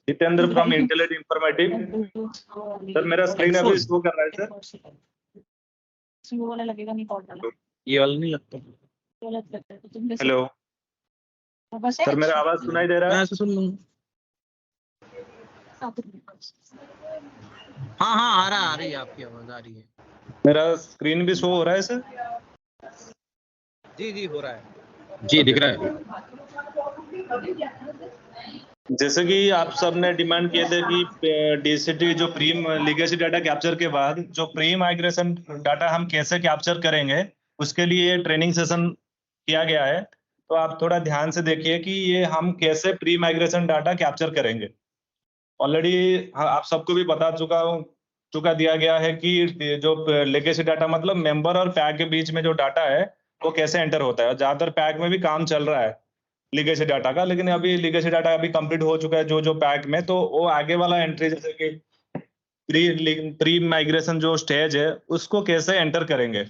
Jitendra from intellect informative. Sir मेरा screen अभी show कर रहा है सर। वो वाला लगेगा नहीं, कॉल वाला ये वाला नहीं लगता। हेलो सर, मेरा आवाज सुनाई दे रहा है? मैं सुन लूंगा। हाँ आ रही है, आपकी आवाज आ रही है। मेरा स्क्रीन भी शो हो रहा है सर? जी हो रहा है, जी दिख रहा है। जैसे कि आप सब ने डिमांड किए थे कि डीसीटी जो प्री लीगेसी डाटा कैप्चर के बाद जो प्री माइग्रेशन डाटा हम कैसे कैप्चर करेंगे, उसके लिए ट्रेनिंग सेशन किया गया है। तो आप थोड़ा ध्यान से देखिए कि ये हम कैसे प्री माइग्रेशन डाटा कैप्चर करेंगे। ऑलरेडी आप सबको भी बता चुका दिया गया है कि जो लेगेसी डाटा मतलब मेंबर और पैक के बीच में जो डाटा है वो कैसे एंटर होता है। ज्यादातर पैक में भी काम चल रहा है लीगेसी डाटा का, लेकिन अभी लीगेसी डाटा अभी कंप्लीट हो चुका है जो पैक में, तो वो आगे वाला एंट्री जैसे कि प्री माइग्रेशन जो स्टेज है उसको कैसे एंटर करेंगे।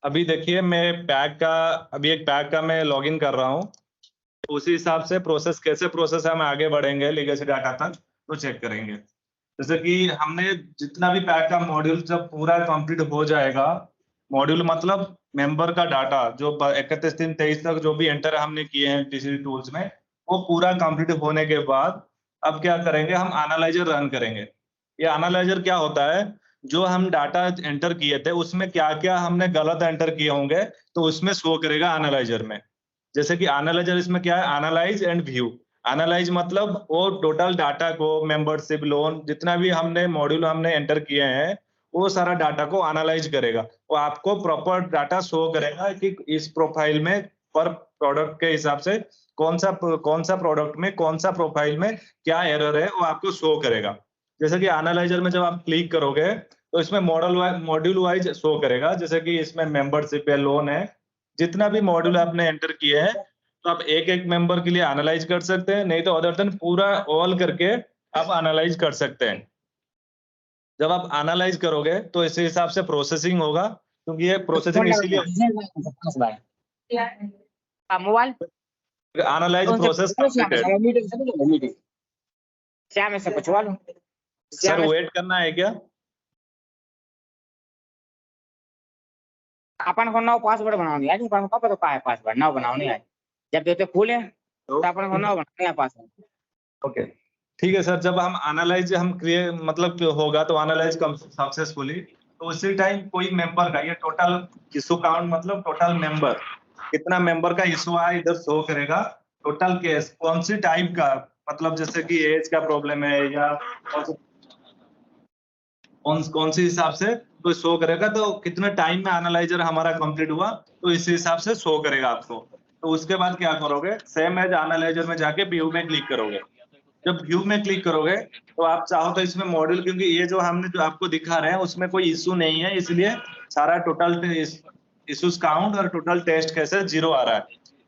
अभी देखिए मैं एक पैक का मैं लॉगिन कर रहा हूँ, तो उसी हिसाब से कैसे प्रोसेस हम आगे बढ़ेंगे लीगेसी डाटा तक तो चेक करेंगे। जैसे कि हमने जितना भी पैक का मॉड्यूल जब पूरा कंप्लीट हो जाएगा, मॉड्यूल मतलब मेंबर का डाटा जो 31/3/23 तक जो भी एंटर हमने किए हैं डीसीटी टूल्स में, वो पूरा कंप्लीट होने के बाद अब क्या करेंगे, हम एनालाइजर रन करेंगे। ये एनालाइजर क्या होता है, जो हम डाटा एंटर किए थे उसमें क्या क्या हमने गलत एंटर किए होंगे तो उसमें शो करेगा एनालाइजर में। जैसे कि एनालाइजर इसमें क्या है, एनालाइज एंड व्यू। एनालाइज मतलब वो टोटल डाटा को, मेंबरशिप, लोन, जितना भी हमने मॉड्यूल हमने एंटर किए हैं वो सारा डाटा को एनालाइज करेगा। वो आपको प्रॉपर डाटा शो करेगा कि इस प्रोफाइल में पर प्रोडक्ट के हिसाब से कौन सा प्रोडक्ट में कौन सा प्रोफाइल में क्या एरर है वो आपको शो करेगा। जैसे कि एनालाइजर में जब आप क्लिक करोगे तो इसमें मॉड्यूल वाइज शो करेगा। जैसे कि इसमें मेंबरशिप है, लोन है, जितना भी मॉड्यूल आपने एंटर किए हैं तो आप एक एक मेंबर के लिए एनालाइज कर सकते हैं, नहीं तो अदर देन पूरा ऑल करके आप एनालाइज कर सकते हैं। जब आप एनालाइज करोगे तो इस हिसाब से प्रोसेसिंग होगा, क्योंकि ये प्रोसेसिंग इसीलिए मोबाइल एनालाइज प्रोसेस कंप्लीटेड। क्या मैं से पूछवा लूं? सर वेट करना है क्या? अपन को नौ पासवर्ड बनाने है, अपन को पता का है पासवर्ड नौ बनाने है। जब देते खोले तो अपन को नौ बनाने है पासवर्ड। ओके ठीक है सर, जब हम एनालाइज मतलब होगा तो एनालाइज सक्सेसफुली, तो उसी टाइम कोई मेंबर का ये टोटल इशू काउंट मतलब टोटल मेंबर कितना मेंबर का इशू आया इधर शो करेगा। टोटल केस कौन सी टाइप का, मतलब जैसे कि एज का प्रॉब्लम है या कौन सी हिसाब से तो शो करेगा। तो कितना टाइम में एनालाइजर हमारा कंप्लीट हुआ तो इस हिसाब से शो करेगा आपको। तो उसके बाद क्या करोगे, सेम एज एनालाइजर में जाके व्यू में क्लिक करोगे। जब व्यू में क्लिक करोगे तो आप चाहो तो इसमें मॉड्यूल, क्योंकि ये जो हमने जो आपको दिखा रहे हैं उसमें कोई इशू नहीं है, इसलिए सारा टोटल इश्यूज काउंट और टोटल टेस्ट केसेस 0 आ रहा है।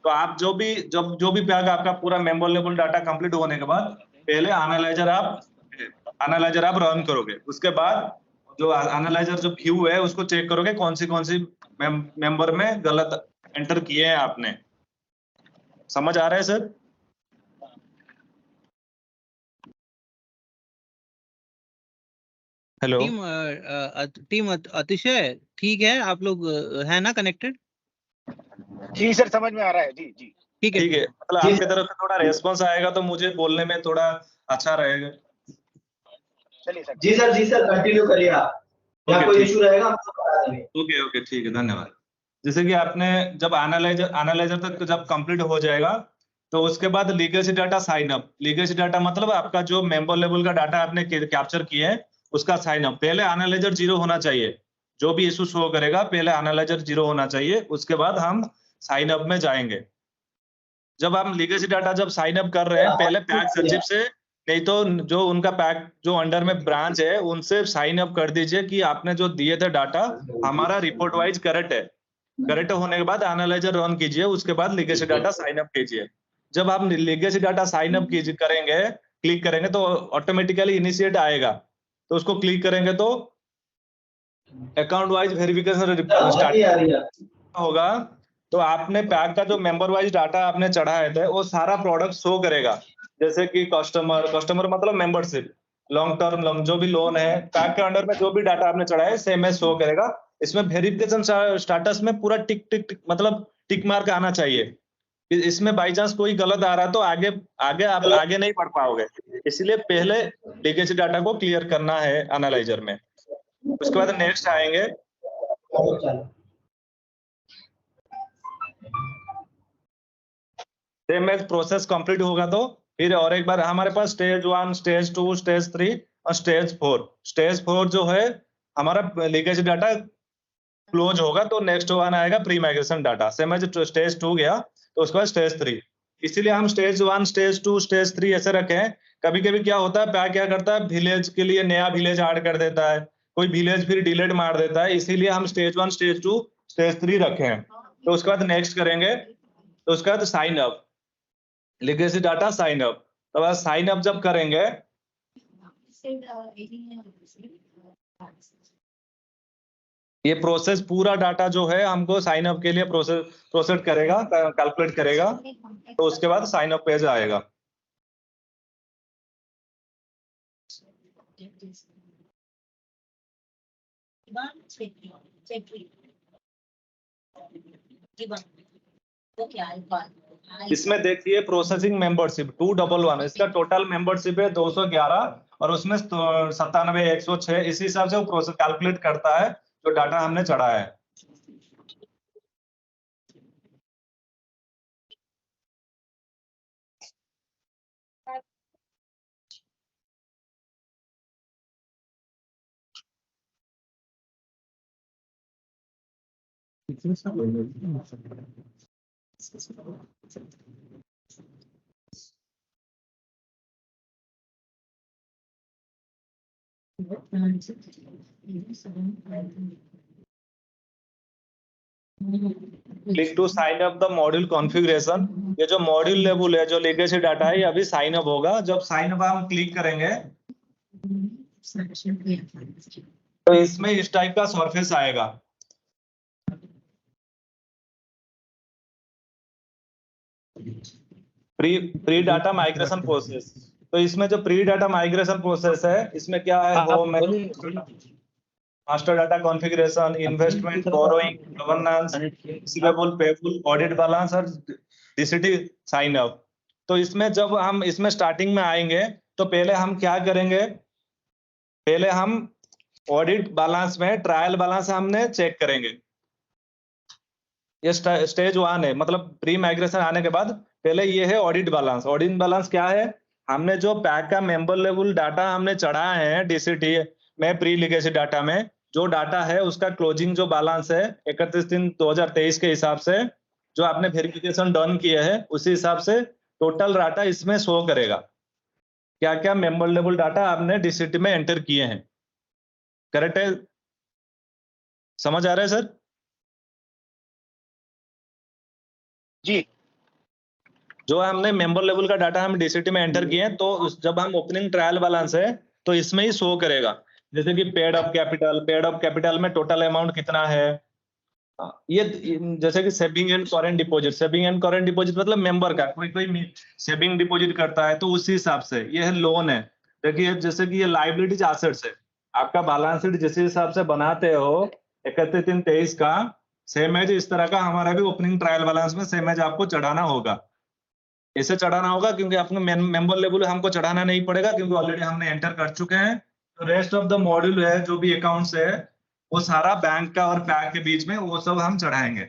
तो आप जो भी पैक आपका पूरा मेंबर लेवल डाटा कंप्लीट होने के बाद पहले एनालाइजर आप रन करोगे। उसके बाद जो एनालाइजर जो व्यू है उसको चेक करोगे कौन सी मेंबर में गलत एंटर किए हैं आपने। समझ आ रहा है सर? हेलो टीम अतिशय ठीक है, आप लोग है ना कनेक्टेड? जी सर समझ में आ रहा है। जी ठीक है। मतलब आपकी तरफ से थोड़ा रेस्पॉन्स आएगा तो मुझे बोलने में थोड़ा अच्छा रहेगा। चलिए सर। जी सर कंटिन्यू करिए आप, या कोई इशू रहेगा हम बता देंगे। ओके ठीक है, धन्यवाद। जैसे कि आपने जब एनालाइजर तक जब कंप्लीट हो जाएगा तो उसके बाद legacy data sign up. Legacy data मतलब आपका जो मेंबर लेवल का डाटा आपने कैप्चर किया है उसका साइन अप। पहले एनालाइजर 0 होना चाहिए, जो भी इशू शो करेगा पहले एनालाइजर 0 होना चाहिए, उसके बाद हम साइन अप में जाएंगे। जब हम लीगेसी डाटा जब साइन अप कर रहे हैं पहले पैक सचिव से, नहीं तो जो उनका पैक जो अंडर में ब्रांच है उनसे साइन अप कर दीजिए कि आपने जो दिए थे डाटा हमारा रिपोर्ट वाइज करेक्ट है। करेक्ट होने के बाद एनालाइजर रन कीजिए, उसके बाद लीगेसी डाटा साइन अप कीजिए। जब आप लीगेसी डाटा साइन अप करेंगे, क्लिक करेंगे तो ऑटोमेटिकली इनिशिएट आएगा, तो उसको क्लिक करेंगे तो अकाउंट वाइज वेरिफिकेशन स्टार्ट होगा। तो आपने पैक का जो मेंबर वाइज डाटा आपने चढ़ाए थे वो सारा प्रोडक्ट शो करेगा, जैसे कि कस्टमर मतलब मेंबरशिप, लॉन्ग टर्म जो भी लोन है, पैक के अंडर में जो भी डाटा आपने चढ़ाया है सेम शो करेगा। इसमें वेरिफिकेशन स्टेटस में पूरा टिक टिक टिक मतलब टिक मार्क आना चाहिए। इसमें बाई चांस कोई गलत आ रहा है तो आगे आप आगे नहीं बढ़ पाओगे, इसलिए पहले लीगेसी डाटा को क्लियर करना है एनालाइजर में। उसके बाद नेक्स्ट आएंगे, सेम एज प्रोसेस कंप्लीट होगा तो फिर और एक बार हमारे पास स्टेज 1, स्टेज 2, स्टेज 3 और स्टेज 4। स्टेज 4 जो है हमारा लीगेसी डाटा क्लोज होगा तो नेक्स्ट वन आएगा pre migration data. Same as stage 2 गया तो उसके बाद स्टेज 3। इसीलिए हम स्टेज 1, स्टेज 2, स्टेज 3 ऐसे रखे हैं। कभी कभी क्या होता है, पैक क्या करता है, विलेज के लिए नया विलेज ऐड कर देता है, कोई विलेज फिर डिलीट मार देता है, इसीलिए हम स्टेज 1, स्टेज 2, स्टेज 3 रखे हैं। तो उसके बाद नेक्स्ट करेंगे, तो उसके बाद sign up, legacy data sign up. तो बस साइन अप जब करेंगे ये प्रोसेस पूरा डाटा जो है हमको साइन अप के लिए प्रोसेस करेगा, कैलकुलेट करेगा, तो उसके बाद साइन अप पेज आएगा। इसमें देखिए प्रोसेसिंग मेंबरशिप 211, इसका टोटल मेंबरशिप है 211 और उसमें 97, 106 इसी हिसाब से वो प्रोसेस कैलकुलेट करता है जो डाटा हमने चढ़ाया है। Click to sign up the module configuration. ये जो मॉड्यूल लेवल है, जो लीगेसी डाटा है, ये अभी साइन अप होगा। जब साइन अप हम क्लिक करेंगे तो इसमें इस टाइप का सरफेस आएगा। Pre data migration process. तो इसमें जो प्री डाटा माइग्रेशन प्रोसेस है, इसमें क्या है, home master data configuration, investment, borrowing, governance, receivable, payable, audit balance और डीसीटी साइन अप। तो इसमें जब हम इसमें स्टार्टिंग में आएंगे तो पहले हम क्या करेंगे, पहले हम ऑडिट बैलेंस में ट्रायल बैलेंस हमने चेक करेंगे। ये स्टेज 1 है, मतलब प्री माइग्रेशन आने के बाद पहले ये है ऑडिट बैलेंस। ऑडिट बैलेंस क्या है, हमने जो पैक का मेंबर लेवल डाटा हमने चढ़ाया है डीसीटी में, प्री लीगेसी डाटा में जो डाटा है उसका क्लोजिंग जो बैलेंस है 31/3/2023 के हिसाब से, जो आपने वेरिफिकेशन डन किए हैं उसी हिसाब से टोटल डाटा इसमें शो करेगा। क्या क्या मेंबर लेवल डाटा आपने डीसीटी में एंटर किए हैं। करेक्ट है? समझ आ रहा है सर? जी। जो हमने मेंबर लेवल का डाटा हम डीसीटी में एंटर किए हैं, तो जब हम ओपनिंग ट्रायल बैलेंस है तो इसमें ही शो करेगा। जैसे कि पेड अप कैपिटल में टोटल अमाउंट कितना है। ये जैसे कि सेविंग एंड करेंट डिपॉजिट मतलब मेंबर का कोई सेविंग डिपॉजिट करता है तो उसी हिसाब से ये है लोन है। देखिए जैसे कि ये लाइबिलिटीज एसेट्स है, आपका बैलेंस शीट जिस हिसाब से बनाते हो 31/3/23 का, सेम एज इस तरह का हमारा भी ओपनिंग ट्रायल बैलेंस में सेम एज आपको चढ़ाना होगा। इसे चढ़ाना होगा क्योंकि आपको मेंबर लेवल हमको चढ़ाना नहीं पड़ेगा क्योंकि ऑलरेडी हमने एंटर कर चुके हैं। तो रेस्ट ऑफ द मॉड्यूल है जो भी अकाउंट्स है वो सारा बैंक का और पैक के बीच में वो सब हम चढ़ाएंगे।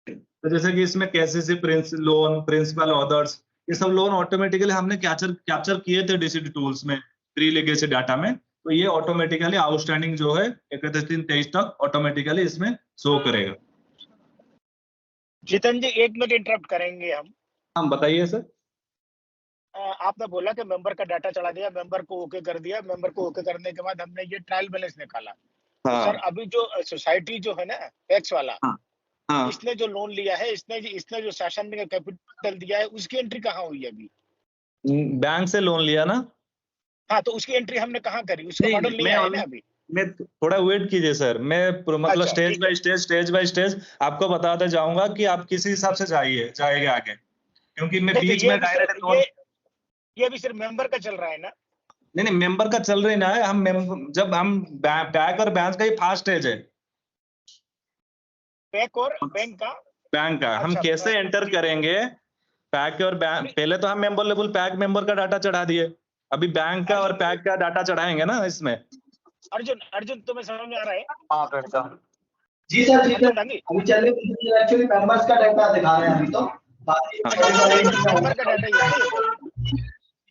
तो जैसे कि इसमें केसीसी लोन, प्रिंसिपल, अदर्स, ये सब लोन ऑटोमेटिकली हमने कैप्चर किए थे डीसीटी टूल्स में प्री लीगेसी डाटा में। तो ये ऑटोमेटिकली आउटस्टैंडिंग जो है 31/3/23 तक ऑटोमेटिकली इसमें शो करेगा। जितन जी 1 मिनट इंटरप्ट करेंगे हम। बताइए सर। आपने बोला कि मेंबर का डाटा चढ़ा दिया, मेंबर को ओके कर दिया, मेंबर को ओके करने के बाद हमने ये ट्रायल बैलेंस निकाला। हाँ। तो सर अभी जो सोसाइटी जो है ना टैक्स वाला, हाँ। इसने जो लोन लिया है, इसने जो सेशन में कैपिटल दिया है, उसकी एंट्री कहाँ हुई अभी? बैंक से लोन लिया ना। हाँ, तो उसकी एंट्री हमने कहाँ करी? उसका मॉडल नहीं आया ना अभी। मैं थोड़ा वेट कीजिए सर, मैं मतलब अच्छा, स्टेज ठीक बाय स्टेज आपको बताते जाऊंगा कि आप किस हिसाब से जाएंगे आगे, क्योंकि मैं नहीं, तो बीच में डायरेक्ट ये भी सिर्फ मेंबर का चल रहा है ना? नहीं मेंबर का चल रही ना है, जब हम पैक और बैंक का ही फास्ट स्टेज है, पैक और बैंक का। बैंक का हम अच्छा, कैसे एंटर करेंगे पैक और बैंक। पहले तो हम मेंबर लेवल पैक मेंबर का डाटा चढ़ा दिए, अभी बैंक का और पैक का डाटा चढ़ाएंगे ना इसमें। अर्जुन तुम्हें समझ में आ रहा है? हाँ वेलकम। जी सर, जी अर्जुन सर। डांगी, अभी चल रही एक्चुअली मेंबर्स का डाटा दिखा रहे हैं अभी तो। बाकी मेंबर का डाटा ही है ना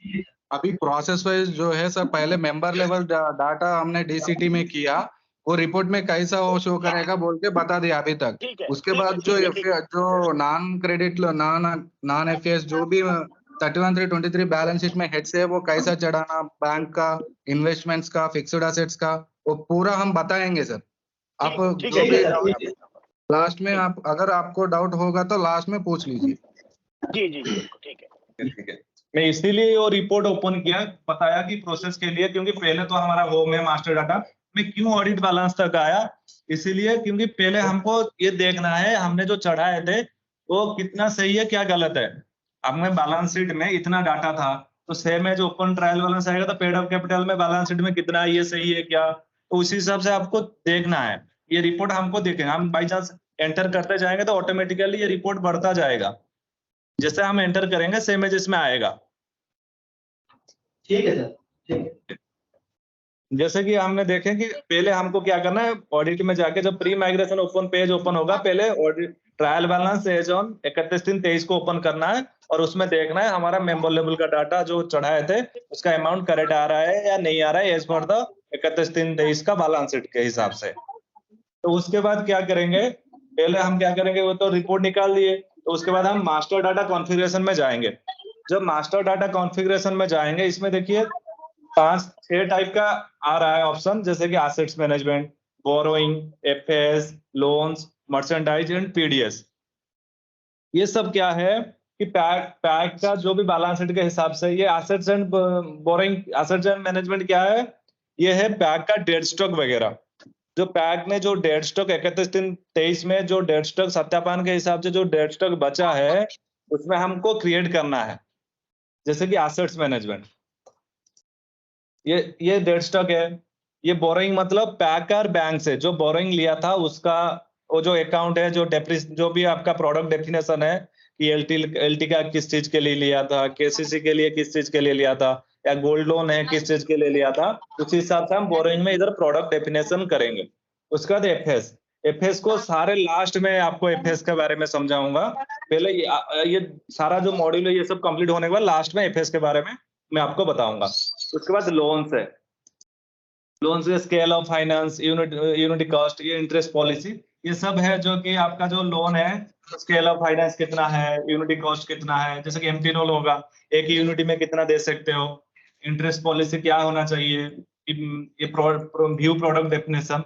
ये तो? अभी प्रोसेस वाइज जो है सर, पहले मेंबर लेवल डाटा हमने डीसीटी में किया, वो रिपोर्ट में कैसा वो शो करेगा बोल के बता दिया अभी तक। ठीक है, उसके ठीक है, बाद जो ठीक है। जो नॉन क्रेडिट नॉन एफएस जो भी 31/3/23 बैलेंस शीट में हेड से वो कैसा चढ़ाना, बैंक का, इन्वेस्टमेंट्स का, फिक्स्ड एसेट्स का, वो पूरा हम बताएंगे सर। आप ठीक जो है, भी ठीक है, ठीक है। लास्ट में आप अगर आपको डाउट होगा तो लास्ट में पूछ लीजिए। जी, बिल्कुल, ठीक है। ठीक है, मैं इसीलिए वो रिपोर्ट ओपन किया, बताया कि प्रोसेस के लिए, क्योंकि पहले तो हमारा होम है मास्टर डाटा में, क्यों ऑडिट बैलेंस तक आया, इसीलिए क्योंकि पहले हमको ये देखना है हमने जो चढ़ाए थे वो कितना सही है क्या गलत है। हमें बैलेंस शीट में इतना डाटा था, तो सेम है जो ओपन ट्रायल बैलेंस आएगा तो पेड अप कैपिटल में बैलेंस शीट में कितना है, ये सही है क्या, तो उसी हिसाब से आपको देखना है। ये रिपोर्ट हमको देखेंगे, हम बाई चांस एंटर करते जाएंगे तो ऑटोमेटिकली ये रिपोर्ट बढ़ता जाएगा, जैसे हम एंटर करेंगे सेम एज इसमें आएगा। ठीक है सर, ठीक है। जैसे कि हमने देखे कि पहले हमको क्या करना है, ऑडिट में जाके जब pre migration open page open होगा, पहले audit trial balance as on 31/3/23 को ओपन करना है और उसमें देखना है हमारा मेंबर लेवल का डाटा जो चढ़ाए थे उसका अमाउंट करेक्ट आ रहा है या नहीं आ रहा है एज पर द 31/3/23 का बैलेंस शीट के हिसाब से। तो उसके बाद क्या करेंगे, पहले हम क्या करेंगे, वो तो रिपोर्ट निकाल दिए, तो उसके बाद हम मास्टर डाटा कॉन्फ़िगरेशन में जाएंगे। जब मास्टर डाटा कॉन्फ़िगरेशन में जाएंगे, इसमें देखिए 5-6 टाइप का आ रहा है ऑप्शन, जैसे कि assets management, borrowing, FS, loans, merchandise and PDS. ये सब क्या है कि पैक का जो भी बैलेंस शीट के हिसाब से ये assets and borrowing, assets and management क्या है, ये है पैक का डेड स्टॉक वगैरह। जो पैक ने जो डेड स्टॉक 31/3/23 में जो डेड स्टॉक सत्यापन के हिसाब से जो डेड स्टॉक बचा है उसमें हमको क्रिएट करना है, जैसे कि एसेट्स मैनेजमेंट, ये डेड स्टॉक है। ये बोरोइंग मतलब पैक और बैंक से जो बोरोइंग लिया था उसका वो जो अकाउंट है, जो भी आपका प्रोडक्ट डेफिनेशन है कि एलटी का किस चीज के लिए लिया था, केसीसी के लिए किस चीज के लिए लिया था, या गोल्ड लोन है किस चीज के लिए लिया था, उसी हिसाब से हम बोरोइंग में इधर प्रोडक्ट डेफिनेशन करेंगे। उसके बाद एफएस को सारे लास्ट में आपको एफएस के बारे में समझाऊंगा। पहले ये सारा जो मॉड्यूल है ये सब कंप्लीट होने के बाद लास्ट में एफएस के बारे में मैं आपको बताऊंगा। उसके बाद लोन्स है, लोन्स है scale of finance, unity cost, ये इंटरेस्ट पॉलिसी, ये सब है जो कि आपका जो लोन है स्केल ऑफ फाइनेंस कितना है, यूनिटी कॉस्ट कितना है, जैसे कि एमटी लोन होगा एक ही यूनिटी में कितना दे सकते हो, इंटरेस्ट पॉलिसी क्या होना चाहिए, ये व्यू प्रोडक्ट डेफिनेशन,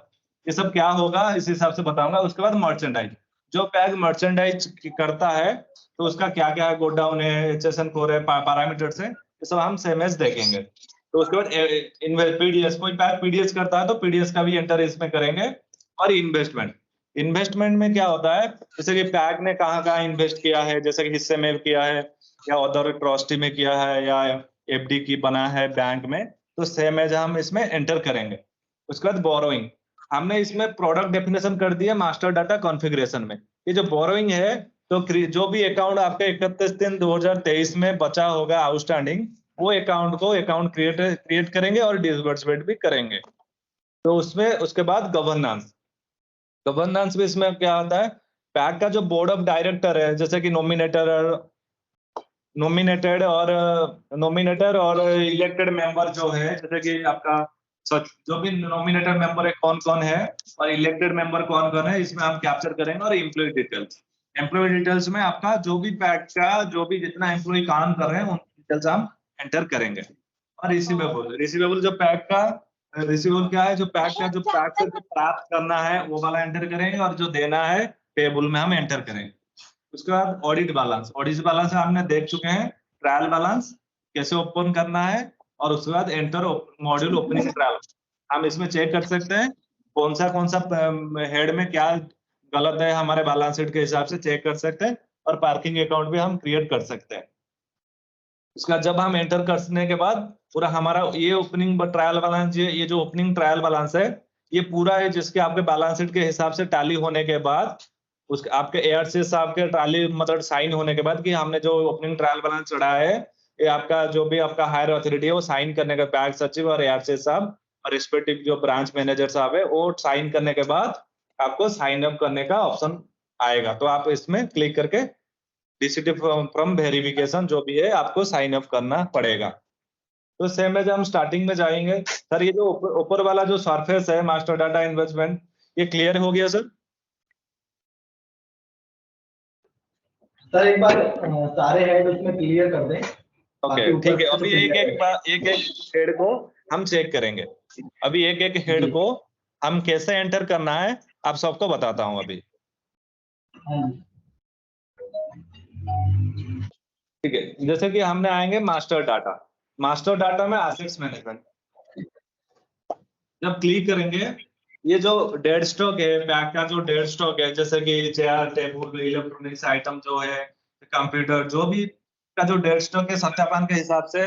ये सब क्या होगा इस हिसाब से बताऊंगा। उसके बाद मर्चेंडाइज, जो पैक मर्चेंडाइज करता है तो उसका क्या क्या है, गोडाउन है, एचएसएन कोर है, पैरामीटर्स है, ये सब हम सेमएस देखेंगे। तो उसके बाद पीडीएस, कोई पैक पीडीएस करता है तो पीडीएस का भी एंटर इसमें करेंगे। और इन्वेस्टमेंट में क्या होता है, जैसे कि पैक ने कहाँ इन्वेस्ट किया है, जैसे कि हिस्से में किया है या अदर ट्रस्टी में किया है या एफडी की बना है बैंक में, तो सेम एज हम इसमें एंटर करेंगे। उसके बाद बोरोइंग, हमने इसमें प्रोडक्ट डेफिनेशन कर दिया मास्टर डाटा कॉन्फ़िगरेशन में। ये जो बोरोइंग है तो जो भी अकाउंट आपके 31/3/2023 में बचा होगा आउटस्टैंडिंग, वो अकाउंट क्रिएट करेंगे और डिसबर्समेंट भी करेंगे। तो उसमें उसके बाद गवर्नेंस भी इसमें क्या होता है, पैक का जो बोर्ड ऑफ डायरेक्टर है, जैसे कि नॉमिनेटर और इलेक्टेड मेंबर जो है, जैसे कि आपका जो भी नॉमिनेटेड मेंबर है कौन कौन है और इलेक्टेड मेंबर कौन कौन है, इसमें हम कैप्चर करेंगे। और एम्प्लॉय डिटेल्स में आपका जो भी पैक का जो भी जितना एम्प्लॉय काम कर रहे हैं उन डिटेल्स हम एंटर करेंगे। और रिसीवेबल जो पैक का रिसीवेबल क्या है, जो पैक से जो प्राप्त करना है वो वाला एंटर करेंगे, और जो देना है पेबल में हम एंटर करेंगे। उसके बाद ऑडिट बैलेंस हमने देख चुके हैं, ट्रायल बैलेंस कैसे ओपन करना है, और उसके बाद एंटर मॉड्यूल ओपनिंग ट्रायल। हम इसमें चेक कर सकते हैं कौन सा हेड में क्या गलत है, हमारे बैलेंस शीट के हिसाब से चेक कर सकते हैं, और पार्किंग अकाउंट भी हम क्रिएट कर सकते हैं। उसका जब हम एंटर करने के बाद पूरा हमारा ये ओपनिंग ट्रायल बैलेंस, ये जो ओपनिंग ट्रायल बैलेंस है, ये पूरा है जिसके आपके बैलेंस शीट के हिसाब से टैली होने के बाद, उसके आपके एआरसीएस साहब के टैली मतलब साइन होने के बाद कि हमने जो ओपनिंग ट्रायल बैलेंस चढ़ाया है, ये आपका जो भी आपका हायर अथॉरिटी है वो साइन करने के बैंक सचिव और एआरसीएस साहब और रिस्पेक्टिव जो ब्रांच मैनेजर साहब है वो साइन करने के बाद आपको साइन अप करने का ऑप्शन आएगा। तो आप इसमें क्लिक करके डीसीटी फ्रॉम वेरिफिकेशन जो भी है आपको साइन अप करना पड़ेगा। तो सेम एज हम स्टार्टिंग में जाएंगे। सर ये जो ऊपर वाला जो सरफेस है मास्टर डाटा इन्वेस्टमेंट, ये क्लियर हो गया सर? सर एक बार सारे हेड उसमें क्लियर कर दें। ओके ठीक है, अभी एक हेड को हम चेक करेंगे। अभी एक हेड को हम कैसे एंटर करना है आप सबको बताता हूँ अभी। ठीक है, जैसे कि हमने आएंगे मास्टर डाटा में एसेट्स मैनेजमेंट जब क्लिक करेंगे, ये जो डेड स्टॉक है बैंक का, जो डेड स्टॉक है जैसे कि चेयर टेबल इलेक्ट्रॉनिक्स आइटम जो है कंप्यूटर जो भी का जो डेड स्टॉक है, सत्यापन के हिसाब से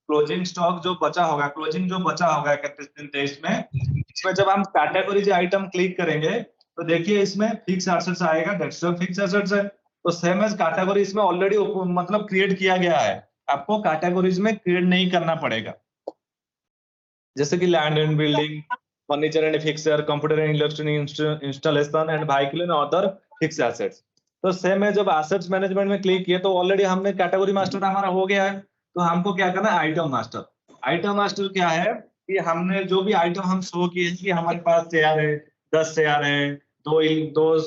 क्लोजिंग स्टॉक जो बचा होगा, क्लोजिंग जो बचा होगा 31 दिन 23 में, इसमें जब हम कैटेगरी आइटम क्लिक करेंगे तो देखिए इसमें फिक्स एसेट्स आएगा, डेड स्टॉक फिक्स एसेट्स है। तो सेम एज कैटेगरी इसमें ऑलरेडी मतलब क्रिएट किया गया है, आपको कैटेगरीज में क्रिएट नहीं करना पड़ेगा। जैसे कि land and building, furniture and fixer, computer and electronic installation and vehicle and other fix assets. तो सेम है, जब एसेट्स मैनेजमेंट में क्लिक किए तो ऑलरेडी हमने कैटेगरी मास्टर हमारा हो गया है। तो हमको क्या करना है, आइटम मास्टर। आइटम मास्टर क्या है कि हमने जो भी आइटम हम शो किए कि हमारे पास चेयर है, 10 चेयर है, दो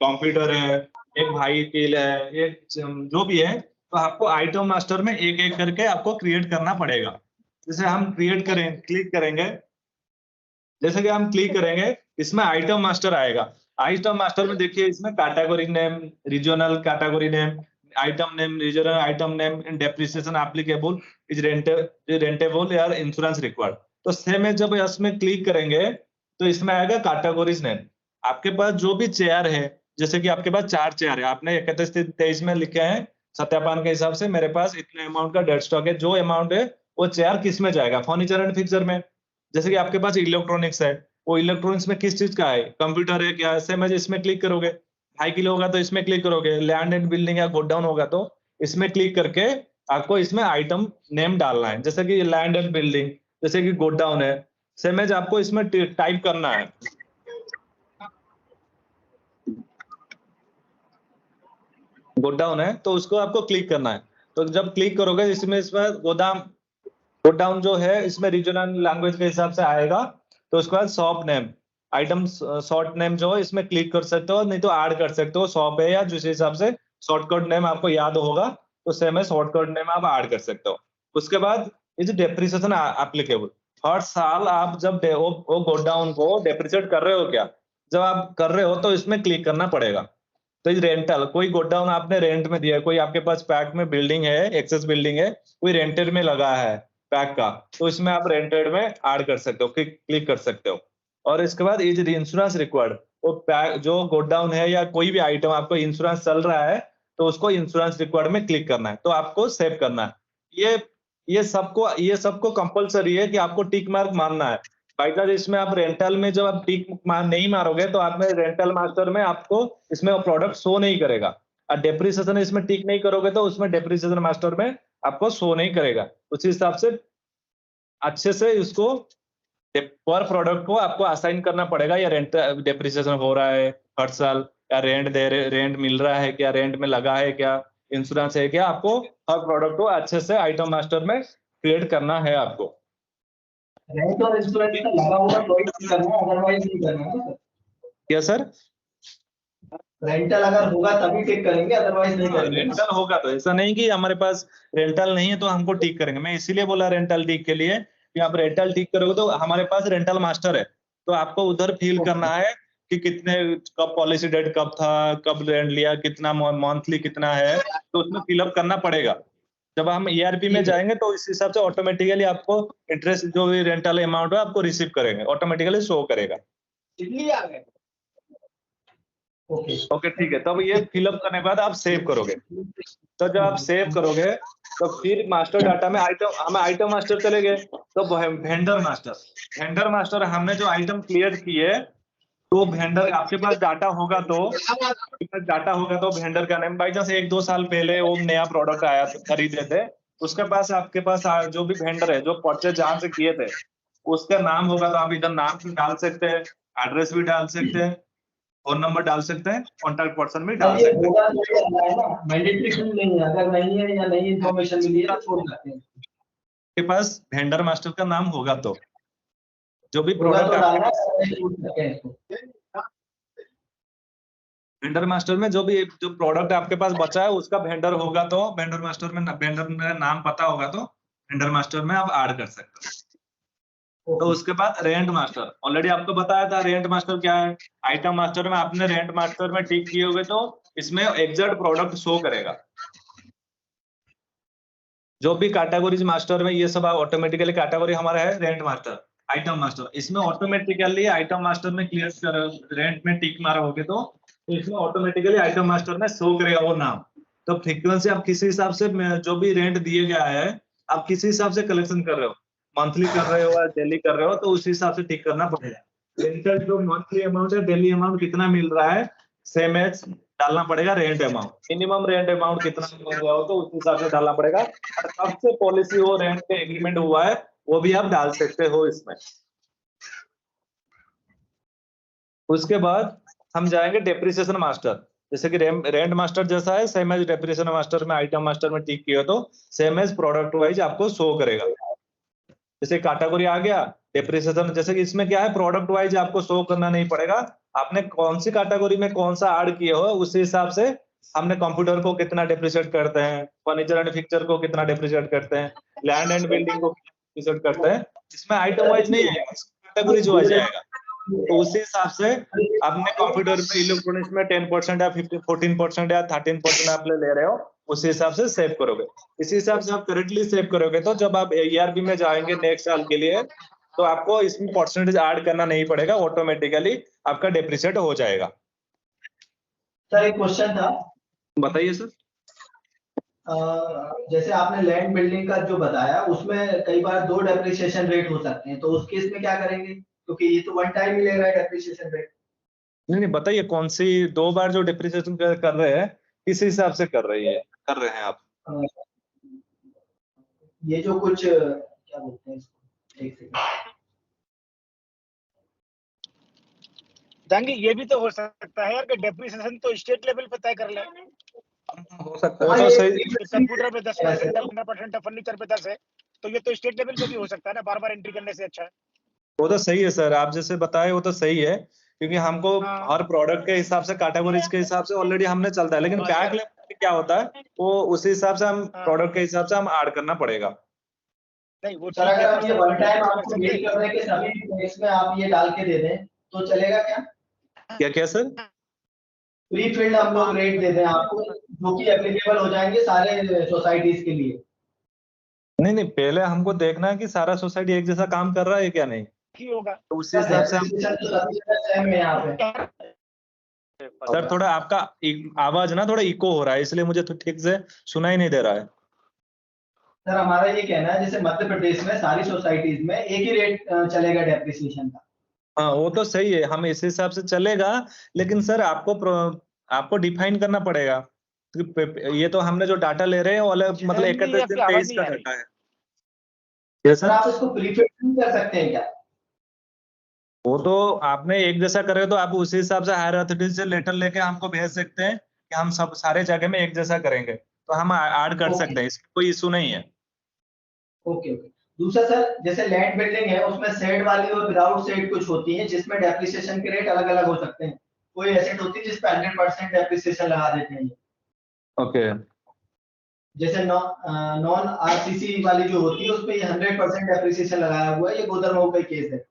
कंप्यूटर है, एक भाई कील है, एक जो भी है, तो आपको आइटम मास्टर में एक एक करके आपको क्रिएट करना पड़ेगा। जैसे हम क्रिएट करें, क्लिक करेंगे, जैसे कि हम क्लिक करेंगे इसमें आइटम मास्टर आएगा। आइटम मास्टर में देखिए इसमें category name, regional category name, item name, regional item name, depreciation applicable is rentable या इंश्योरेंस रिक्वायर्ड। तो सेम है, जब इसमें क्लिक करेंगे तो इसमें आएगा कैटेगरीज नेम। आपके पास जो भी चेयर है, जैसे कि आपके पास 4 चेयर है, आपने 31-23 में लिखे हैं सत्यापन के हिसाब से मेरे पास इतने अमाउंट का डेड स्टॉक है, जो अमाउंट है वो चेयर किस में जाएगा, फर्नीचर एंड फिक्सर में। जैसे कि आपके पास इलेक्ट्रॉनिक्स है, वो इलेक्ट्रॉनिक्स में किस चीज का है, कंप्यूटर है क्या, सेम है, इसमें क्लिक करोगे। हाई किलो होगा तो इसमें क्लिक करोगे, लैंड एंड बिल्डिंग या गोडाउन होगा तो इसमें क्लिक करके आपको इसमें आइटम नेम डालना है। जैसे कि लैंड एंड बिल्डिंग, जैसे कि गोडाउन है, सेम है, आपको इसमें टाइप करना है। गोडाउन है तो उसको आपको क्लिक करना है। तो जब क्लिक करोगे इसमें गोडाउन जो है इसमें रीजनल लैंग्वेज के हिसाब से आएगा। तो उसके बाद shop name, item short name जो है इसमें क्लिक कर सकते हो, नहीं तो ऐड कर सकते हो, शॉप है या जिस हिसाब से शॉर्टकट नेम आपको याद होगा तो सेम है, शॉर्टकट नेम आप ऐड कर सकते हो। उसके बाद इज डेप्रिसिएशन एप्लीकेबल। हर साल आप जब वो गोडाउन को डेप्रिसिएट कर रहे हो क्या, जब आप कर रहे हो तो इसमें क्लिक करना पड़ेगा। तो रेंटल, कोई गोडाउन आपने रेंट में दिया है, कोई आपके पास पैक में बिल्डिंग है, एक्सेस बिल्डिंग है, कोई रेंटेड में लगा है पैक का, तो इसमें आप रेंटेड में ऐड कर सकते हो, क्लिक कर सकते हो। और इसके बाद इज इंश्योरेंस रिक्वायर्ड, वो पैक जो गोडाउन है या कोई भी आइटम आपको इंश्योरेंस चल रहा है तो उसको इंश्योरेंस रिक्वायर्ड में क्लिक करना है, तो आपको सेव करना है। ये सबको कंपलसरी है कि आपको टिक मार्क मारना है। बाई चांस इसमें आप रेंटल में जब आप टिक नहीं मारोगे तो आप में रेंटल मास्टर में आपको इसमें प्रोडक्ट शो नहीं करेगा, और डेप्रिसिएशन इसमें टिक नहीं करोगे तो उसमें डेप्रिसिएशन मास्टर में आपको शो नहीं करेगा। उसी हिसाब से अच्छे से इसको पर प्रोडक्ट को आपको असाइन करना पड़ेगा, या रेंट डेप्रिसिएशन हो रहा है हर साल, या रेंट मिल रहा है क्या, रेंट में लगा है क्या, इंश्योरेंस है क्या, आपको हर प्रोडक्ट को अच्छे से आइटम मास्टर में क्रिएट करना है आपको। रेंट और इंश्योरेंस का लगा हुआ तो ही करना है, अदरवाइज नहीं करना है सर। क्या सर? रेंटल अगर होगा तभी टिक करेंगे, अदरवाइज नहीं करेंगे। रेंटल होगा तो ऐसा नहीं कि हमारे पास रेंटल नहीं है तो हमको टिक करेंगे। मैं इसीलिए बोला रेंटल टिक के लिए कि आप रेंटल टिक करोगे तो हमारे पास रेंटल मास्टर है, तो आपको उधर फील करना है कि कितने, कब पॉलिसी डेट कब था, कब रेंट लिया, कितना मंथली कितना है, तो उसमें फिलअप करना पड़ेगा। जब हम ERP में जाएंगे तो इस हिसाब से ऑटोमेटिकली आपको इंटरेस्ट जो भी रेंटल अमाउंट है आपको रिसीव करेंगे, ऑटोमेटिकली शो करेगा। ओके ठीक है, तब ये फिलअप करने के बाद आप सेव करोगे। तो जब आप सेव करोगे तो फिर मास्टर डाटा में हमें आइटम मास्टर चले गए, तो वेंडर मास्टर हमने जो आइटम क्लियर किए तो वेंडर आपके पास डाटा होगा तो वेंडर का नेम, बाई चांस 1-2 साल पहले वो नया प्रोडक्ट आया खरीदे थे, उसके पास आपके पास जो भी वेंडर है जो परचेज जहां से किए थे उसका नाम होगा, तो आप इधर नाम भी डाल सकते हैं, एड्रेस भी डाल सकते हैं, फोन नंबर डाल सकते हैं, कॉन्टैक्ट पर्सन भी डाल सकते हैं। मैंडेटरी नहीं है, अगर नहीं है या नहीं इन्फॉर्मेशन मिली है तो छोड़ सकते हैं। आपके पास वेंडर मास्टर का नाम होगा तो जो भी होगा तो प्रोडक्ट डालना है, छोड़ सकते हैं इसको। वेंडर मास्टर में जो प्रोडक्ट आपके पास बचा है उसका वेंडर होगा तो वेंडर मास्टर में वेंडर में नाम पता होगा तो वेंडर मास्टर में आप ऐड कर सकते हैं। तो उसके बाद रेंट मास्टर, ऑलरेडी आपको बताया था रेंट मास्टर क्या है। आइटम मास्टर में आपने रेंट मास्टर में टिक किए होगे तो इसमें एग्जैक्ट प्रोडक्ट शो करेगा। जो भी कैटेगरीज मास्टर में ये सब ऑटोमेटिकली कैटेगरी हमारा है रेंट मास्टर, आइटम मास्टर, इसमें ऑटोमेटिकली आइटम मास्टर में क्लियर रेंट में टिक मारा होगे तो इसमें ऑटोमेटिकली आइटम मास्टर में शो करेगा वो नाम। तो फ्रीक्वेंसी आप किसी हिसाब से जो भी रेंट दिए गया है आप किसी हिसाब से कलेक्शन कर रहे हो, मंथली कर रहे हो या डेली कर रहे हो, तो उस हिसाब से टिक करना पड़ेगा। रेंटल जो मंथली अमाउंट है, डेली अमाउंट कितना मिल रहा है, सेम एज डालना पड़ेगा rent amount. Minimum rent amount कितना मिल रहा हो तो उस हिसाब से डालना पड़ेगा। और कब से पॉलिसी हो रेंट पे एग्रीमेंट हुआ है वो भी आप डाल सकते हो इसमें। उसके बाद हम जाएंगे डेप्रिसिएशन मास्टर, जैसे कि रेंट मास्टर जैसा है सेम एज डेप्रिसिएशन मास्टर में आइटम मास्टर में टिक किया तो सेम एज प्रोडक्ट वाइज आपको शो करेगा। जैसे कैटेगरी आ गया डेप्रिसिएशन, जैसे कि इसमें क्या है प्रोडक्ट वाइज आपको शो करना नहीं पड़ेगा, आपने कौन सी कैटेगरी में कौन सा ऐड किए हो उसी हिसाब से हमने कंप्यूटर को कितना डेप्रिसिएट करते हैं, फर्नीचर एंड फिक्चर को कितना डेप्रिसिएट करते हैं, लैंड एंड बिल्डिंग को डेप्रिसिएट करते हैं, इसमें आइटम वाइज नहीं आएगा, कैटेगरी वाइज आएगा। तो उसी हिसाब से आपने कंप्यूटर में इलेक्ट्रॉनिक्स में 10% या 14% या 13% आप ले रहे हो, उसी हिसाब से सेव करोगे। इसी हिसाब से आप करेक्टली सेव करोगे तो जब आप ERP में जाएंगे नेक्स्ट साल के लिए तो आपको इसमें परसेंटेज ऐड करना नहीं पड़ेगा, ऑटोमेटिकली आपका डेप्रिसिएट हो जाएगा। सर एक क्वेश्चन था, बताइए सर। जैसे आपने लैंड बिल्डिंग का जो बताया उसमें कई बार 2 डेप्रिसिएशन रेट हो सकते हैं, तो उस केस में क्या करेंगे, क्योंकि ये तो वन टाइम ही ले रहा है डेप्रिसिएशन रेट। नहीं बताइए कौन सी 2 बार जो डेप्रिसिएशन कर रहे हैं किस हिसाब से कर रहे हैं आप? ये जो कुछ क्या बोलते हैं इसको, एक सेकंड, जाएंगे ये भी तो हो सकता है यार कि डेप्रिसिएशन तो स्टेट लेवल पे तय कर ले। हो सकता है, तो सही। कंप्यूटर पे 10% 15% है, फर्नीचर पे 10 है, तो ये तो स्टेट लेवल पे भी हो सकता है ना, बार बार एंट्री करने से अच्छा है। वो तो सही है सर, आप जैसे बताए वो तो सही है, क्योंकि हमको हर प्रोडक्ट के हिसाब से कैटेगरीज के हिसाब से ऑलरेडी हमने चलता है, लेकिन पैक लेवल क्या होता है वो उसी हिसाब से हम प्रोडक्ट के हिसाब से हम ऐड करना पड़ेगा। नहीं वो सर अगर हम ये वन टाइम आपको मेल कर रहे हैं कि सभी प्लेस में आप ये डाल के दे दें तो चलेगा क्या? क्या सर? प्री फिल्ड हम लोग रेट दे दें आपको जो कि एप्लीकेबल हो जाएंगे सारे सोसाइटीज के लिए। नहीं पहले हमको देखना है कि सारा सोसाइटी एक जैसा काम कर रहा है क्या नहीं, होगा तो उसी हिसाब से हम। सर थोड़ा आपका आवाज ना थोड़ा इको हो रहा है, इसलिए मुझे तो ठीक से सुना ही नहीं दे रहा है। सर हमारा ये कहना है जैसे मध्य प्रदेश में सारी सोसाइटीज में एक ही रेट चलेगा डेप्रिसिएशन का। हाँ वो तो सही है, हम इस हिसाब से चलेगा, लेकिन सर आपको डिफाइन करना पड़ेगा। ये तो हमने जो डाटा ले रहे हैं वो मतलब 31 दिन 23 का डाटा है। सर आप इसको प्रीफिल्ड नहीं कर सकते हैं क्या? वो तो आपने एक जैसा करे तो आप उसी हिसाब से हायर अथॉरिटी से लेटर लेके हमको भेज सकते हैं कि हम सब सारे जगह में एक जैसा करेंगे, तो हम ऐड कर सकते हैं, इसमें कोई इशू नहीं है। ओके। दूसरा सर जैसे लैंड बिल्डिंग है उसमें सेट वाली और विदाउट सेट कुछ होती है जिसमें डेप्रिसिएशन के रेट अलग अलग हो सकते हैं, कोई एसेट होती है जिसपे 100% डेप्रिसिएशन लगा देते हैं। ओके। जैसे नॉन आरसीसी वाली जो होती है उसपे ये 100% डेप्रिसिएशन लगाया हुआ है, ये गोदरमऊ का केस है।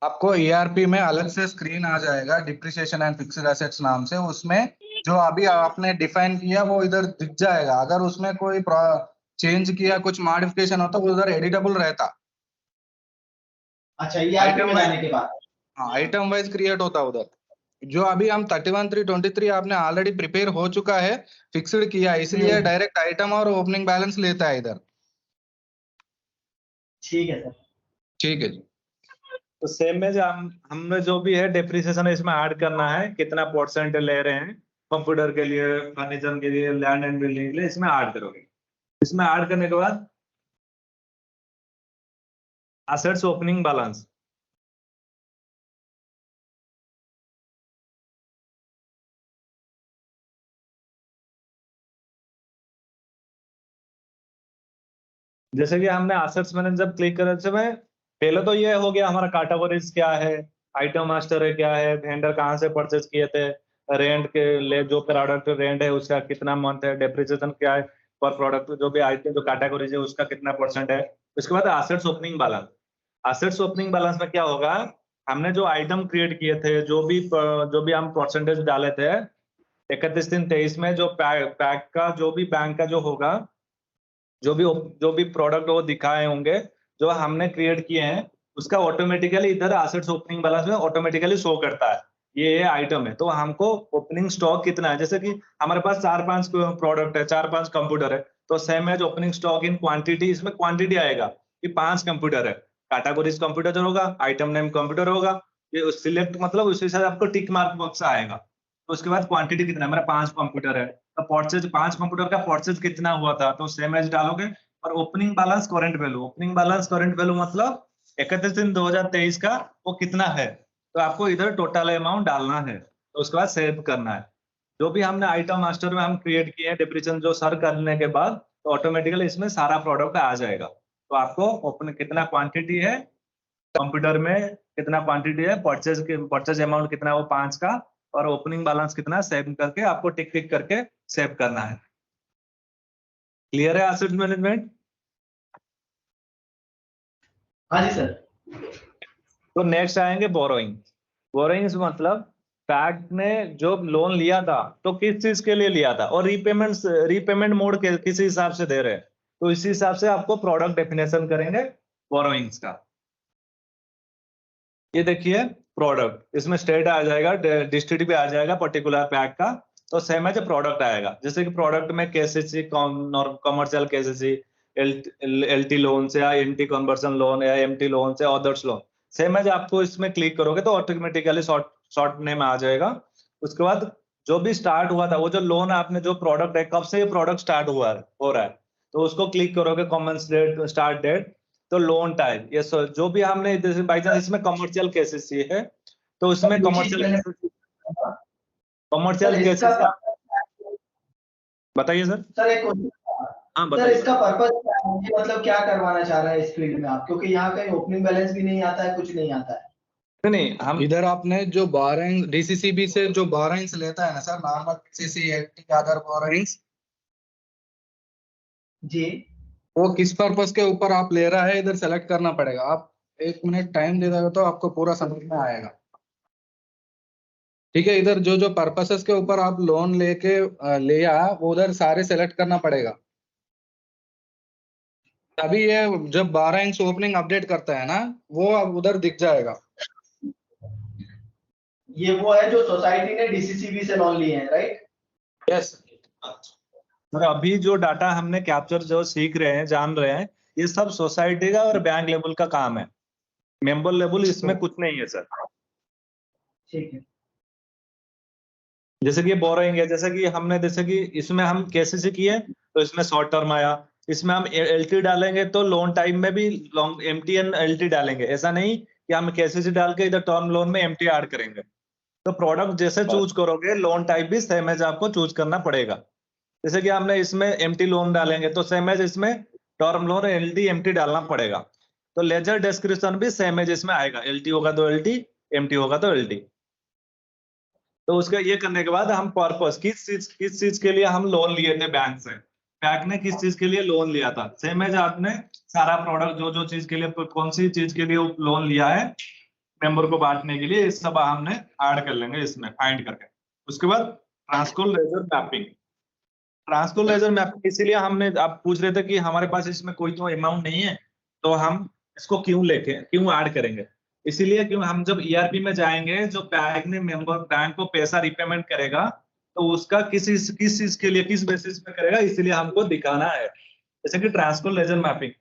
आपको ERP में अलग से स्क्रीन आ जाएगा डिप्रिसिएशन एंड फिक्स्ड एसेट्स नाम से, उसमें जो अभी आपने डिफाइन किया वो इधर दिख जाएगा। अगर उसमें कोई चेंज किया, कुछ मॉडिफिकेशन होता वो उधर एडिटेबल रहता। अच्छा, ये आईटी में Item जाने के बाद। हाँ, आइटम वाइज क्रिएट होता उधर। जो अभी हम 31/3/23 आपने ऑलरेडी प्रिपेयर हो चुका है, फिक्स्ड किया, इसलिए डायरेक्ट आइटम और ओपनिंग बैलेंस लेता है इधर। ठीक है सर। ठीक है जी। तो सेम में जो हमने जो भी है डेप्रिसिएशन इसमें ऐड करना है, कितना परसेंट ले रहे हैं कंप्यूटर के लिए, फर्नीचर के लिए, लैंड एंड बिल्डिंग के लिए, इसमें ऐड करोगे। इसमें ऐड करने के बाद असेट्स ओपनिंग बैलेंस, जैसे कि हमने असेट्स मैंने जब क्लिक करा समय पहले तो ये हो गया हमारा कैटेगरीज क्या है, आइटम मास्टर है क्या है, वेंडर कहाँ से परचेज किए थे, रेंट के लिए जो प्रोडक्ट रेंट है उसका कितना मंथ है, डेप्रिसिएशन क्या है पर प्रोडक्ट, जो भी आइटम जो कैटेगरीज है उसका कितना परसेंट है। उसके बाद assets opening balance. Assets opening balance में क्या होगा, हमने जो आइटम क्रिएट किए थे, जो भी हम परसेंटेज डाले थे 31/3/23 में, जो पैक का जो भी बैंक का जो होगा, जो भी प्रोडक्ट वो दिखाए होंगे जो हमने क्रिएट किए हैं, उसका ऑटोमेटिकली इधर एसेट्स ओपनिंग बैलेंस में ऑटोमेटिकली शो करता है। ये आइटम है तो हमको ओपनिंग स्टॉक कितना है, जैसे कि हमारे पास 4-5 प्रोडक्ट है, 4-5 कंप्यूटर है, तो same as opening stock in quantity, इसमें क्वांटिटी आएगा कि 5 कंप्यूटर है, कैटेगरीज कंप्यूटर होगा, आइटम नेम कंप्यूटर होगा, ये सिलेक्ट मतलब उसी से आपको टिक मार्क बॉक्स आएगा। तो उसके बाद क्वांटिटी कितना है, मेरा 5 कंप्यूटर है, तो परचेज 5 कंप्यूटर का परचेज कितना हुआ था, तो सेम एज डालोगे। और opening balance current value, opening balance current value मतलब 31/3/2023 का वो कितना है, तो आपको इधर टोटल अमाउंट डालना है, तो उसके बाद सेव करना है। जो भी हमने आइटम मास्टर में हम क्रिएट किए हैं डेप्रिसिएशन जो सर करने के बाद, तो ऑटोमेटिकली इसमें सारा प्रोडक्ट आ जाएगा। तो आपको ओपन कितना क्वांटिटी है कंप्यूटर में, कितना क्वांटिटी है, परचेज अमाउंट कितना है वो 5 का, और ओपनिंग बैलेंस कितना सेव करके आपको टिक टिक करके सेव करना है। क्लियर है एसेट मैनेजमेंट? हाँ जी सर। तो नेक्स्ट आएंगे बोरोइंग। बोरोइंग्स मतलब पैक ने जो लोन लिया था तो किस चीज के लिए लिया था, और रीपेमेंट मोड किस हिसाब से दे रहे हैं, तो इसी हिसाब से आपको प्रोडक्ट डेफिनेशन करेंगे बोरोइंग्स का। ये देखिए प्रोडक्ट, इसमें स्टेट आ जाएगा, डिस्ट्रिक्ट भी आ जाएगा पर्टिकुलर पैक का, तो सेम एज प्रोडक्ट आएगा। जैसे कि प्रोडक्ट में KCC, commercial KCC, LT loan से या एमटी कन्वर्सन लोन या एमटी लोन से अदर्स लोन, सेम एज आपको इसमें क्लिक करोगे तो ऑटोमेटिकली शॉर्ट नेम आ जाएगा। उसके बाद जो भी स्टार्ट हुआ था वो जो लोन आपने जो प्रोडक्ट है, कब से ये प्रोडक्ट स्टार्ट हो रहा है, तो उसको क्लिक करोगे, कॉमन डेट, स्टार्ट डेट, तो लोन टाइप, ये जो भी हमने बाई चांस इसमें कमर्शियल केसेस है तो उसमें कमर्शियल सर केसेस बताइए सर। सर एक हाँ सर बताइए। इसका पर्पस क्या है, ये मतलब क्या करवाना चाह रहा है इस फील्ड में आप, क्योंकि यहाँ कहीं ओपनिंग बैलेंस भी नहीं आता है, कुछ नहीं आता है। नहीं हम इधर आपने जो बोरोइंग डीसीसीबी से जो बोरोइंग्स लेता है ना sir, normal CC LT other borrowings, जी वो किस पर्पस के ऊपर आप ले रहा है इधर सेलेक्ट करना पड़ेगा। आप 1 मिनट टाइम दे दोगे तो आपको पूरा समझ में आएगा। ठीक है, इधर जो जो पर्पसेस के ऊपर आप लोन लेके लिया वो उधर सारे सेलेक्ट करना पड़ेगा, तभी ये जब बोरोइंग्स ओपनिंग अपडेट करता है ना वो अब उधर दिख जाएगा। ये वो है जो सोसाइटी ने डीसीसीबी से लोन लिए हैं, राइट? यस सर, अभी जो डाटा हमने कैप्चर जो सीख रहे हैं, जान रहे हैं, ये सब सोसाइटी का और बैंक लेवल का काम है, मेंबर लेवल इसमें कुछ नहीं है सर। ठीक है। जैसे कि बोरोइंग है, जैसे कि इसमें हम केसीसी किए तो इसमें शॉर्ट टर्म आया, इसमें हम एलटी डालेंगे तो लोन टाइम में भी लॉन्ग एमटी एंड एलटी डालेंगे, ऐसा नहीं कि हम केसीसी डाल के इधर टर्म लोन में एमटी ऐड करेंगे। तो प्रोडक्ट जैसे चूज करोगे लोन टाइप भी सेम एज आपको चूज करना पड़ेगा। जैसे कि हमने इसमें एमटी लोन डालेंगे तो सेम एज इसमें टर्म लोन एलटी एमटी डालना पड़ेगा। तो लेजर डिस्क्रिप्शन भी सेम एज इसमें आएगा, एलटी होगा तो एलटी, एमटी होगा तो एलटी। तो उसका ये करने के बाद हम पर्पस किस चीज के लिए हम लोन लिए थे बैंक से, बैंक ने किस चीज के लिए लोन लिया था, सेम एज आपने सारा प्रोडक्ट जो चीज के लिए, कौन सी चीज के लिए लोन लिया है मेंबर को बांटने के लिए, इस सब हमने ऐड कर लेंगे इसमें फाइंड करके। उसके बाद ट्रांसकोल लेजर मैपिंग। ट्रांसकोल लेजर मैपिंग इसीलिए हमने, आप पूछ रहे थे कि हमारे पास इसमें कोई तो अमाउंट नहीं है तो हम इसको क्यों ऐड करेंगे। इसीलिए क्यों हम जब ईआरपी में जाएंगे, जो बैंक को पैसा रिपेमेंट करेगा तो उसका किस चीज के लिए, किस बेसिस पे करेगा, इसीलिए हमको दिखाना है। जैसे कि ट्रांसकोल लेजर मैपिंग,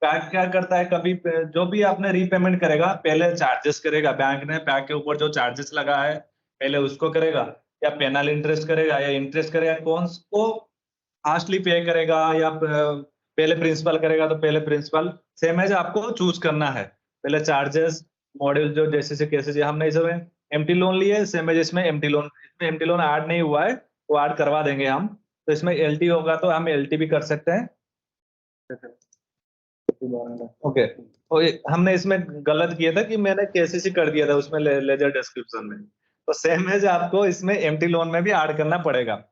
बैंक क्या करता है, कभी जो भी आपने रीपेमेंट करेगा पहले चार्जेस करेगा, बैंक ने बैंक के ऊपर जो चार्जेस लगा है पहले उसको करेगा, या पेनल इंटरेस्ट करेगा, या इंटरेस्ट करेगा, कौन को फास्टली पे करेगा, या पहले प्रिंसिपल करेगा तो पहले प्रिंसिपल। सेम है, आपको चूज करना है पहले चार्जेस मॉड्यूल, जो जैसे कैसे हमने इसमें एमटी लोन लिए, सेम है इसमें एमटी लोन ऐड नहीं हुआ है, वो ऐड करवा देंगे हम। तो इसमें एलटी होगा तो हम एलटी भी कर सकते हैं। ओके, हमने इसमें गलत किया था कि मैंने केसीसी कर दिया था उसमें लेजर डिस्क्रिप्शन में, तो सेम है आपको इसमें एमटी लोन में भी ऐड करना पड़ेगा।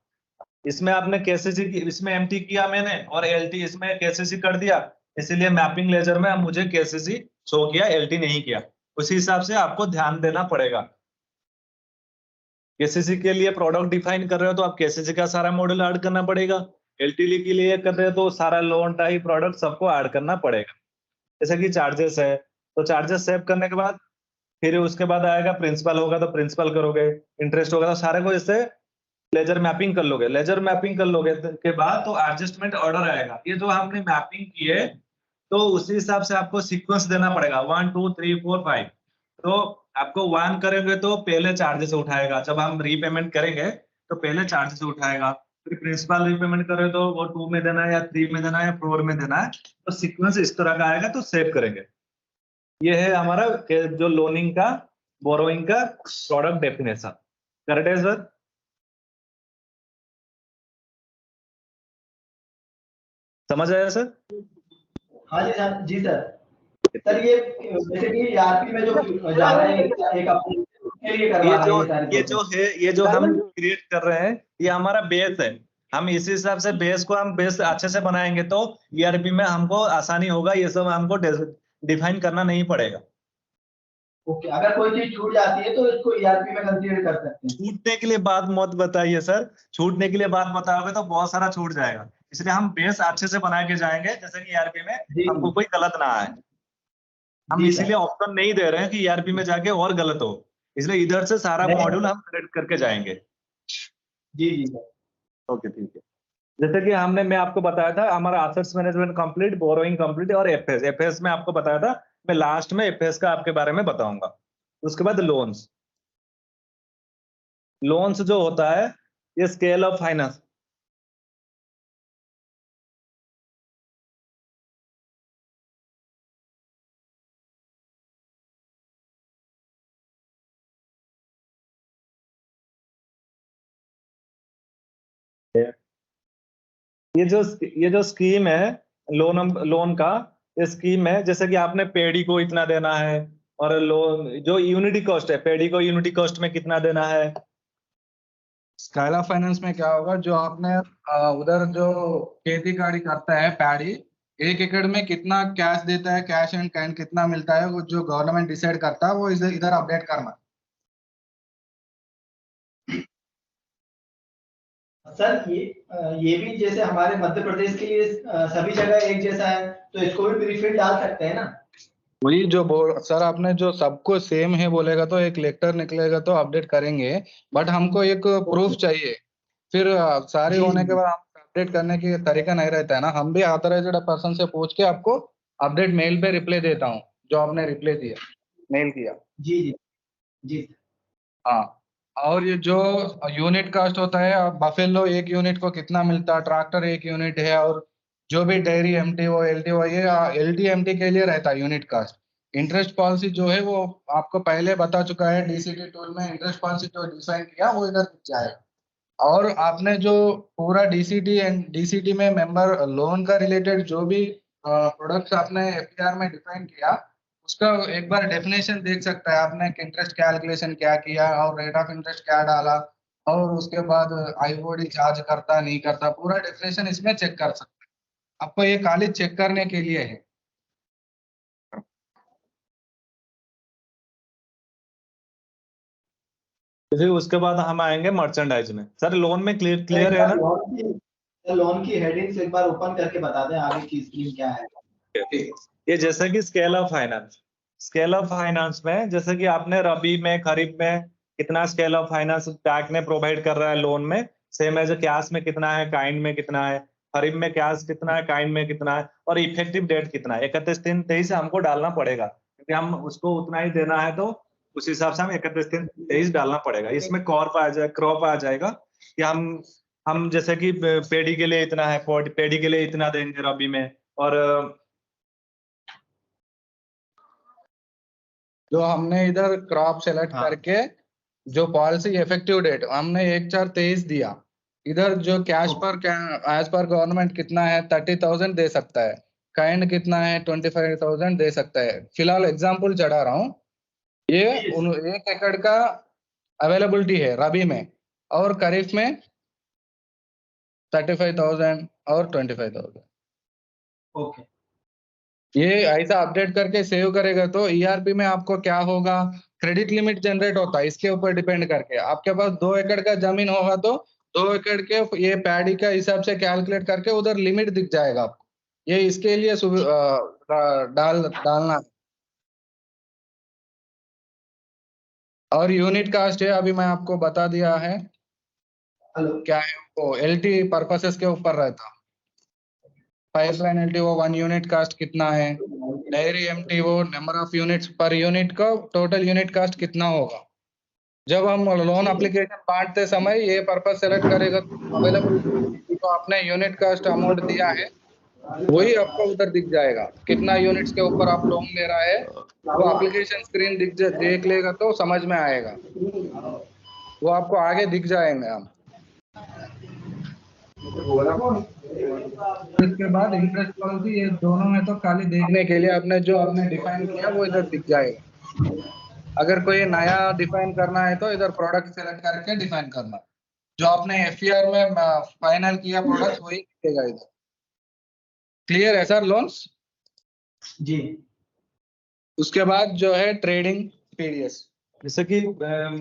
इसमें आपने केसीसी इसमें एमटी किया मैंने, और एलटी इसमें केसीसी कर दिया, इसीलिए मैपिंग लेजर में मुझे केसीसी शो किया, एलटी नहीं किया। उसी हिसाब से आपको ध्यान देना पड़ेगा। केसीसी के लिए प्रोडक्ट डिफाइन कर रहे हो तो आप केसीसी का सारा मॉडल ऐड करना पड़ेगा। एलटी के लिए कर रहे हो तो सारा लोन टाइप प्रोडक्ट सबको ऐड करना पड़ेगा। जैसे कि चार्जेस है तो चार्जेस सेव करने के बाद फिर उसके बाद आएगा प्रिंसिपल, होगा तो प्रिंसिपल करोगे, इंटरेस्ट होगा तो सारे को इससे लेजर मैपिंग कर लोगे। लेजर मैपिंग कर लोगे के बाद तो एडजस्टमेंट ऑर्डर आएगा। ये जो हमने मैपिंग की है तो उसी हिसाब से आपको सीक्वेंस देना पड़ेगा 1 2 3 4 5। तो आपको 1 करेंगे तो पहले चार्जेस उठाएगा, जब हम रीपेमेंट करेंगे तो पहले चार्जेस उठाएगा, फिर प्रिंसिपल रीपेमेंट करें तो वो 2 में देना है, या 3 में देना है, या 4 में देना है। तो सीक्वेंस इस तरह का आएगा, तो सेव करेंगे। ये है हमारा जो लोनिंग का, बोरोइंग का प्रोडक्ट डेफिनेशन। करेक्ट है सर? समझ आया सर? हाँ जी सर, जी सर। सर ये जैसे कि ईआरपी में जो जा रहे हैं एक अपने के लिए करवा रहे हैं सारी ये जो हम क्रिएट कर रहे हैं ये हमारा बेस है। हम इसी हिसाब से बेस अच्छे से बनाएंगे तो ईआरपी में हमको आसानी होगा, ये सब हमको डिफाइन करना नहीं पड़ेगा। ओके, अगर कोई चीज छूट जाती है तो इसको ईआरपी में कंसीडर कर सकते हैं। छूटने के लिए बात मत बताइए सर, छूटने के लिए बात बताओगे तो बहुत सारा छूट जाएगा। इसलिए हम बेस अच्छे से बना के जाएंगे, जैसे कि ईआरपी में जी हमको कोई गलत ना आए। हम जी इसीलिए ऑप्शन नहीं दे रहे हैं कि ईआरपी में जाके और गलत हो, इसलिए इधर से सारा नहीं। मॉड्यूल हम करेक्ट करके जाएंगे। जी जी सर। ओके ठीक है। जैसे कि मैं आपको बताया था हमारा assets management complete, borrowing complete, और एफएस में आपको बताया था। मैं लास्ट में एफएस का आपके बारे में बताऊंगा। उसके बाद लोन्स जो होता है ये स्केल ऑफ फाइनेंस। ये जो स्कीम है लोन का, ये स्कीम है जैसे कि आपने पेडी को इतना देना है, और लोन जो यूनिटी कॉस्ट है, पेडी को यूनिटी कॉस्ट में कितना देना है। स्काइला फाइनेंस में क्या होगा, जो आपने उधर जो खेती बाड़ी करता है पैडी, 1 एकड़ में कितना कैश देता है, कैश एंड कैंड कितना मिलता है, वो जो गवर्नमेंट डिसाइड करता है वो इधर अपडेट करना। सर ये भी जैसे हमारे मध्य प्रदेश के लिए सभी जगह एक जैसा है, तो इसको भी प्रीफिल डाल सकते हैं ना? वही जो सर आपने जो सबको सेम है बोलेगा तो एक लेटर निकलेगा तो अपडेट करेंगे, बट हमको एक प्रूफ चाहिए। फिर सारे जी, होने जी। के बाद हम अपडेट करने की तरीका नहीं रहता है ना, हम भी ऑथराइज्ड पर्सन से पूछ के आपको अपडेट मेल पे रिप्लाई देता हूँ, जो आपने रिप्लाई दिया मेल किया। जी जी जी हाँ, और ये जो यूनिट कास्ट होता है, बफेलो 1 यूनिट को कितना मिलता है, ट्रैक्टर 1 यूनिट है, और जो भी डेयरी एमटी हो, एलटी हो, ये एलटी एमटी के लिए रहता है यूनिट कास्ट। इंटरेस्ट पॉलिसी जो है वो आपको पहले बता चुका है, डीसीटी टूल में इंटरेस्ट पॉलिसी जो डिफाइन किया वो इधर जाएगा। और आपने जो पूरा डीसीटी एंड डीसीटी में मेंबर लोन का रिलेटेड जो भी प्रोडक्ट्स आपने एफपीआर में डिफाइन किया, उसका एक बार डेफिनेशन देख सकता है आपने कि इंटरेस्ट कैलकुलेशन क्या किया और रेट ऑफ इंटरेस्ट क्या डाला, और उसके बाद आईओडी चार्ज करता नहीं करता, पूरा डेफिनेशन इसमें चेक कर सकते हैं। आपको ये खाली चेक करने के लिए है। फिर उसके बाद हम आएंगे मर्चेंडाइज में। सर लोन में क्लियर है ना? लोन की हेडिंग्स एक बार ओपन करके बता दें आगे की स्कीम क्या है। ये जैसे कि स्केल ऑफ फाइनेंस में जैसे कि आपने रबी में खरीफ में कितना स्केल ऑफ फाइनेंस बैंक ने प्रोवाइड कर रहा है लोन में, सेम एज कैश में कितना है, काइंड में कितना है, खरीफ में कैश कितना है, काइंड में कितना है, और इफेक्टिव डेट कितना है 31/3/23 हमको डालना पड़ेगा, क्योंकि हम उसको उतना ही देना है तो उस हिसाब से हम 31/3/23 डालना पड़ेगा। इसमें क्रॉप आ जाएगा कि हम जैसे कि पेडी के लिए इतना है, पेडी के लिए इतना देंगे रबी में, और जो हमने इधर क्रॉप सेलेक्ट हाँ। करके जो पॉलिसी इफेक्टिव डेट हमने 1/4/23 दिया, इधर जो कैश पर एज पर गवर्नमेंट कितना है 30,000 दे सकता है, काइंड कितना है 25,000 दे सकता है। फिलहाल एग्जांपल चढ़ा रहा हूँ। ये 1 एकड़ का अवेलेबिलिटी है रबी में, और खरीफ में 35,000 और 25,000। ओके, ये ऐसा अपडेट करके सेव करेगा तो ईआरपी में आपको क्या होगा, क्रेडिट लिमिट जनरेट होता है, इसके ऊपर डिपेंड करके। आपके पास 2 एकड़ का जमीन होगा तो 2 एकड़ के ये पैडी का हिसाब से कैलकुलेट करके उधर लिमिट दिख जाएगा आपको। ये इसके लिए डालना है। और यूनिट कास्ट है, अभी मैं आपको बता दिया है हेलो, क्या है, वो एलटी पर्पसेस के ऊपर रहता। पाइपलाइन एलटीओ 1 यूनिट कास्ट कितना है, dairy MTO number of units per unit का टोटल यूनिट कास्ट कितना होगा। जब हम लोन एप्लीकेशन बांटते समय ये पर्पस सेलेक्ट करेगा अवेलेबल, तो आपने यूनिट कास्ट अमाउंट दिया है वही आपको उधर दिख जाएगा, कितना यूनिट्स के ऊपर आप लोन ले रहा है वो एप्लीकेशन स्क्रीन देख लेगा तो समझ में आएगा, वो आपको आगे दिख जाएंगे हम। इसके बाद इंटरेस्ट पॉलिसी, ये दोनों में तो खाली देखने के लिए आपने जो आपने डिफाइन किया वो इधर दिख जाएगा। अगर कोई नया डिफाइन करना है तो इधर प्रोडक्ट सेलेक्ट करके डिफाइन करना, जो आपने एफईआर में फाइनल किया प्रोडक्ट वही दिखेगा इधर। क्लियर है सर लोन्स? जी। उसके बाद जो है ट्रेडिंग पीडीएस, जैसे कि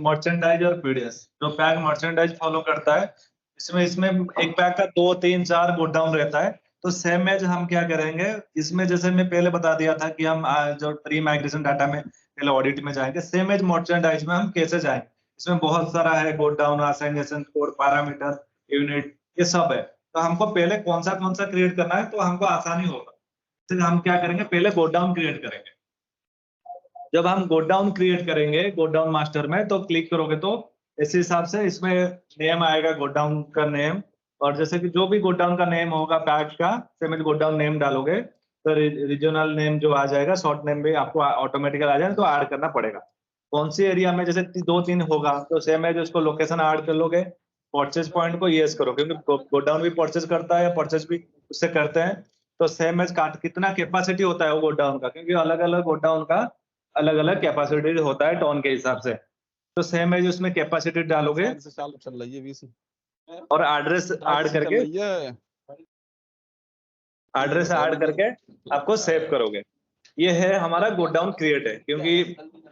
मर्चेंडाइज और पीडीएस, जो पैक मर्चेंडाइज फॉलो करता है, इसमें एक पैक का 2, 3, 4 गोडाउन रहता है। तो सेम एज हम क्या करेंगे इसमें, जैसे मैं पहले बता दिया था कि हम जो प्री माइग्रेशन डाटा में पहले ऑडिट में जाएंगे, सेम एज मर्चेंडाइज में हम कैसे जाएंगे। इसमें बहुत सारा है, गोडाउन, असाइनेशन कोड, पैरामीटर, यूनिट, ये सब है। तो हमको पहले कौन सा क्रिएट करना है तो हमको आसानी होगा। तो हम क्या करेंगे, पहले गोडाउन क्रिएट करेंगे। जब हम गोडाउन क्रिएट करेंगे गोडाउन मास्टर में, तो क्लिक करोगे तो इस हिसाब से इसमें नेम आएगा, गोडाउन का नेम, और जैसे कि जो भी गोडाउन का नेम होगा पैक का, सेम गोडाउन नेम डालोगे तो रीजनल नेम जो आ जाएगा, शॉर्ट नेम भी आपको ऑटोमेटिकल आ जाएगा, तो ऐड करना पड़ेगा। कौन सी एरिया में जैसे 2-3 होगा तो सेम है, उसको लोकेशन ऐड कर लोगे। परचेज पॉइंट को येस करो, क्योंकि गोडाउन भी परचेज करता है, परचेज भी उससे करते हैं। तो सेम एज कितना कैपेसिटी होता है वो गोडाउन का, क्योंकि अलग अलग गोडाउन का अलग अलग कैपेसिटी होता है टन के हिसाब से। तो सेम है उसमें कैपेसिटी डालोगे और एड्रेस ऐड करके आपको सेव करोगे। ये है हमारा गोडाउन क्रिएट है, क्योंकि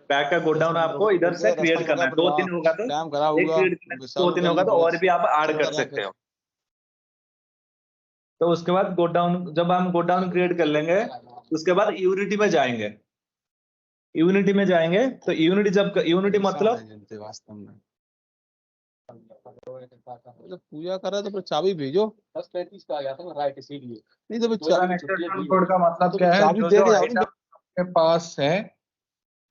पैक का गोडाउन आपको इधर से क्रिएट करना है। 2-3 होगा तो एक क्रिएट करना है, 2-3 होगा तो और भी आप ऐड कर सकते हो। तो उसके बाद गोडाउन, जब हम गोडाउन क्रिएट कर लेंगे उसके बाद यूनिटी में जाएंगे। यूनिटी में जाएंगे तो यूनिटी मतलब वास्तव में पूजा कर रहा तो फिर चाबी भेजो। 10:35 का आ गया था ना, राइट इसीलिए नहीं तो कोड का मतलब क्या है, चाबी जो दे जो के आइटम आपके पास है,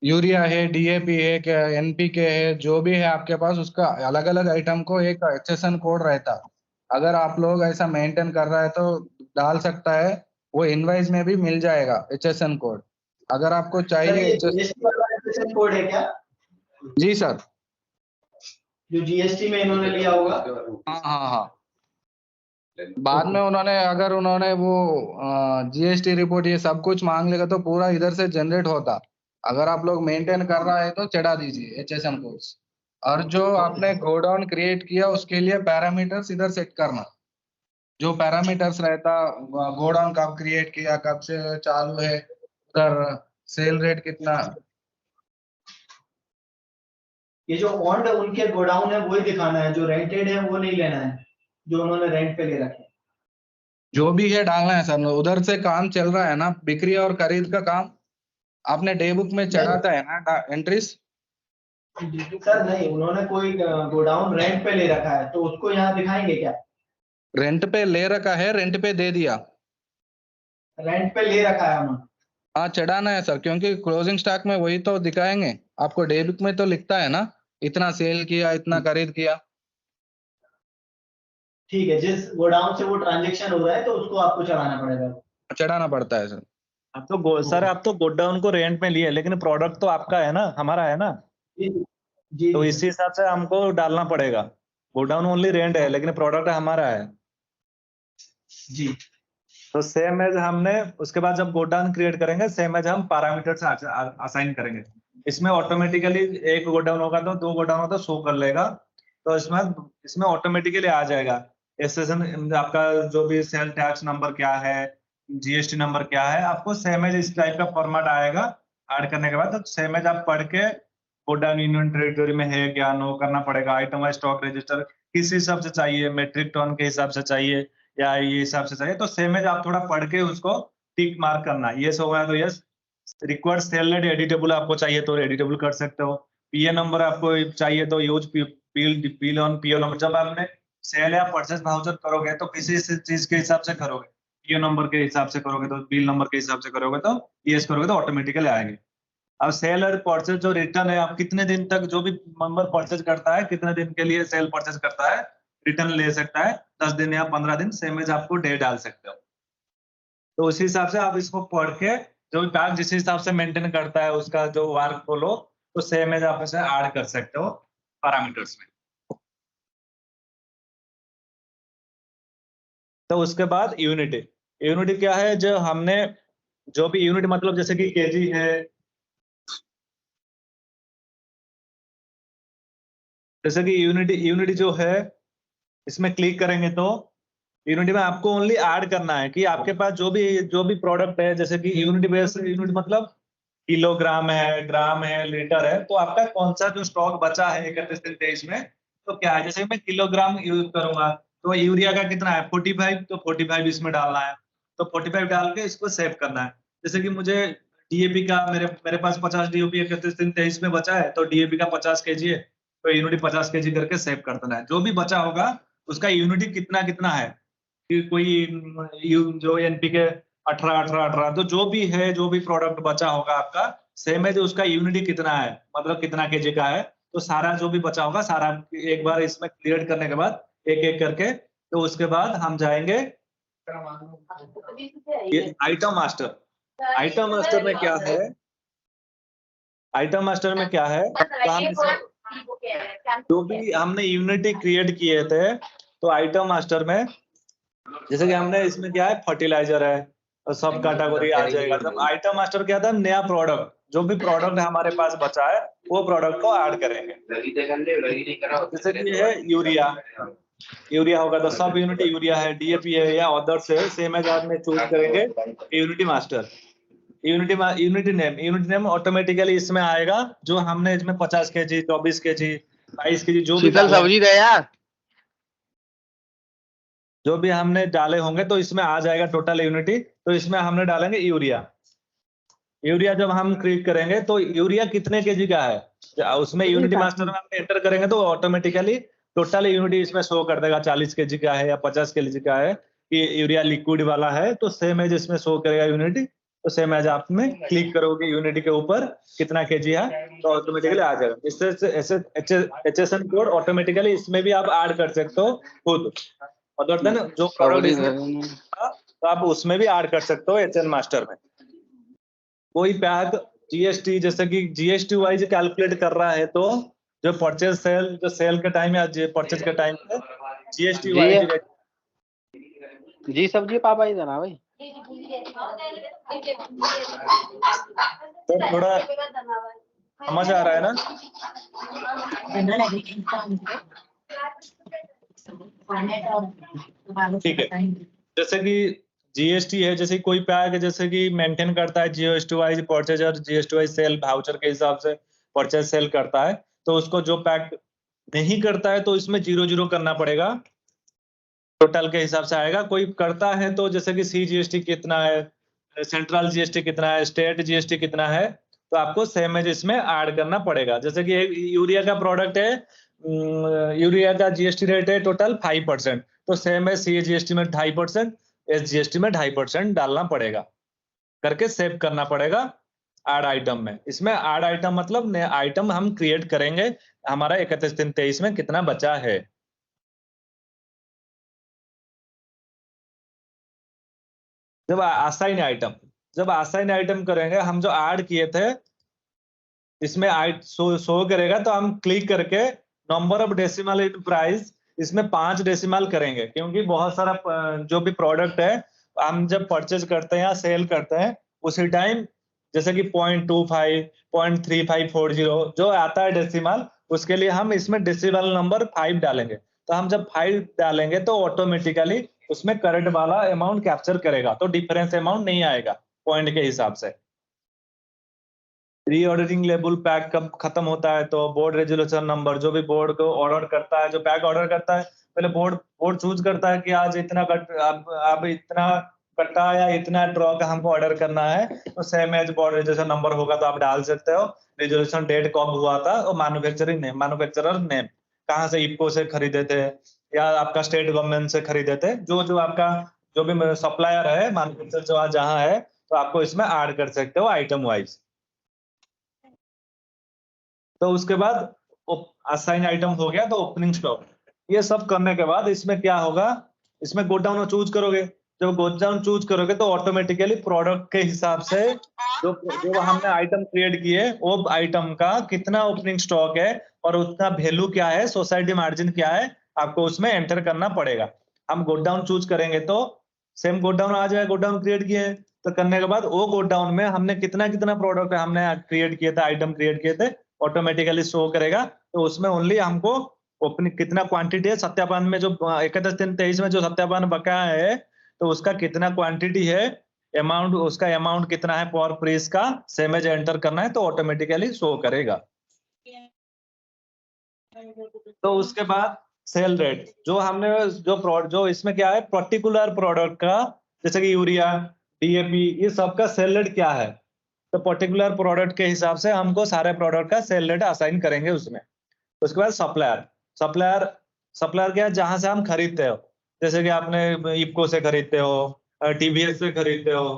यूरिया है, डीएपी है, क्या एनपीके है, जो भी है आपके पास, उसका अलग अलग आइटम को एक एचएसएन कोड रहता। अगर आप लोग ऐसा मेंटेन कर रहा है तो डाल सकता है, वो इनवाइस में भी मिल जाएगा एचएसएन कोड। अगर आपको चाहिए जीएसटी वाला एचएसएन कोड है क्या? जी सर, जो जीएसटी में इन्होंने लिया होगा। हाँ। बाद में अगर उन्होंने वो जीएसटी रिपोर्ट ये सब कुछ मांग लेगा तो पूरा इधर से जनरेट होता। अगर आप लोग मेंटेन कर रहा है तो चढ़ा दीजिए एचएसएम कोड्स। और जो आपने गोडाउन क्रिएट किया उसके लिए पैरामीटर्स इधर सेट करना। जो पैरामीटर्स रहता, गोडाउन कब क्रिएट किया, कब से चालू है, उधर सेल रेट कितना, ये जो ओन्ड उनके गोडाउन है वही दिखाना है, जो रेंटेड है वो नहीं लेना है, जो उन्होंने रेंट पे ले रखे हैं। जो भी है डालना है सर, उधर से काम चल रहा है ना, बिक्री और खरीद का काम आपने डे बुक में चढ़ाता है ना एंट्रीज। सर नहीं, उन्होंने कोई गोडाउन रेंट पे ले रखा है तो उसको यहाँ दिखाएंगे क्या? रेंट पे ले रखा है, रेंट पे दे दिया। रेंट पे ले रखा है उन्होंने। हाँ चढ़ाना है सर, क्योंकि क्लोजिंग स्टॉक में वही तो दिखाएंगे आपको। डे बुक में तो लिखता है ना, इतना सेल किया, इतना खरीद किया। ठीक है, जिस गोडाउन से वो ट्रांजेक्शन हो रहा है तो उसको आपको चढ़ाना पड़ेगा। चढ़ाना पड़ता है सर। आप तो सर आप तो गोडाउन को रेंट में लिए, लेकिन प्रोडक्ट तो आपका है ना, हमारा है ना, जी जी तो जी, इसी हिसाब से हमको डालना पड़ेगा। गोडाउन ओनली रेंट है, लेकिन प्रोडक्ट हमारा है। जी तो सेम एज हमने उसके बाद जब गोडाउन क्रिएट करेंगे, सेम एज हम पैरामीटर्स असाइन करेंगे। इसमें ऑटोमेटिकली एक गोडाउन होगा तो 2 गोडाउन होगा तो शो कर लेगा। तो इसमें ऑटोमेटिकली आ जाएगा एसेसन, आपका जो भी सेल टैक्स नंबर क्या है, जीएसटी नंबर क्या है, आपको सेम एज इस टाइप का फॉर्मेट आएगा। ऐड करने के बाद तो सेम एज आप पढ़ के गोडाउन यूनियन टेरिटरी में है क्या, नो करना पड़ेगा। आइटम वाइज स्टॉक रजिस्टर किस हिसाब से चाहिए, मेट्रिक टन के हिसाब से चाहिए या ये हिसाब से चाहिए, तो सेम एज आप थोड़ा पढ़ के उसको टिक मार्क करना। यस हो गया तो yes. Required cell rate editable आपको चाहिए तो एडिटेबल कर सकते हो। पीए नंबर आपको चाहिए तो use peel on PO number. जब आपने सेल या परचेज वाउचर करोगे तो किसी चीज के हिसाब से करोगे, पीओ नंबर के हिसाब से करोगे तो बिल नंबर के हिसाब से करोगे तो यस करोगे तो ऑटोमेटिकली आएंगे। अब सेल और परचेज जो रिटर्न है, आप कितने दिन तक जो भी मेंबर परचेज करता है कितने दिन के लिए सेल परचेज करता है रिटर्न ले सकता है, 10 दिन या 15 दिन, सेम एज आपको डे डाल सकते हो। तो उसी हिसाब से आप इसको पढ़ के जो भी पैक जिस हिसाब से मेंटेन करता है उसका जो वर्क फॉलो, तो सेम एज आप इसे ऐड कर सकते हो पैरामीटर्स में। तो उसके बाद यूनिटी क्या है, जो हमने जो भी यूनिट मतलब जैसे कि केजी है, जैसे कि यूनिटी जो है इसमें क्लिक करेंगे तो यूनिटी में आपको ओनली ऐड करना है कि आपके पास जो भी प्रोडक्ट है, जैसे कि यूनिट बेस, यूनिट मतलब किलोग्राम है, ग्राम है, लीटर है, तो आपका कौन सा जो स्टॉक बचा है 31 दिन 23 में, तो क्या है, जैसे मैं किलोग्राम यूज करूंगा तो यूरिया का कितना है 45, तो 45 इसमें डालना है, तो 45 डाल के इसको सेव करना है। जैसे कि मुझे डीएपी का मेरे पास 50 डीएपी 31 दिन 23 में बचा है, तो डीएपी का 50 केजी है तो यूनिटी 50 केजी करके सेव कर देना है। जो भी बचा होगा उसका यूनिटी कितना कितना है, कि कोई जो एनपीके 18 तो जो भी है, जो भी प्रोडक्ट बचा होगा आपका, सेम है जो उसका यूनिटी कितना है, मतलब कितना केजी का है, तो सारा जो भी बचा होगा सारा एक बार इसमें क्लियर करने के बाद एक एक करके, तो उसके बाद हम जाएंगे आइटम मास्टर। आइटम मास्टर में क्या है, आइटम मास्टर में क्या है, तो हम जो भी हमने यूनिटी क्रिएट किए थे, तो आइटम मास्टर में जैसे कि हमने इसमें क्या है फर्टिलाइजर है और सब कैटेगरी आ जाएगा। जब आइटम मास्टर क्या था, नया प्रोडक्ट, जो भी प्रोडक्ट हमारे पास बचा है वो प्रोडक्ट को ऐड करेंगे। जैसे कि ये है यूरिया होगा तो सब यूनिटी यूरिया है, डीएपी है या अदर्स है, सेम एज में चूज करेंगे unity master. Unity name automatically इसमें आएगा, जो हमने इसमें 50 केजी 24 केजी 22 केजी जो भी सब्जी दे यार, जो भी हमने डाले होंगे तो इसमें आ जाएगा टोटल यूनिटी। तो इसमें हमने डालेंगे यूरिया जब हम क्लिक करेंगे तो यूरिया कितने केजी का है उसमें यूनिटी मास्टर में हम एंटर करेंगे तो ऑटोमेटिकली टोटल यूनिटी इसमें शो कर देगा 40 केजी का है या 50 केजी का है कि यूरिया लिक्विड वाला है, तो सेम एज इसमें शो करेगा यूनिटी। तो सेम एज आप में क्लिक करोगे यूनिटी के ऊपर कितना केजी है तो ऑटोमेटिकली आ जाएगा। इससे एचएसएन कोड ऑटोमेटिकली इसमें भी आप ऐड कर सकते हो खुद, अदर देन जो प्रोडक्ट तो आप उसमें भी ऐड कर सकते हो एचएन मास्टर में। कोई पैक जीएसटी जैसे कि जीएसटी वाइज कैलकुलेट कर रहा है तो जो परचेज सेल, जो सेल के टाइम या परचेज के टाइम पे जीएसटी वाइज जी सब्जी पापा इधर आ भाई। तो थोड़ा समझ आ रहा है ना। ठीक है, जैसे कि जीएसटी है, जैसे कोई पैक है जैसे कि मेंटेन करता है जीएसटी वाइज परचेज और जीएसटी वाइज सेल वाउचर के हिसाब से परचेज सेल करता है, तो उसको जो पैक नहीं करता है तो इसमें 0 करना पड़ेगा, टोटल के हिसाब से आएगा। कोई करता है तो जैसे कि CGST कितना है, सेंट्रल GST कितना है, स्टेट GST कितना है, तो आपको सेम एज इसमें ऐड करना पड़ेगा। जैसे कि यूरिया का प्रोडक्ट है, यूरिया का GST रेट है टोटल 5%, तो सेम एज CGST में 2.5%, SGST में 2.5% डालना पड़ेगा, करके सेव करना पड़ेगा ऐड आइटम में। इसमें ऐड आइटम मतलब नया आइटम हम क्रिएट करेंगे, हमारा 31/3/23 में कितना बचा है। जब असाइन आइटम करेंगे, हम जो ऐड किए थे इसमें शो करेगा, तो हम क्लिक करके number of decimal in price, इसमें 5 डेसिमल करेंगे, क्योंकि बहुत सारा जो भी प्रोडक्ट है हम जब परचेज करते हैं या सेल करते हैं उसी टाइम जैसे कि 0.25, 0.3540 जो आता है डेसिमल, उसके लिए हम इसमें डेसिमल नंबर 5 डालेंगे। तो हम जब 5 डालेंगे तो ऑटोमेटिकली उसमें करंट वाला अमाउंट कैप्चर करेगा, तो डिफरेंस अमाउंट नहीं आएगा पॉइंट के हिसाब से। रीऑर्डरिंग लेबल पैक कब खत्म होता है, तो बोर्ड रेजोल्यूशन नंबर, जो भी बोर्ड को ऑर्डर करता है, जो पैक ऑर्डर करता है, पहले बोर्ड चूज करता है कि आज इतना अब इतना कट्टा या इतना ड्रॉ का हमको ऑर्डर करना है, तो same as board resolution number होगा तो आप डाल सकते हो। रेजोल्यूशन डेट कब हुआ था और मैन्युफैक्चरर नेम, कहाँ से इफको से खरीदे थे या आपका स्टेट गवर्नमेंट से खरीदे थे, जो आपका जो भी सप्लायर है, मैन्युफैक्चरर जहाँ है, तो आपको इसमें ऐड कर सकते हो आइटम वाइज। तो उसके बाद असाइन आइटम हो गया, तो ओपनिंग स्टॉक, ये सब करने के बाद इसमें क्या होगा, इसमें गोडाउन चूज करोगे। जब गोडाउन चूज करोगे तो ऑटोमेटिकली प्रोडक्ट के हिसाब से जो हमने आइटम क्रिएट किए, वो आइटम का कितना ओपनिंग स्टॉक है और उसका वैल्यू क्या है, सोसाइटी मार्जिन क्या है, आपको उसमें एंटर करना पड़ेगा। हम गोडाउन चूज करेंगे तो सेम गोडाउन आ जाएगा, गोडाउन क्रिएट किए, तो करने के बाद वो गोडाउन में हमने कितना प्रोडक्ट हमने क्रिएट किए थे, आइटम क्रिएट किए थे, ऑटोमेटिकली शो करेगा। तो उसमें ओनली हमको ओपनिंग कितना क्वांटिटी है, सत्यापन में जो 31/3/23 में जो सत्यापन बकाया है, तो उसका कितना क्वांटिटी है, अमाउंट, उसका अमाउंट कितना है पर पीस का, सेम एज एंटर करना है तो ऑटोमेटिकली शो करेगा। तो उसके बाद सेल रेट, जो हमने जो इसमें क्या है, पर्टिकुलर प्रोडक्ट का, जैसे कि यूरिया, DAP, ये सब का सेल रेट क्या है, तो पर्टिकुलर प्रोडक्ट के हिसाब से हमको सारे प्रोडक्ट का सेल रेट असाइन करेंगे उसमें। उसके बाद सप्लायर क्या है, जहां से हम खरीदते हो, जैसे कि आपने इफको से खरीदते हो, TVS से खरीदते हो,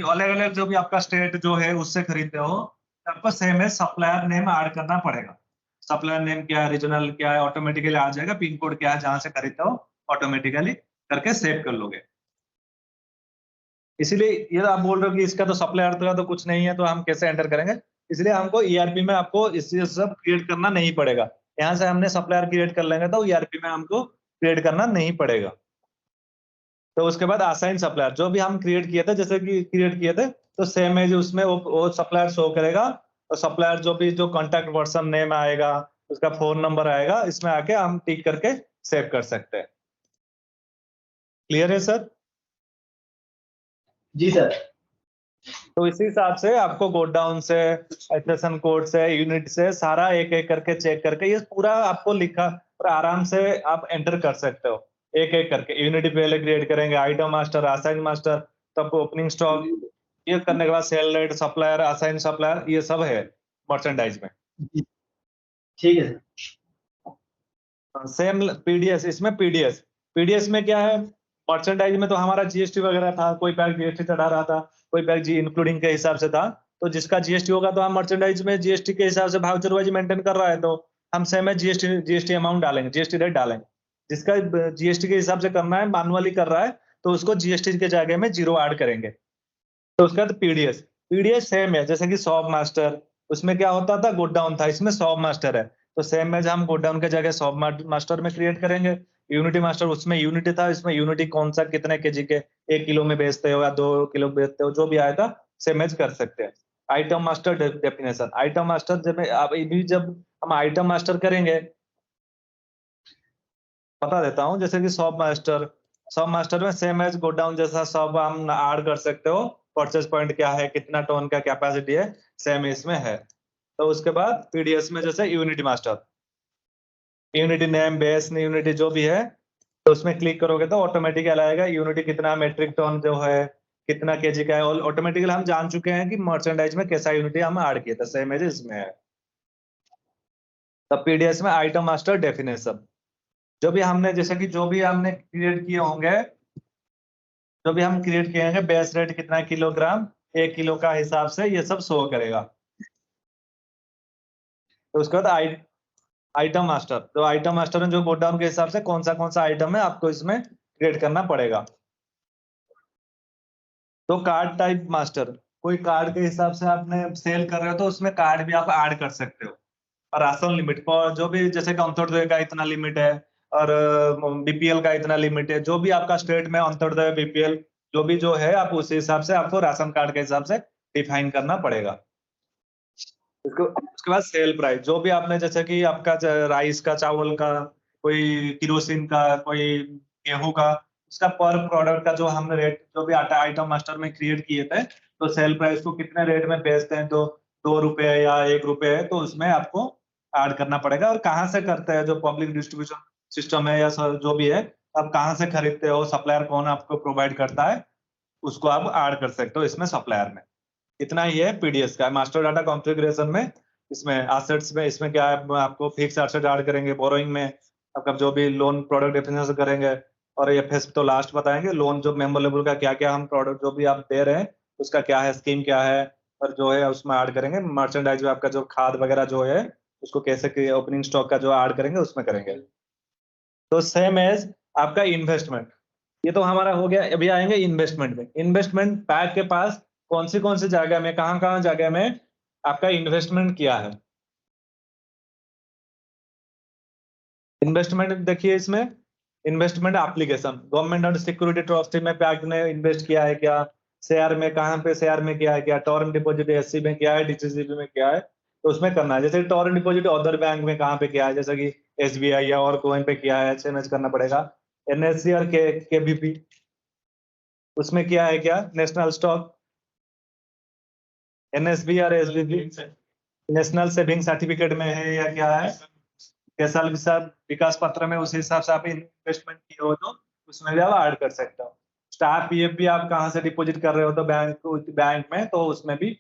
अलग अलग जो भी आपका स्टेट जो है उससे खरीदते हो, आपको सेम है सप्लायर नेम ऐड करना पड़ेगा। सप्लायर नेम क्या है, रीजनल क्या है, ऑटोमेटिकली आ जाएगा, पिन कोड क्या है जहां से खरीदते हो, ऑटोमेटिकली करके सेव कर लोगे। इसीलिए ये आप बोल रहे हो कि इसका तो सप्लायर का तो कुछ नहीं है, तो हम कैसे एंटर करेंगे, इसलिए हमको ERP में आपको इससे सब क्रिएट करना नहीं पड़ेगा। यहाँ से हमने सप्लायर क्रिएट कर लेंगे तो ERP में हमको क्रिएट करना नहीं पड़ेगा। तो उसके बाद असाइन सप्लायर, जो भी हम क्रिएट किए थे, जैसे कि क्रिएट किए थे, तो सेम एज उसमें वो सप्लायर शो करेगा, और सप्लायर जो कॉन्टैक्ट पर्सन नेम आएगा, उसका फोन नंबर आएगा, इसमें आके हम टिक करके सेव कर सकते हैं। क्लियर है सर? जी सर। तो इसी हिसाब से आपको गोडाउन से, एसेसन कोड से, यूनिट से सारा एक एक करके चेक करके ये पूरा आपको लिखा और आराम से आप एंटर कर सकते हो, एक एक करके। यूनिट पहले क्रिएट करेंगे, आइटम मास्टर, असाइन मास्टर, तब ओपनिंग स्टॉक, ये करने के बाद cell rate, supplier, assign supplier, ये सब है मर्चेंडाइज में। ठीक है सर। सेम PDS, इसमें PDS में क्या है, मर्चेंडाइज में तो हमारा GST वगैरह था, कोई पैक GST चढ़ा रहा था, कोई पैक जी इंक्लूडिंग के हिसाब से था, तो जिसका GST होगा तो हम मर्चेंडाइज में GST के हिसाब से वाउचर वाइज मेंटेन कर रहा है, तो हम सेम है GST अमाउंट डालेंगे, GST रेट डालेंगे। जिसका GST के हिसाब से करना है, मैनुअली कर रहा है, तो उसको GST के जगह में 0 ऐड करेंगे। तो उसका PDS सेम है, जैसे कि शॉप मास्टर, उसमें क्या होता था, गोडाउन था, इसमें शॉप मास्टर है, तो सेम है, हम गोडाउन के जगह शॉप मास्टर में क्रिएट करेंगे। यूनिटी मास्टर, उसमें यूनिटी था, इसमें यूनिटी कौन सा कितने केजी के, 1 किलो में बेचते हो या 2 किलो बेचते हो, जो भी आएगा सेम एज कर सकते हैं। Item master definition, item master जब हम आइटम मास्टर करेंगे, बता देता हूँ, जैसे कि शॉप मास्टर में सेम एज गोडाउन जैसा सब हम ऐड कर सकते हो, परचेज पॉइंट क्या है, कितना टन का कैपेसिटी है, सेम इसमें है। तो उसके बाद पीडीएस में जैसे unity master, unity name, base, unity जो भी है, तो उसमें क्लिक करोगे तो ऑटोमेटिकली आएगा यूनिटी कितना मेट्रिक टन जो है, कितना केजी का है। और ऑटोमेटिकली हम जान चुके हैं कि मर्चेंडाइज में कैसा यूनिटी हम ऐड किए थे, सेम एज इसमें है। तब पीडीएस में आइटम मास्टर डेफिनेशन, जो भी हमने जैसे कि जो भी हमने क्रिएट किए होंगे, जो भी हम क्रिएट किए होंगे, बेस रेट कितना किलोग्राम, 1 किलो का हिसाब से ये सब शो करेगा। तो उसके बाद आइटम मास्टर, तो आइटम मास्टर में जो बोट डाउन के हिसाब से कौन सा आइटम है आपको इसमें क्रिएट करना पड़ेगा। तो कार्ड टाइप मास्टर, कोई कार्ड के हिसाब से आपने सेल कर रहे हो तो उसमें कार्ड भी आप ऐड कर सकते हो। और राशन लिमिट पर जो भी, जैसे कि अंत्योदय का इतना लिमिट है और बीपीएल का इतना लिमिट है, जो भी आपका स्टेट में अंत्योदय बीपीएल जो भी जो है, आप उस हिसाब से आपको राशन कार्ड के हिसाब से डिफाइन करना पड़ेगा। उसके बाद सेल प्राइस, जो भी आपने जैसे कि आपका राइस का, चावल का, कोई किरोसिन का, कोई गेहूं का, उसका पर प्रोडक्ट का जो हमने रेट जो भी आइटम मास्टर में क्रिएट किए थे, तो सेल प्राइस को कितने रेट में बेचते हैं, तो 2 रुपए या 1 रुपए है, तो उसमें आपको ऐड करना पड़ेगा। और कहाँ से करते हैं, जो पब्लिक डिस्ट्रीब्यूशन सिस्टम है या जो भी है, आप कहाँ से खरीदते हो, सप्लायर कौन आपको प्रोवाइड करता है, उसको आप ऐड कर सकते हो इसमें सप्लायर में। इतना ही है पीडीएस का। मास्टर डाटा कॉन्फ़िगरेशन में, इसमें एसेट्स में, इसमें क्या है, आपको फिक्स एसेट ऐड करेंगे, बोरोइंग में आपका जो भी लोन प्रोडक्ट डेफिनेशन करेंगे, और एफएस तो लास्ट बताएंगे। लोन जो मेंबर लेवल का क्या क्या हम प्रोडक्ट जो भी आप दे रहे हैं उसका क्या है, स्कीम क्या है, और जो है उसमें ऐड करेंगे। मर्चेंडाइज में आपका जो खाद वगैरह जो है उसको कैसे ओपनिंग स्टॉक का जो ऐड करेंगे उसमें करेंगे। तो सेम एज आपका इन्वेस्टमेंट, ये तो हमारा हो गया। अभी आएंगे इन्वेस्टमेंट में। इन्वेस्टमेंट पैक के पास कौन सी जगह में, कहाँ जगह में आपका इन्वेस्टमेंट किया है। इन्वेस्टमेंट देखिए, इसमें इन्वेस्टमेंट एप्लीकेशन, गवर्नमेंट और सिक्योरिटी ट्रस्ट में पैक ने इन्वेस्ट किया है क्या, शेयर में कहाँ पे शेयर में किया है क्या, टर्म डिपॉजिट एससी में किया है, डीसीसीबी में किया है, तो उसमें करना है। जैसे टर्म डिपॉजिट अदर बैंक में कहाँ पे किया है, जैसे कि एसबीआई या और कोई पे किया है, एसएमएस करना पड़ेगा। एनएससी और केबीपी उसमें किया है क्या, नेशनल स्टॉक, एनएसबी और एसबीबी नेशनल सेविंग सर्टिफिकेट में है या क्या है, कैसा विकास पत्र में, उस हिसाब से आप इन्वेस्टमेंट किए हो तो उसमें भी आप ऐड कर सकते हो। स्टाफ पीएफ भी आप कहाँ से डिपॉजिट कर रहे हो तो बैंक में, तो उसमें भी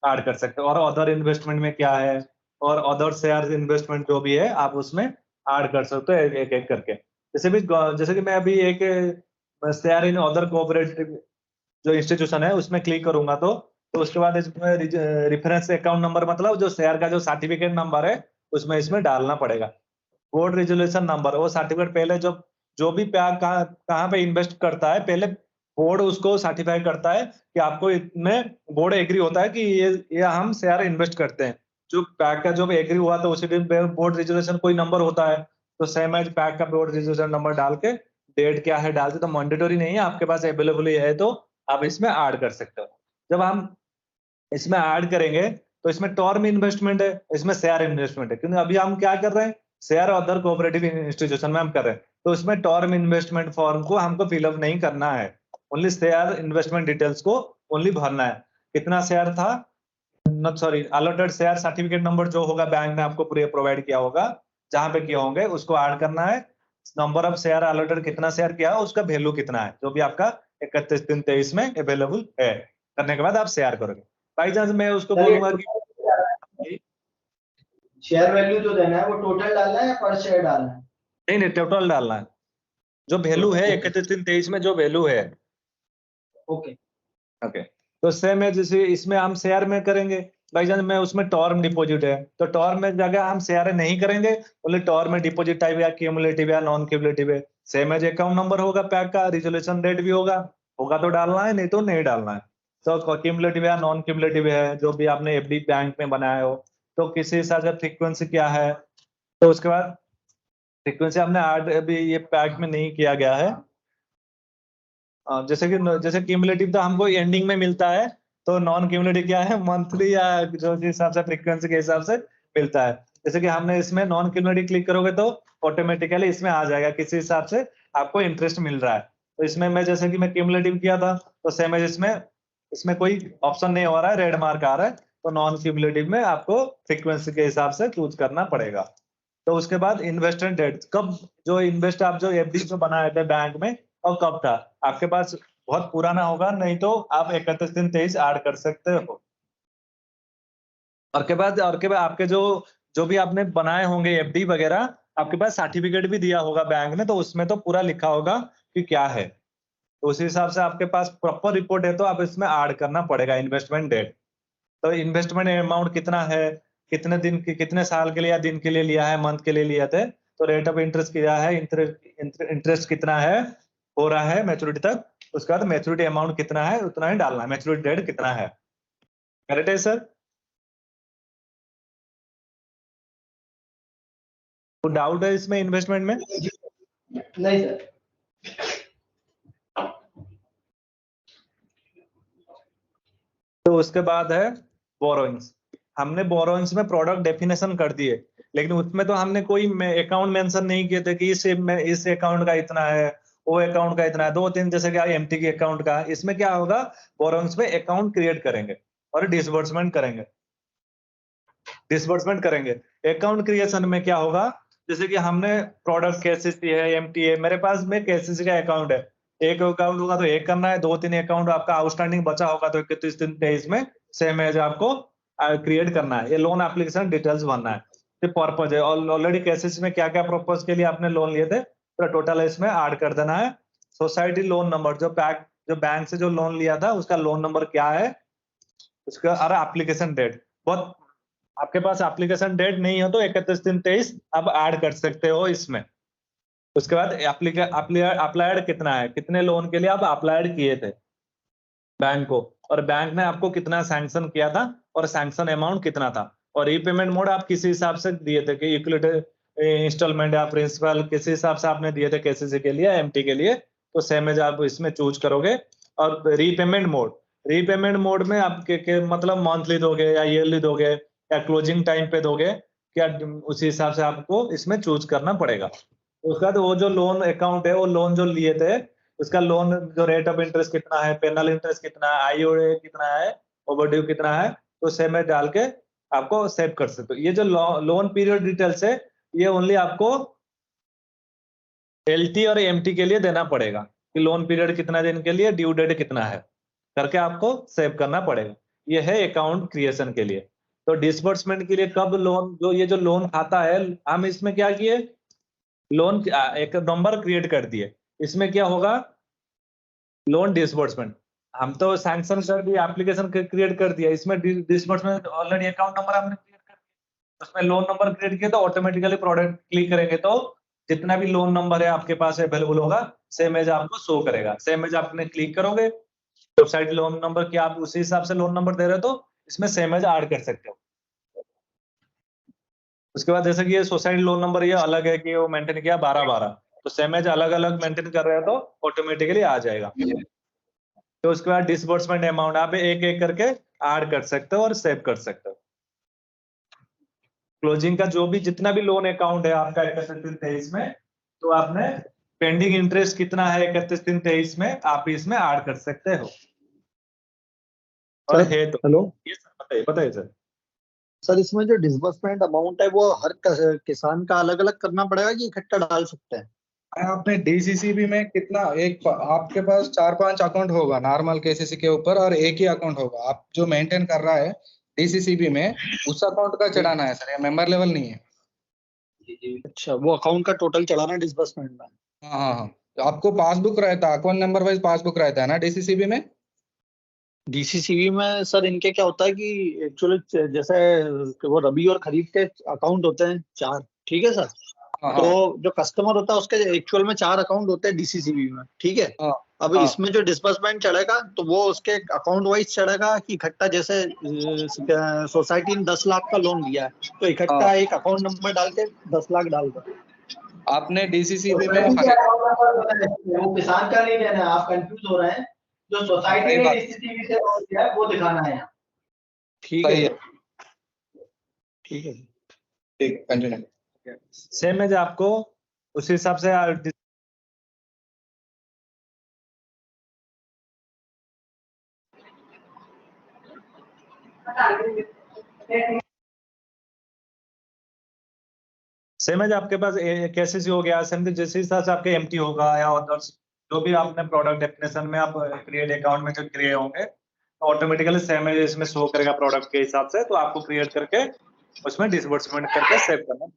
ऐड कर सकते हो। और अदर इन्वेस्टमेंट में क्या है, और अदर शेयर इन्वेस्टमेंट जो भी है आप उसमें ऐड कर सकते हो एक एक करके। जैसे कि मैं अभी एक शेयर इन अदर कोऑपरेटिव जो इंस्टीट्यूशन है उसमें क्लिक करूंगा, तो उसके बाद इसमें रेफरेंस अकाउंट नंबर, मतलब जो शेयर का जो सर्टिफिकेट नंबर है उसमें इसमें डालना पड़ेगा। बोर्ड रेजोल्यूशन नंबर, वो सर्टिफिकेट पहले जो भी कहाँ पे इन्वेस्ट करता है, पहले बोर्ड उसको सर्टिफाई करता है कि आपको इसमें बोर्ड एग्री होता है कि ये हम शेयर इन्वेस्ट करते हैं। जो पैक का जो एग्री हुआ तो उसी दिन बोर्ड रेजोल्यूशन कोई नंबर होता है, तो सेम एज पैक का बोर्ड रेजोल्यूशन नंबर डाल के डेट क्या है डालते, तो मैंडेटरी नहीं है, आपके पास अवेलेबल है तो आप इसमें ऐड कर सकते हो। जब हम इसमें ऐड करेंगे तो इसमें टर्म इन्वेस्टमेंट है, इसमें शेयर इन्वेस्टमेंट है, क्योंकि अभी हम क्या कर रहे हैं, शेयर अदर कोऑपरेटिव इंस्टीट्यूशन में हम कर रहे हैं, तो इसमें टर्म इन्वेस्टमेंट फॉर्म को हमको फिलअप नहीं करना है, ओनली शेयर इन्वेस्टमेंट डिटेल्स को ओनली भरना है। कितना शेयर था, अलॉटेड शेयर सर्टिफिकेट नंबर जो होगा बैंक ने आपको पूरे प्रोवाइड किया होगा, जहां पे किए होंगे उसको ऐड करना है। नंबर ऑफ शेयर अलॉटेड कितना शेयर किया, उसका वैल्यू कितना है, जो भी आपका 31/3/23 में अवेलेबल है, करने के बाद आप शेयर करोगे। बाई चांस मैं उसको बोलूंगा कि शेयर वैल्यू जो देना है वो टोटल डालना है या पर शेयर डालना है? नहीं टोटल डालना है, जो वैल्यू है 31/3/23 में जो वैल्यू है। ओके ओके, तो सेम है जैसे इसमें हम शेयर में करेंगे। बाई चांस में उसमें टर्म डिपॉजिट है, तो टर्म में जगह हम शेयर नहीं करेंगे, बोले टर्म में डिपॉजिट टाइप या क्यूमुलेटिव या नॉन क्यूमुलेटिव है। सेम है, अकाउंट नंबर होगा पैक का, रिजोल्यूशन डेट भी होगा तो डालना है, नहीं तो नहीं डालना है। तो क्यूमुलेटिव या नॉन क्यूमुलेटिव है, जो भी आपने एफडी बैंक में बनाया हो, तो किसी हिसाब से फ्रीक्वेंसी क्या है, तो उसके बाद फ्रीक्वेंसी हमने ऐड अभी ये पैक में नहीं किया गया है। जैसे क्यूमुलेटिव तो हमको एंडिंग में मिलता है, तो नॉन क्यूमुलेटिव क्या है, मंथली या जो हिसाब से फ्रीक्वेंसी के हिसाब से मिलता है। जैसे कि हमने इसमें नॉन क्यूमुलेटिव क्लिक करोगे तो ऑटोमेटिकली इसमें आ जाएगा किसी हिसाब से आपको इंटरेस्ट मिल रहा है। तो इसमें मैं जैसे कि मैं क्यूमुलेटिव किया था, तो सेम है, इसमें कोई ऑप्शन नहीं हो रहा है, रेड मार्क आ रहा है, तो नॉन क्यूमुलेटिव में आपको फ्रीक्वेंसी के हिसाब से चूज करना पड़ेगा। तो उसके बाद इन्वेस्टमेंट डेट, कब जो इन्वेस्ट आप जो एफडी जो बनाए थे बैंक में और कब था, आपके पास बहुत पुराना होगा, नहीं तो आप 31/3/23 ऐड कर सकते हो। और के बाद आपके जो भी आपने बनाए होंगे एफडी वगैरह, आपके पास सर्टिफिकेट भी दिया होगा बैंक ने, तो उसमें तो पूरा लिखा होगा कि क्या है। तो उसी हिसाब से आपके पास प्रॉपर रिपोर्ट है तो आप इसमें ऐड करना पड़ेगा इन्वेस्टमेंट डेट। तो इन्वेस्टमेंट अमाउंट कितना है, कितने दिन की, कितने साल के लिए या दिन के लिए लिया है, मंथ के लिए लिया थे, तो रेट ऑफ इंटरेस्ट क्या है, इंटरेस्ट कितना है हो रहा है मैच्योरिटी तक, उसके बाद मैच्योरिटी अमाउंट कितना है उतना ही डालना है, मैच्योरिटी डेट कितना है। करेक्ट है सर? तो डाउट है इसमें इन्वेस्टमेंट में? नहीं सर। तो उसके बाद है बोरोइंग्स। हमने बोरोइंग्स में प्रोडक्ट डेफिनेशन कर दिए, लेकिन उसमें तो हमने कोई अकाउंट मेंशन नहीं किए थे कि इस अकाउंट का इतना है, वो अकाउंट का इतना है, 2-3 जैसे कि एमटी के अकाउंट का। इसमें क्या होगा, बोरोइंग्स में अकाउंट क्रिएट करेंगे और डिसबर्समेंट करेंगे। अकाउंट क्रिएशन में क्या होगा, जैसे कि हमने प्रोडक्ट केसीसी है, एमटी है, मेरे पास में केसीसी का अकाउंट है, एक अकाउंट होगा तो एक करना है, 2-3 अकाउंट आपका आउटस्टैंडिंग बचा होगा तो 31/3/23 में सेम एज आपको क्रिएट करना है। ये लोन एप्लीकेशन डिटेल्स भरना है, तो पर्पज है ऑलरेडी केसीसी में क्या क्या पर्पज के लिए आपने लोन लिए थे, पूरा टोटल इसमें ऐड कर देना है। सोसाइटी लोन नंबर, जो बैंक से जो लोन लिया था उसका लोन नंबर क्या है, उसका और एप्लीकेशन डेट। बहुत आपके पास एप्लीकेशन डेट नहीं हो तो 31/3/23 आप ऐड कर सकते हो इसमें। उसके बाद अप्लाइड कितना है, कितने लोन के लिए आप अप्लाइड किए थे बैंक को, और बैंक ने आपको कितना सैंक्शन किया था और सैंक्शन अमाउंट कितना था, और रीपेमेंट मोड आप किसी हिसाब से दिए थे कि इक्विटी इंस्टॉलमेंट या प्रिंसिपल किसी हिसाब से आपने दिए थे केसीसी के लिए, एमटी के लिए, तो सेम एज आप इसमें चूज करोगे। और रीपेमेंट मोड में आप मतलब मंथली दोगे या ईयरली दोगे या क्लोजिंग टाइम पे दोगे, क्या उसी हिसाब से आपको इसमें चूज करना पड़ेगा। उसके बाद वो जो लोन अकाउंट है, वो लोन जो लिए थे उसका लोन जो रेट ऑफ इंटरेस्ट कितना है, पेनल इंटरेस्ट कितना है, आईओए कितना है, ओवरड्यू कितना है, तो सेम में डाल के आपको सेव कर सकते हो। ये जो लोन पीरियड डिटेल्स है, ये ओनली आपको एलटी और एमटी के लिए देना पड़ेगा कि लोन पीरियड कितना दिन के लिए, ड्यू डेट कितना है, करके आपको सेव करना पड़ेगा। ये है अकाउंट क्रिएशन के लिए। तो डिसबर्समेंट के लिए कब लोन, जो ये जो लोन खाता है, हम इसमें क्या किए, लोन एक नंबर क्रिएट कर दिए। इसमें क्या होगा, लोन डिसबर्समेंट हम तो सैंक्शन कर दिया, एप्लीकेशन क्रिएट कर दिया, इसमें डिसबर्समेंट ऑलरेडी अकाउंट नंबर हमने क्रिएट कर दिया, उसमें लोन नंबर क्रिएट किया तो ऑटोमेटिकली प्रोडक्ट क्लिक करेंगे तो जितना भी लोन नंबर है आपके पास अवेलेबल होगा, सेम एज आपको शो करेगा। सेम एज आपने क्लिक करोगे, वेबसाइट लोन नंबर की आप उसी हिसाब से लोन नंबर दे रहे हो तो इसमें सेम एज ऐड कर सकते हो। उसके बाद जैसे कि ये सोसाइटी लोन नंबर ये अलग है कि वो मेंटेन किया 12/12, तो सेम एज अलग अलग मेंटेन कर रहे हो तो ऑटोमेटिकली आ जाएगा। तो उसके बाद डिसबर्समेंट अमाउंट आप एक एक करके ऐड कर सकते हो और सेव कर सकते हो। क्लोजिंग का जो भी जितना भी लोन अकाउंट है आपका 31/3/23 में, तो आपने पेंडिंग इंटरेस्ट कितना है 31/3/23 में, आप इसमें ऐड कर सकते हो। और है तो हेलो ये सब बताइए सर। सर, इसमें जो डिसबर्समेंट अमाउंट है वो हर किसान का अलग अलग करना पड़ेगा कि इकट्ठा डाल सकते हैं? आपने डीसीसीबी में कितना, एक आपके पास 4-5 अकाउंट होगा नॉर्मल केसीसी के ऊपर और एक ही अकाउंट होगा, आप जो मेंटेन कर रहा है डीसीसीबी में उस अकाउंट का चढ़ाना है सर, ये मेंबर लेवल नहीं है। अच्छा, वो अकाउंट का टोटल चढ़ाना डिसबर्समेंट में? हाँ हाँ हाँ, तो आपको पासबुक रहता है, अकाउंट नंबर वाइज पासबुक रहता है ना डीसीसीबी में। डीसीसीबी में सर इनके क्या होता है कि एक्चुअली जैसे वो रबी और खरीफ के अकाउंट होते हैं 4, ठीक है सर? हाँ तो हाँ जो कस्टमर होता है उसके एक्चुअल में 4 अकाउंट होते हैं डीसीसीबी में, ठीक है? हाँ अब हाँ। इसमें जो डिसबर्समेंट चढ़ेगा तो वो उसके अकाउंट वाइज चढ़ेगा कि इकट्ठा, जैसे सोसाइटी ने 10 लाख का लोन लिया है तो इकट्ठा एक अकाउंट नंबर डाल के 10 लाख डाल दो। आपने डीसीसीबी में सोसाइटी के अकाउंट नंबर बताना है, वो किसान का नहीं देना है, आप कंफ्यूज हो रहे हैं। जो सोसाइटी सही ने बात। डीसीसीबी से लोन लिया है वो दिखाना है यहाँ। ठीक सही है है, ठीक है। ठीक, कंटिन्यू। सेम एज आपको उस हिसाब से सेम है, आपके पास कैसे हो गया, सेम जैसे हिसाब से आपके एम्प्टी होगा या अदर्स जो भी आपने प्रोडक्ट डेफिनेशन में आप क्रिएट अकाउंट में जो क्रिएट होंगे तो ऑटोमेटिकली सेम है इसमें शो करेगा प्रोडक्ट के हिसाब से, तो आपको क्रिएट करके उसमें डिसबर्समेंट करके सेव करना।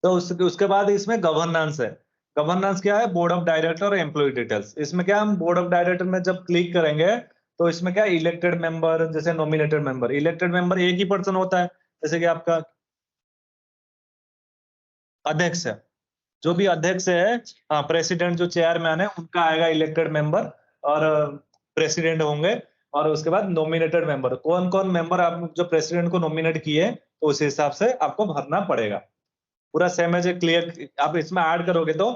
तो उसके बाद इसमें गवर्नेंस है। गवर्नेंस क्या है? बोर्ड ऑफ डायरेक्टर और एम्प्लॉय डिटेल्स। इसमें क्या, हम बोर्ड ऑफ डायरेक्टर में जब क्लिक करेंगे तो इसमें क्या, इलेक्टेड मेंबर जैसे नॉमिनेटेड मेंबर। इलेक्टेड मेंबर एक ही पर्सन होता है, जैसे कि आपका अध्यक्ष है, जो भी अध्यक्ष है, हाँ प्रेसिडेंट जो चेयरमैन है उनका आएगा इलेक्टेड मेंबर और प्रेसिडेंट होंगे। और उसके बाद नॉमिनेटेड मेंबर, कौन कौन मेंबर आप जो प्रेसिडेंट को नॉमिनेट किए तो उस हिसाब से आपको भरना पड़ेगा। पूरा सेम है, क्लियर। आप इसमें ऐड करोगे तो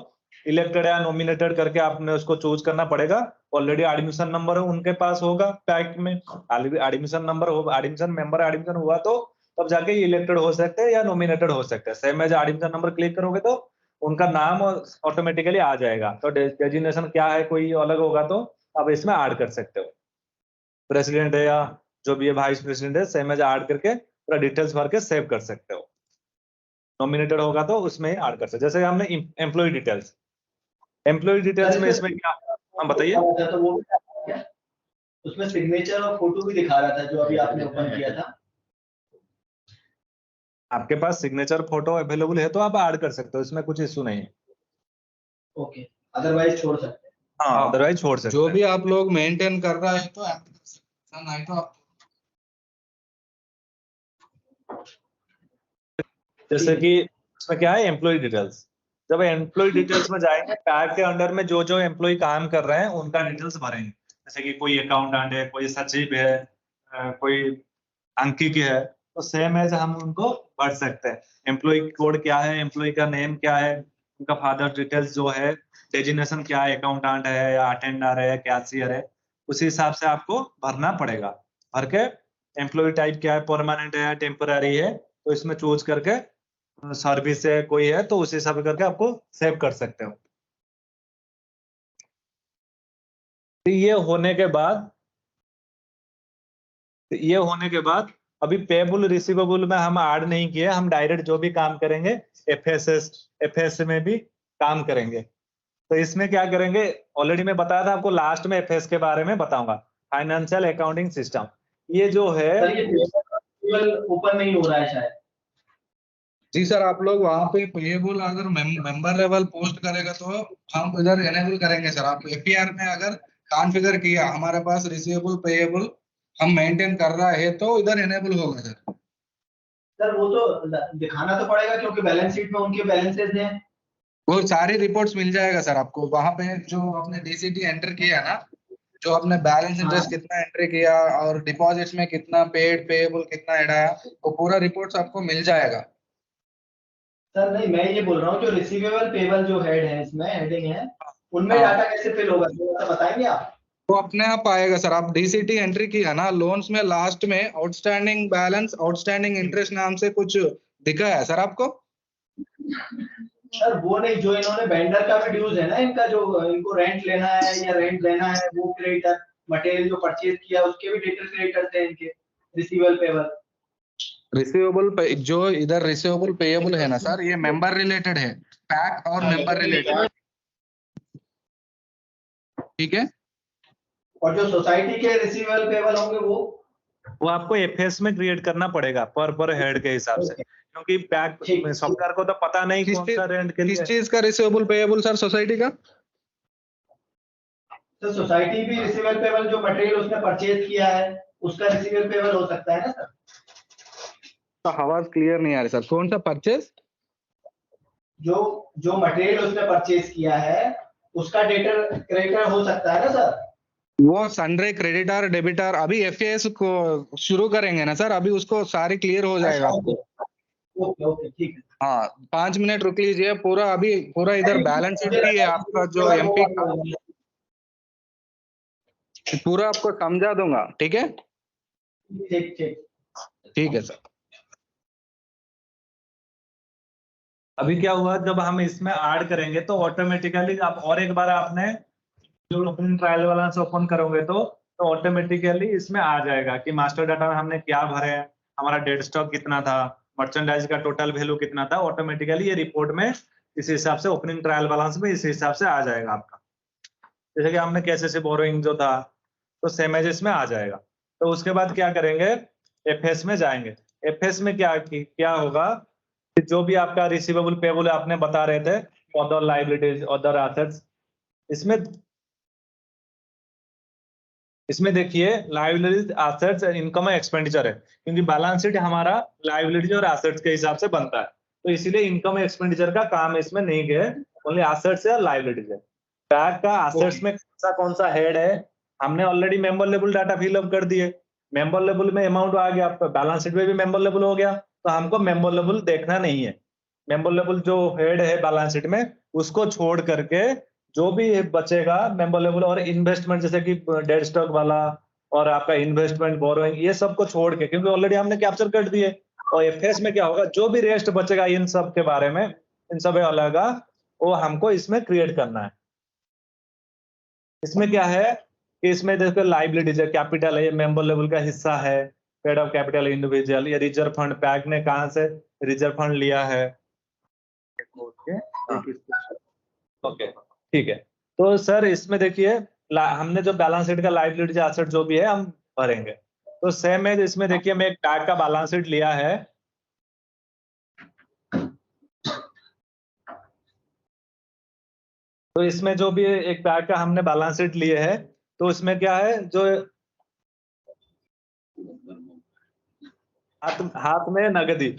इलेक्टेड या नॉमिनेटेड करके आपने उसको चूज करना पड़ेगा। ऑलरेडी एडमिशन नंबर उनके पास होगा पैक में, एडमिशन नंबर हो, एडमिशन मेंबर एडमिशन हुआ तो तब जाके इलेक्टेड हो सकते हैं या नॉमिनेटेड हो सकते हैं। Same as admission number click करोगे तो उनका नाम ऑटोमेटिकली आ जाएगा। तो डेजिग्नेशन क्या है कोई अलग होगा तो आप इसमें ऐड कर सकते हो। प्रेसिडेंट है या जो भी है वाइस प्रेसिडेंट है, सेम एज ऐड करके पूरा डिटेल्स भर के सेव कर सकते हो। नॉमिनेटेड होगा तो उसमें ऐड कर सकते। जैसे हमने एम्प्लॉय डिटेल्स, एम्प्लॉय डिटेल्स में इसमें क्या, हम बताइए। तो वो क्या उसमें सिग्नेचर और फोटो भी दिखा रहा था जो अभी आपने ओपन किया था। आपके पास सिग्नेचर फोटो अवेलेबल है तो आप ऐड कर सकते हो, इसमें कुछ इश्यू नहीं है। ओके, अदरवाइज छोड़ सकते हैं। हाँ, अदरवाइज छोड़ सकते जो हैं। भी आप लोग मेंटेन कर रहा है तो नहीं तो आप जैसे कि इसमें क्या है, एम्प्लॉय डिटेल्स। जब एम्प्लॉय डिटेल्स में जाएंगे, पैक के अंडर में जो जो एम्प्लॉय काम कर रहे हैं उनका डिटेल्स भरेंगे। जैसे कि कोई अकाउंटेंट है, कोई सचिव है, कोई अंकित है, तो सेम एज हम उनको भर सकते हैं। एम्प्लॉय कोड क्या है, एम्प्लॉय का नेम क्या है, उनका फादर डिटेल्स जो है, डेजिग्नेशन क्या है, अकाउंटेंट है या अटेंडर है या कैशियर है, उसी हिसाब से आपको भरना पड़ेगा। भर के एम्प्लॉय टाइप क्या है, परमानेंट है या टेम्पररी है, तो इसमें चूज करके सर्विस है कोई है तो उस हिसाब से करके आपको सेव कर सकते हो। तो ये होने के बाद अभी पेबल रिसीवेबल में हम ऐड नहीं किए, हम डायरेक्ट जो भी काम करेंगे एफएस में भी काम करेंगे। तो इसमें क्या करेंगे, ऑलरेडी मैं बताया था आपको, लास्ट में एफएस के बारे में बताऊंगा, फाइनेंशियल अकाउंटिंग सिस्टम। ये जो है सर ये पेबल ओपन नहीं हो रहा है शायद। जी सर, आप लोग वहाँ पे पेएबल अगर मेंबर लेवल पोस्ट करेगा तो हम इधर एनेबल करेंगे सर। आप एपीआर में अगर कॉन्फ़िगर किया हमारे पास रिसीवेबल पेएबल हम मेंटेन कर रहा है तो इधर एनेबल होगा सर। सर वो तो दिखाना तो पड़ेगा क्योंकि बैलेंस शीट में उनके बैलेंसेस हैं। वो सारी रिपोर्ट्स मिल जाएगा सर आपको वहाँ पे, जो आपने डीसीटी एंटर किया ना, जो आपने बैलेंस इंटरेस्ट कितना एंट्री किया और डिपॉजिट्स में कितना पेड पेएबल कितना ऐड आया, वो पूरा रिपोर्ट्स आपको मिल जाएगा। सर नहीं, मैं ये बोल रहा हूँ जो रिसीवेबल पेबल जो हेड है, इसमें हेडिंग है, उनमें डाटा कैसे फिल होगा थोड़ा सा बताएंगे आप? वो अपने आप आएगा सर। आप डीसीटी एंट्री किया ना, लोन्स में लास्ट में आउटस्टैंडिंग बैलेंस आउटस्टैंडिंग इंटरेस्ट नाम से कुछ दिखा है सर आपको? सर वो नहीं, जो इन्होंने वेंडर का भी ड्यूज है ना इनका, जो इनको रेंट लेना है या रेंट देना है, वो क्रेडिटर मटेरियल जो परचेज किया उसके भी डिटेल क्रेडिटर थे इनके रिसीवेबल पेबल। रिसीवेबल जो इधर रिसीवेबल पेएबल है ना सर, ये मेंबर रिलेटेड है, पैक और मेंबर रिलेटेड, ठीक है। और जो सोसाइटी के रिसीवेबल पेबल होंगे वो आपको एफएस में क्रिएट करना पड़ेगा पर हेड के हिसाब से, क्योंकि पैक सॉफ्टवेयर को तो पता नहीं कौन सा रेंट के लिए। किस चीज का रिसीवेबल पेएबल सर सोसाइटी का? तो सोसाइटी भी रिसीवेबल पेबल जो मटेरियल उसने परचेज किया है उसका रिसीवेबल पेबल हो सकता है ना सर? तो आवाज क्लियर नहीं आ रही सर, कौन सा परचेज? जो मटेरियल उसने परचेज किया है उसका डेटर क्रेडिटर हो सकता है ना सर? वो सन्ड्रे क्रेडिटर डेबिटर अभी एफएस को शुरू करेंगे ना सर, अभी उसको सारी क्लियर हो जाएगा आपको। ओके ठीक है। हाँ 5 मिनट रुक लीजिए, पूरा अभी पूरा इधर बैलेंस शीट भी है आपका जो एमपी का, पूरा आपको समझा दूंगा, ठीक है? ठीक है सर। अभी क्या हुआ, जब हम इसमें ऐड करेंगे तो ऑटोमेटिकली आप और एक बार आपने जो अपनी ट्रायल वाला से ओपन करोगे तो तो ऑटोमेटिकली इसमें आ जाएगा कि मास्टर डाटा में हमने क्या भरे हैं, हमारा डेड स्टॉक कितना था, मर्चेंडाइज का टोटल वैल्यू कितना था, ऑटोमेटिकली ये रिपोर्ट में इस हिसाब से ओपनिंग ट्रायल बैलेंस में इस हिसाब से आ जाएगा आपका। जैसे कि हमने कैसे से बोरोइंग जो था तो सेम एज इसमें आ जाएगा। तो उसके बाद क्या करेंगे, एफएस में जाएंगे। एफएस में क्या होगा कि जो भी आपका रिसीवेबल पेबल आपने बता रहे थे, अदर लायबिलिटीज अदर एसेट्स, इसमें देखिए लायबिलिटीज एसेट्स इनकम और एक्सपेंडिचर है, क्योंकि बैलेंस शीट हमारा लायबिलिटीज और एसेट्स के हिसाब से बनता है, तो इसीलिए इनकम और एक्सपेंडिचर का काम इसमें नहीं है, ओनली एसेट्स है और लायबिलिटीज है। बैक का एसेट्स में कौन सा हेड है, हमने already member level data fill up कर दिए, मेंबर लेवल में अमाउंट आ गया, आपका बैलेंस शीट में भी मेंबर लेवल हो गया, तो हमको मेंबर लेवल देखना नहीं है। मेंबर लेवल जो हेड है बैलेंस शीट में उसको छोड़ करके जो भी बचेगा मेंबर लेवल और इन्वेस्टमेंट, जैसे कि डेड स्टॉक वाला और आपका इन्वेस्टमेंट बोरोइंग, ये सब को छोड़ के, क्योंकि ऑलरेडी हमने कैप्चर कर दिए। और एफएस में क्या होगा, जो भी रेस्ट बचेगा इन सब के बारे में, इन सब अलग वो हमको इसमें क्रिएट करना है। इसमें क्या है कि इसमें देखो लायबिलिटीज है, कैपिटल है, ये मेंबर लेवल का हिस्सा है, पेड ऑफ कैपिटल इंडिविजुअल, ये रिजर्व फंड, पैक ने कहां से रिजर्व फंड लिया है। ओके ठीक है। तो सर इसमें देखिए हमने जो बैलेंस शीट का लायबिलिटी एसेट जो भी है हम भरेंगे, तो सेम है। इसमें देखिए मैं एक पैक का बैलेंस शीट लिया है, तो इसमें जो भी एक पैक का हमने बैलेंस शीट लिए है, तो इसमें क्या है, जो हाथ में नगदी,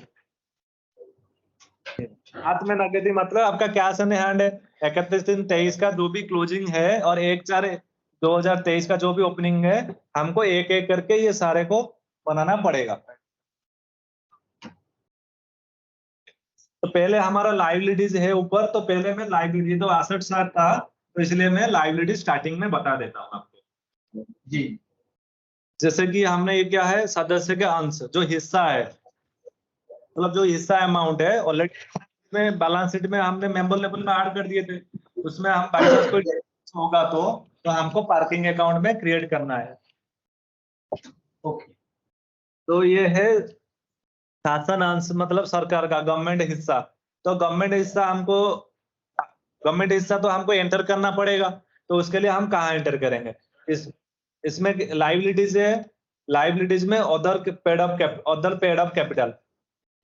हाथ में नगदी मतलब आपका कैश इन हैंड है 31/3/23 का जो भी क्लोजिंग है और 1/4/2023 का जो भी ओपनिंग है, हमको एक एक करके ये सारे को बनाना पड़ेगा। तो पहले हमारा लायबिलिटीज है ऊपर, तो पहले मैं लायबिलिटी तो एसेट साइड था, तो इसलिए मैं लायबिलिटी स्टार्टिंग में बता देता हूँ आपको जी। जैसे कि हमने ये क्या है, सदस्य के अंश जो हिस्सा है, मतलब जो हिस्सा अमाउंट है ऑलरेडी में बैलेंस शीट में हमने मेंबर लेवल में ऐड कर दिए थे, उसमें हम बाई चांस कोई होगा तो हमको पार्किंग अकाउंट में क्रिएट करना है। ओके, तो ये है शासन अंश, मतलब सरकार का गवर्नमेंट हिस्सा। तो गवर्नमेंट हिस्सा तो हमको एंटर करना पड़ेगा, तो उसके लिए हम कहाँ एंटर करेंगे, इसमें लायबिलिटीज है, लायबिलिटीज में other paid of capital,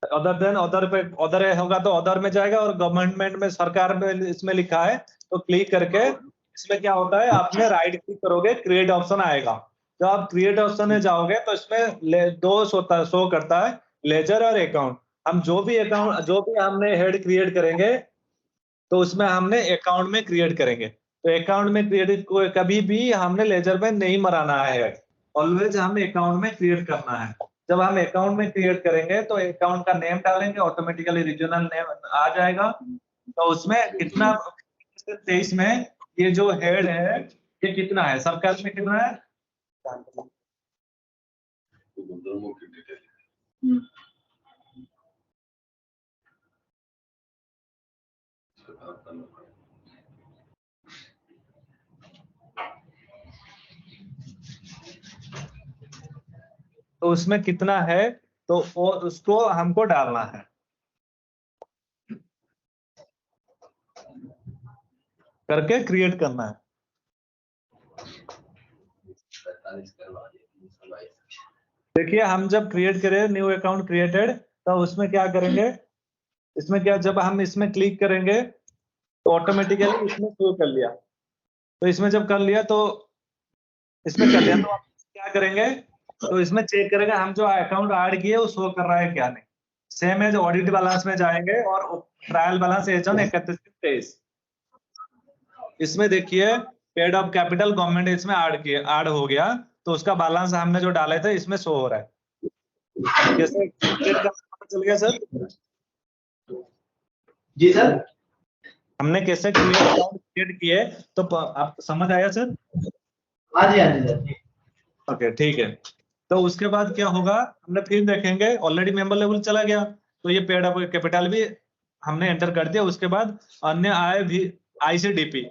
other होगा तो अदर में जाएगा, और गवर्नमेंट में सरकार में इसमें लिखा है, तो क्लिक करके इसमें क्या होता है, आपने राइट क्लिक करोगे क्रिएट ऑप्शन आएगा। जब आप क्रिएट ऑप्शन में जाओगे तो इसमें दो शो करता है, लेजर और अकाउंट। हम जो भी हमने हेड क्रिएट करेंगे तो उसमें हमने अकाउंट में क्रिएट करेंगे, तो अकाउंट में क्रिएट कभी भी हमने लेजर में नहीं मराना है, ऑलवेज हमें अकाउंट में क्रिएट करना है। जब हम अकाउंट में क्रिएट करेंगे तो अकाउंट का नेम डालेंगे, ऑटोमेटिकली रीजनल नेम आ जाएगा। तो उसमें कितना 23 में ये जो हेड है ये कितना है, सरकार में कितना है, तो उसमें कितना है, तो उसको हमको डालना है। करके क्रिएट करना है। देखिए हम जब क्रिएट करें न्यू अकाउंट क्रिएटेड, तो उसमें क्या करेंगे, इसमें क्या, जब हम इसमें क्लिक करेंगे तो ऑटोमेटिकली इसमें शो कर लिया, तो इसमें जब कर लिया तो इसमें कर लिया, तो आप क्या करेंगे, तो इसमें चेक करेंगे हम जो अकाउंट ऐड किए वो शो कर रहा है क्या नहीं। सेम है, जो ऑडिट बैलेंस में जाएंगे और ट्रायल बैलेंस एज ऑन 31/23, इसमें देखिए पेड ऑफ कैपिटल गवर्नमेंट इसमें ऐड हो गया, तो उसका बैलेंस हमने जो डाले थे इसमें शो हो रहा है। कैसे पता चल गया सर? जी सर, हमने कैसे क्रिएट किए, तो आप समझ आया सर? हाँ जी सर। ओके ठीक है। तो उसके बाद क्या होगा, हमने फिर देखेंगे, ऑलरेडी मेंबर लेवल चला गया, तो ये पेड ऑफ कैपिटल भी हमने एंटर कर दिया। उसके बाद अन्य आय भी ICDP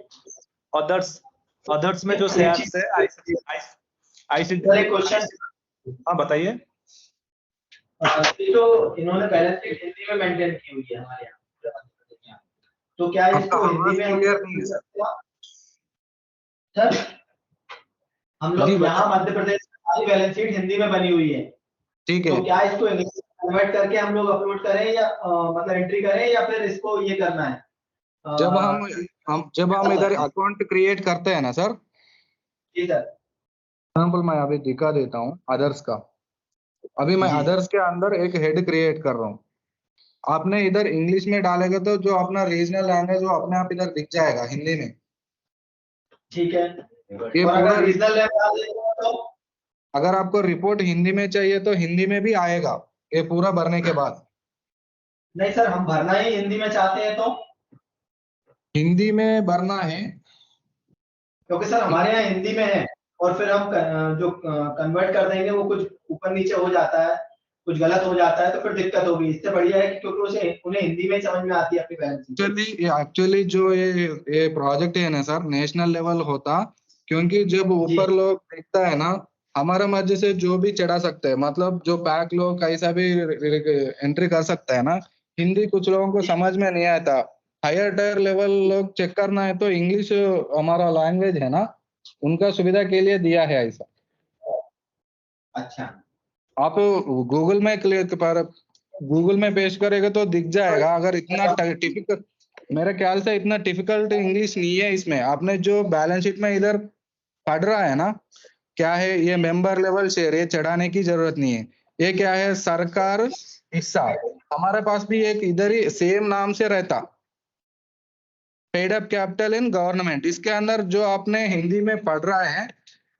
अदर्स में जो शेयर्स है आईसी सर एक क्वेश्चन, हाँ बताइए। ये जो इन्होंने बैलेंस शीट हिंदी में मेंटेन की हुई है हमारे यहाँ, तो क्या आपका इसको हिंदी आवाज में क्लियर नहीं है सर। सर हम जी लोग यहाँ मध्य प्रदेश में हमारी बैलेंस शीट हिंदी में बनी हुई है, ठीक है। तो क्या इसको इंग्लिश में कन्वर्ट करके हम लोग अपलोड करें या मतलब एंट्री करें, या फिर इसको ये करना है? जब हम इधर अकाउंट क्रिएट करते हैं ना सर, जी सर। एग्जाम्पल मैं अभी दिखा देता हूँ अदर्स का। अभी मैं जी। अदर्स के अंदर एक हेड क्रिएट कर रहा हूँ। आपने इधर इंग्लिश में डालेगा तो जो अपना रीजनल लैंग्वेज वो अपने आप इधर दिख जाएगा हिंदी में। ठीक है, ये और पूरा अगर रीजनल लैंग्वेज डाल देंगे तो? अगर आपको रिपोर्ट हिंदी में चाहिए तो हिंदी में भी आएगा ये पूरा भरने के बाद। नहीं सर, हम भरना ही हिंदी में चाहते हैं तो? हिंदी में भरना है क्योंकि सर हमारे यहाँ हिंदी में है, और फिर हम जो कन्वर्ट कर देंगे वो कुछ ऊपर नीचे हो जाता है, कुछ गलत हो जाता है, तो फिर दिक्कत होगी। इससे बढ़िया है कि क्योंकि उसे उन्हें हिंदी में समझ में आती है अपनी बैलेंस शीट। एक्चुअली जो ये प्रोजेक्ट है ना सर, नेशनल लेवल होता, क्योंकि जब ऊपर लोग देखता है ना, हमारा मर्जी से जो भी चढ़ा सकते हैं, मतलब जो पैक लोग कैसा भी एंट्री कर सकता है ना। हिंदी कुछ लोगों को समझ में नहीं आता, हायर टायर लेवल लोग चेक करना है तो इंग्लिश हमारा लैंग्वेज है ना, उनका सुविधा के लिए दिया है ऐसा। अच्छा, आप गूगल में क्लिक पर गूगल में पेश करेगा तो दिख जाएगा। अगर इतना टिपिकल, मेरे ख्याल से इतना डिफिकल्ट इंग्लिश नहीं है इसमें। आपने जो बैलेंस शीट में इधर पढ़ रहा है ना, क्या है ये मेंबर लेवल शेयर, ये चढ़ाने की जरूरत नहीं है। ये क्या है, सरकार हिस्सा। हमारे पास भी एक इधर ही सेम नाम से रहता, paid up capital in government. इसके अंदर जो आपने हिंदी में पढ़ रहा है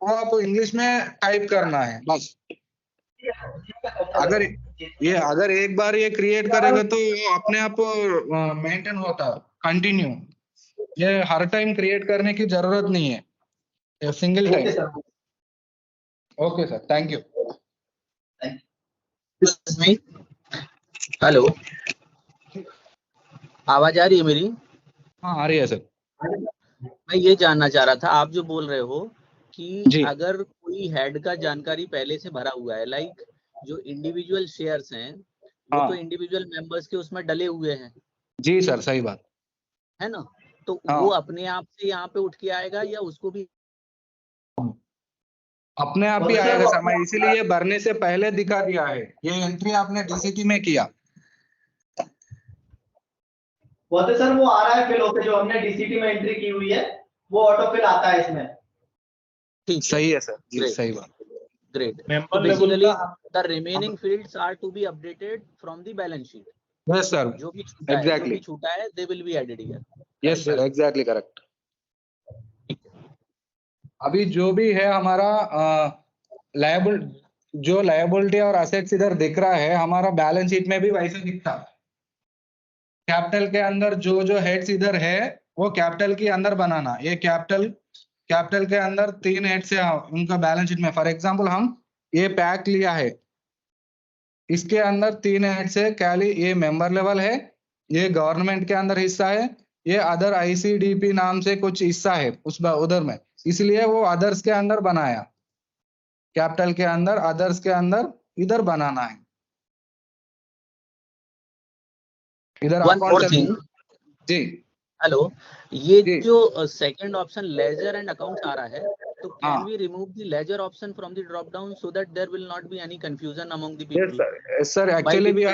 वो आप इंग्लिश में टाइप करना है बस। अगर एक बार ये क्रिएट करेगा तो ये अपने आप मेंटेन होता कंटिन्यू। ये हर टाइम क्रिएट करने की जरूरत नहीं है, ये single time. Okay sir, thank you. Hello, आवाज आ रही है मेरी? हाँ आ रही है सर। मैं ये जानना चाह रहा था, आप जो बोल रहे हो कि जी। अगर कोई हेड का जानकारी पहले से भरा हुआ है, लाइक जो इंडिविजुअल शेयर्स हैं वो तो इंडिविजुअल मेंबर्स के उसमें डले हुए हैं। जी सर, सही बात है ना, तो हाँ। वो अपने आप से यहाँ पे उठ के आएगा या उसको भी? अपने आप ही आएगा सर, मैं इसीलिए ये भरने से पहले दिखा दिया है। ये एंट्री आपने डीसीटी में किया, वो तो सर वो आ रहा है फिल होके, जो हमने डीसीटी में एंट्री की हुई है वो ऑटो फिल आता है इसमें। ठीक, सही है सर जी, सही बात। Great. Member basically the remaining fields are to be updated from the balance sheet. Yes sir, जो भी छूटा है, जो भी छूटा है, they will be added here. Yes sir, exactly correct. अभी जो भी है हमारा लायबिलिटी और असेट्स इधर दिख रहा है, हमारा बैलेंस शीट में भी वैसे दिखता। कैपिटल के अंदर जो जो हेड्स इधर है वो कैपिटल के अंदर बनाना। ये कैपिटल के अंदर 3 हेड्स है उनका बैलेंस शीट में। फॉर एग्जांपल हम ये पैक लिया है, इसके अंदर 3 हेड्स है। कैली ये मेंबर लेवल है, ये गवर्नमेंट के अंदर हिस्सा है, ये अदर आईसीडीपी नाम से कुछ हिस्सा है उस उधर में, इसलिए वो अदर्स के अंदर बनाया। कैपिटल के अंदर अदर्स के अंदर इधर बनाना है। इधर वन मोर थिंग जी। हेलो, ये जो second option ledger and accounts आ रहा है, तो can we remove the ledger option from the drop down so that there will not be any confusion among the people? Yes sir, actually we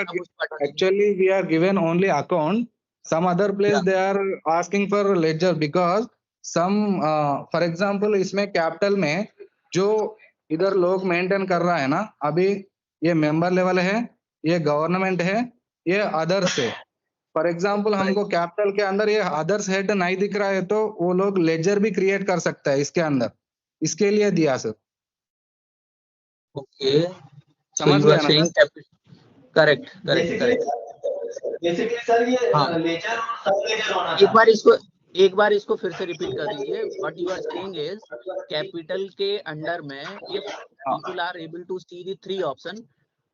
are given only account. Some other place they are asking for ledger because some for example इसमें capital में जो इधर लोग maintain कर रहा है ना, अभी ये मेंबर लेवल है, ये गवर्नमेंट है, ये अदर्स है। फॉर एग्जाम्पल हमको कैपिटल के अंदर ये अदर्स हेड नहीं दिख रहा है तो वो लोग लेजर भी क्रिएट कर सकता है इसके अंदर, इसके लिए दिया सर। ओके, समझ गया ना? करेक्ट। बेसिकली सर ये लेजर और सब लेजर होना था। एक बार इसको फिर से रिपीट कर दीजिए। What you are saying is capital के अंडर में if people are able to see the 3 option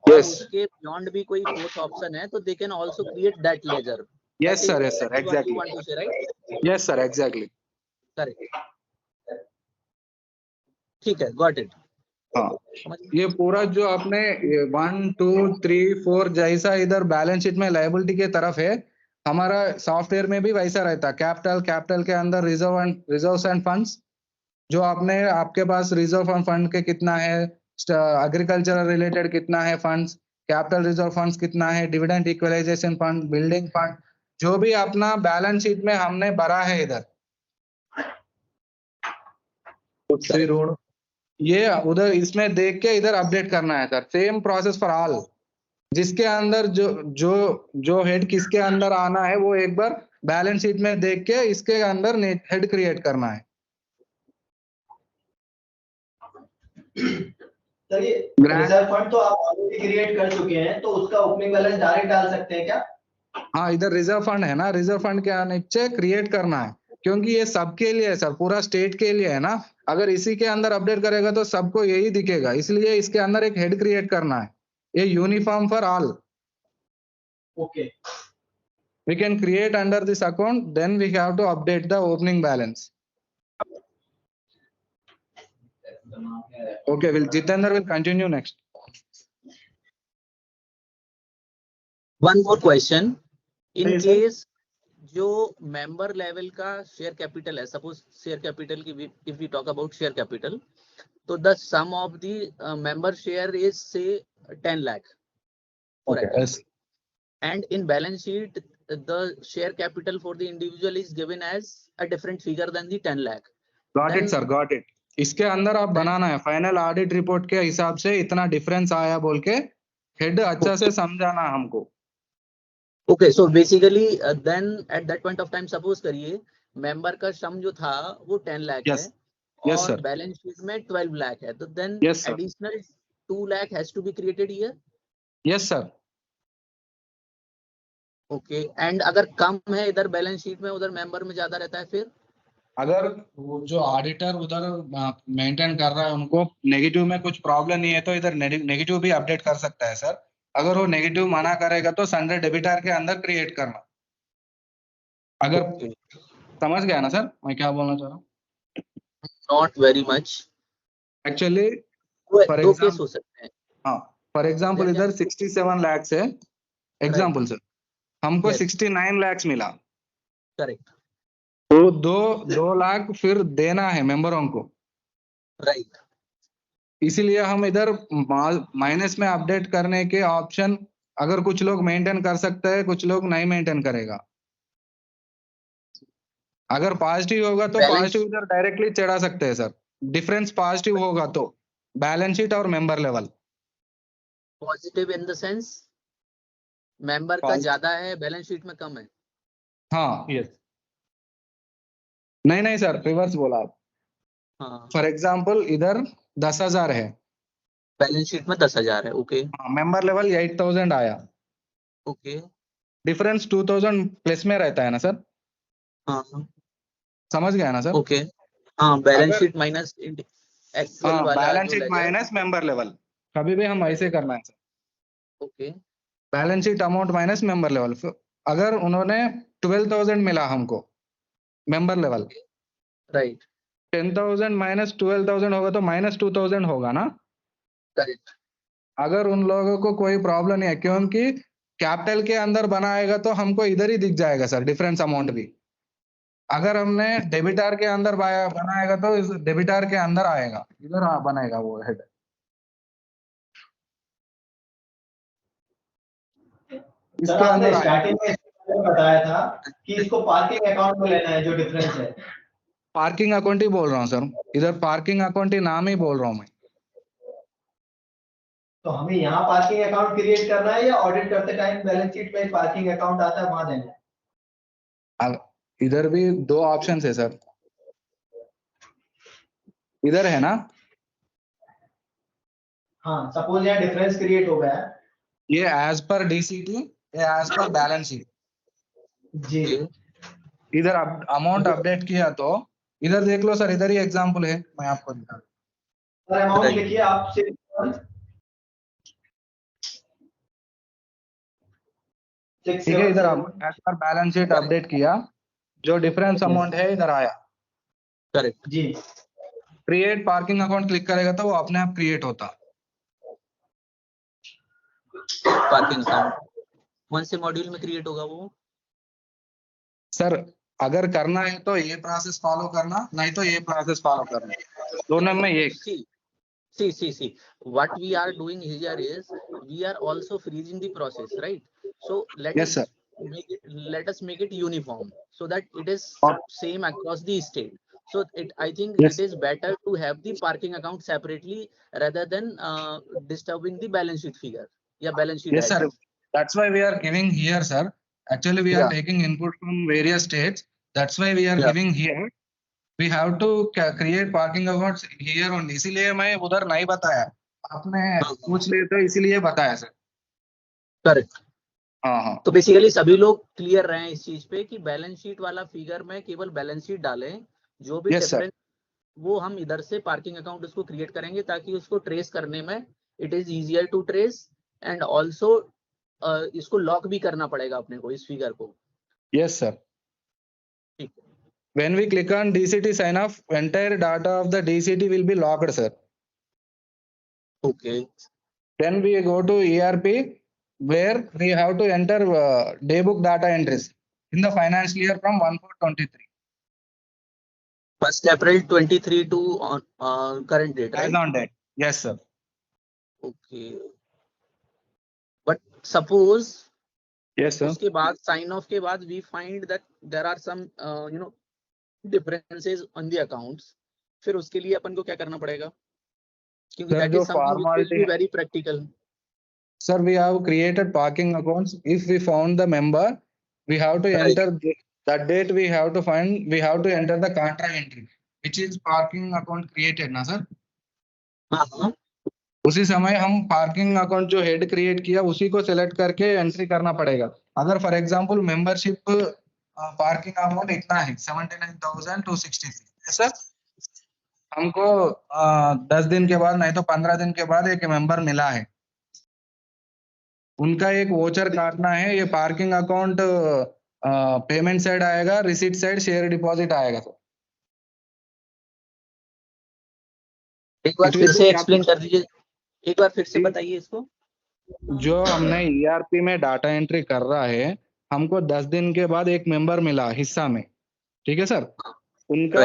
और उसके बियॉन्ड भी कोई 4th ऑप्शन है तो they can also create that ledger. Yes sir, exactly. Yes sir, exactly correct. ठीक है, गॉट इट। हाँ, ये पूरा जो आपने 1 2 3 4 जैसा इधर बैलेंस शीट में लायबिलिटी के तरफ है, हमारा सॉफ्टवेयर में भी वैसा रहता। कैपिटल के अंदर रिजर्व्स एंड फंड्स, जो आपने आपके पास रिजर्व फंड के कितना है, एग्रीकल्चर रिलेटेड कितना है फंड्स, कैपिटल रिजर्व फंड्स कितना है, dividend equalisation fund, building fund, जो भी अपना बैलेंस शीट में हमने भरा है इधर ये उधर इसमें देख के इधर अपडेट करना है sir. Same process for all, जिसके अंदर जो हेड किसके अंदर आना है वो एक बार बैलेंस शीट में देख के इसके अंदर हेड क्रिएट करना है। सर ये रिजर्व फंड तो आप ऑलरेडी क्रिएट कर चुके हैं, तो उसका ओपनिंग बैलेंस डायरेक्ट डाल सकते हैं क्या? हाँ, इधर रिजर्व फंड है ना, रिजर्व फंड के नीचे क्रिएट करना है, क्योंकि ये सबके लिए है सर, पूरा स्टेट के लिए है ना। अगर इसी के अंदर अपडेट करेगा तो सबको यही दिखेगा, इसलिए इसके अंदर एक हेड क्रिएट करना है। ये uniform for all. Okay, we can create under this account, then we have to update the opening balance. Okay, Jitendra will continue next. One more question. In Yes, sir. case जो member level का share capital है, suppose share capital की if we talk about share capital, तो the sum of the member share is say 10 lakh, Okay, yes. and in balance sheet the share capital for the individual is given as a different figure than the 10 lakh. Got it sir, got it. इसके अंदर आप बनाना है final audit report के हिसाब से इतना difference आया बोल के हेड अच्छा से समझाना हमको। Okay, so basically then at that point of time suppose करिए मेंबर का सम जो था वो 10 लाख Yes. है Yes, और sir. बैलेंस शीट में 12 लाख है, तो then Yes, sir. Additional 2 lakh has to be created here. Yes sir. Okay, and अगर कम है इधर बैलेंस शीट में, उधर मेंबर में ज्यादा रहता है, फिर अगर वो जो ऑडिटर उधर मेंटेन कर रहा है उनको नेगेटिव में कुछ प्रॉब्लम नहीं है तो इधर नेगेटिव भी अपडेट कर सकता है सर। अगर वो नेगेटिव मना करेगा तो सन्डे डेबिटर के अंदर क्रिएट करना। अगर समझ गया ना सर मैं क्या बोलना चाह रहा हूँ? Not very much. Actually for दो केस हो सकते हैं। हाँ, फॉर एग्जाम्पल इधर 67 लाख है एग्जाम्पल सर, हमको 69 लाख मिला, करेक्ट, तो 2 लाख फिर देना है मेंबरों को, राइट। इसीलिए हम इधर माइनस में अपडेट करने के ऑप्शन अगर कुछ लोग मेंटेन कर सकते हैं, कुछ लोग नहीं मेंटेन करेगा। अगर पॉजिटिव होगा तो पॉजिटिव इधर डायरेक्टली चढ़ा सकते हैं सर, डिफरेंस पॉजिटिव होगा तो बैलेंस शीट और member level. Positive in the sense member का ज्यादा है बैलेंस शीट में कम है। हाँ यस, नहीं सर रिवर्स बोला आप। हाँ, फॉर एग्जाम्पल इधर 10,000 है, बैलेंस शीट में 10,000 है। ओके, मेंबर लेवल 8,000 आया, ओके, डिफरेंस 2,000 प्लस में रहता है ना सर। हाँ, समझ गया ना सर? ओके, हाँ, बैलेंस शीट माइनस एक्चुअल वाला, balance sheet minus member level, कभी भी हम ऐसे करना है sir. Okay, balance sheet amount minus member level. अगर उन्होंने 12,000 मिला हमको मेंबर लेवल, राइट, 10,000 माइनस 12,000 होगा तो माइनस 2,000 होगा ना। करेक्ट। अगर उन लोगों को कोई प्रॉब्लम नहीं है, क्योंकि कैपिटल के अंदर बनाएगा तो हमको इधर ही दिख जाएगा सर डिफरेंस अमाउंट भी। अगर हमने डेबिटर के अंदर बनाएगा तो इस डेबिटर के अंदर आएगा, इधर बनाएगा वो हेड। सर आपने स्टार्टिंग में बताया था कि इसको पार्किंग अकाउंट में लेना है, जो डिफरेंस है। पार्किंग अकाउंट ही बोल रहा हूँ सर, इधर पार्किंग अकाउंट ही नाम ही बोल रहा हूँ मैं। तो हमें यहाँ पार्किंग अकाउंट क्रिएट करना है या ऑडिट करते टाइम बैलेंस शीट में पार्किंग अकाउंट आता है वहां देना है? इधर भी 2 ऑप्शन है सर, इधर है ना। हाँ, सपोज यहाँ डिफरेंस क्रिएट हो गया है, ये एज पर डीसीटी, ये एज पर बैलेंस शीट जी। इधर अमाउंट अपडेट किया तो इधर देख लो सर, इधर ही एग्जांपल है, मैं आपको दिखा। सर अमाउंट लिखिए आप से, ठीक है, इधर as per balance sheet update किया, जो डिफरेंस अमाउंट है इधर आया। करेक्ट जी। क्रिएट पार्किंग अकाउंट क्लिक करेगा तो वो अपने आप क्रिएट होता। पार्किंग अकाउंट कौन से मॉड्यूल में क्रिएट होगा वो? सर अगर करना है तो ये प्रोसेस फॉलो करना, नहीं तो ये प्रोसेस फॉलो करना, दोनों में एक। See. What we are doing here is we are also freezing the process, right? So Yes, sir. let us make it uniform so that it is same across the state. So I think Yes. it is better to have the parking account separately rather than disturbing the balance sheet figure. Yeah, balance sheet. Yes, sir. That's why we are giving here, sir. Actually, we are Yeah. taking input from various states. That's why we are Yeah. giving here. We have to create parking accounts here only. इसीलिए मैं उधर नहीं बताया, आपने पूछ लिए तो इसीलिए बताया सर। Correct. हाँ। तो बेसिकली सभी लोग क्लियर रहे हैं इस चीज पे कि बैलेंस शीट वाला फिगर में केवल बैलेंस शीट डालें, जो भी Yes, sir. डिफरेंस वो हम इधर से पार्किंग अकाउंट उसको क्रिएट करेंगे ताकि उसको ट्रेस करने में it is easier to trace and also इसको लॉक भी करना पड़ेगा अपने को इस फिगर को। Yes, sir. ठीक है। When we click on DCT sign off, entire data of the DCT will be locked, sir. Okay. Then we go to ERP, where we have to enter daybook data entries in the financial year from 1/4/23. 1st April 23 to current date, right? As on date. Yes, sir. Okay. But suppose Yes, sir. उसके बाद sign of के बाद we find that there are some differences on the accounts, फिर उसके लिए अपन को क्या करना पड़ेगा? क्योंकि Sir, that जो is something which will formality be है- very practical. Sir, we have created parking accounts. If we found the member, we have to Right. enter that date. We have to find. We have to enter the contract entry, which is parking account created, ना sir? हाँ। उसी समय हम parking account जो head create किया उसी को select करके एंट्री करना पड़ेगा। अगर for example membership parking amount इतना है 79,263, सर हमको 10 दिन के बाद नहीं तो 15 दिन के बाद एक मेंबर मिला है, उनका एक वोचर काटना है। ये पार्किंग अकाउंट पेमेंट साइड आएगा, रिसीट साइड शेयर डिपॉजिट आएगा। सर एक बार फिर से एक्सप्लेन कर दीजिए, एक बार फिर से बताइए इसको। जो हमने ERP में डाटा एंट्री कर रहा है, हमको 10 दिन के बाद एक मेंबर मिला हिस्सा में, ठीक है सर? उनका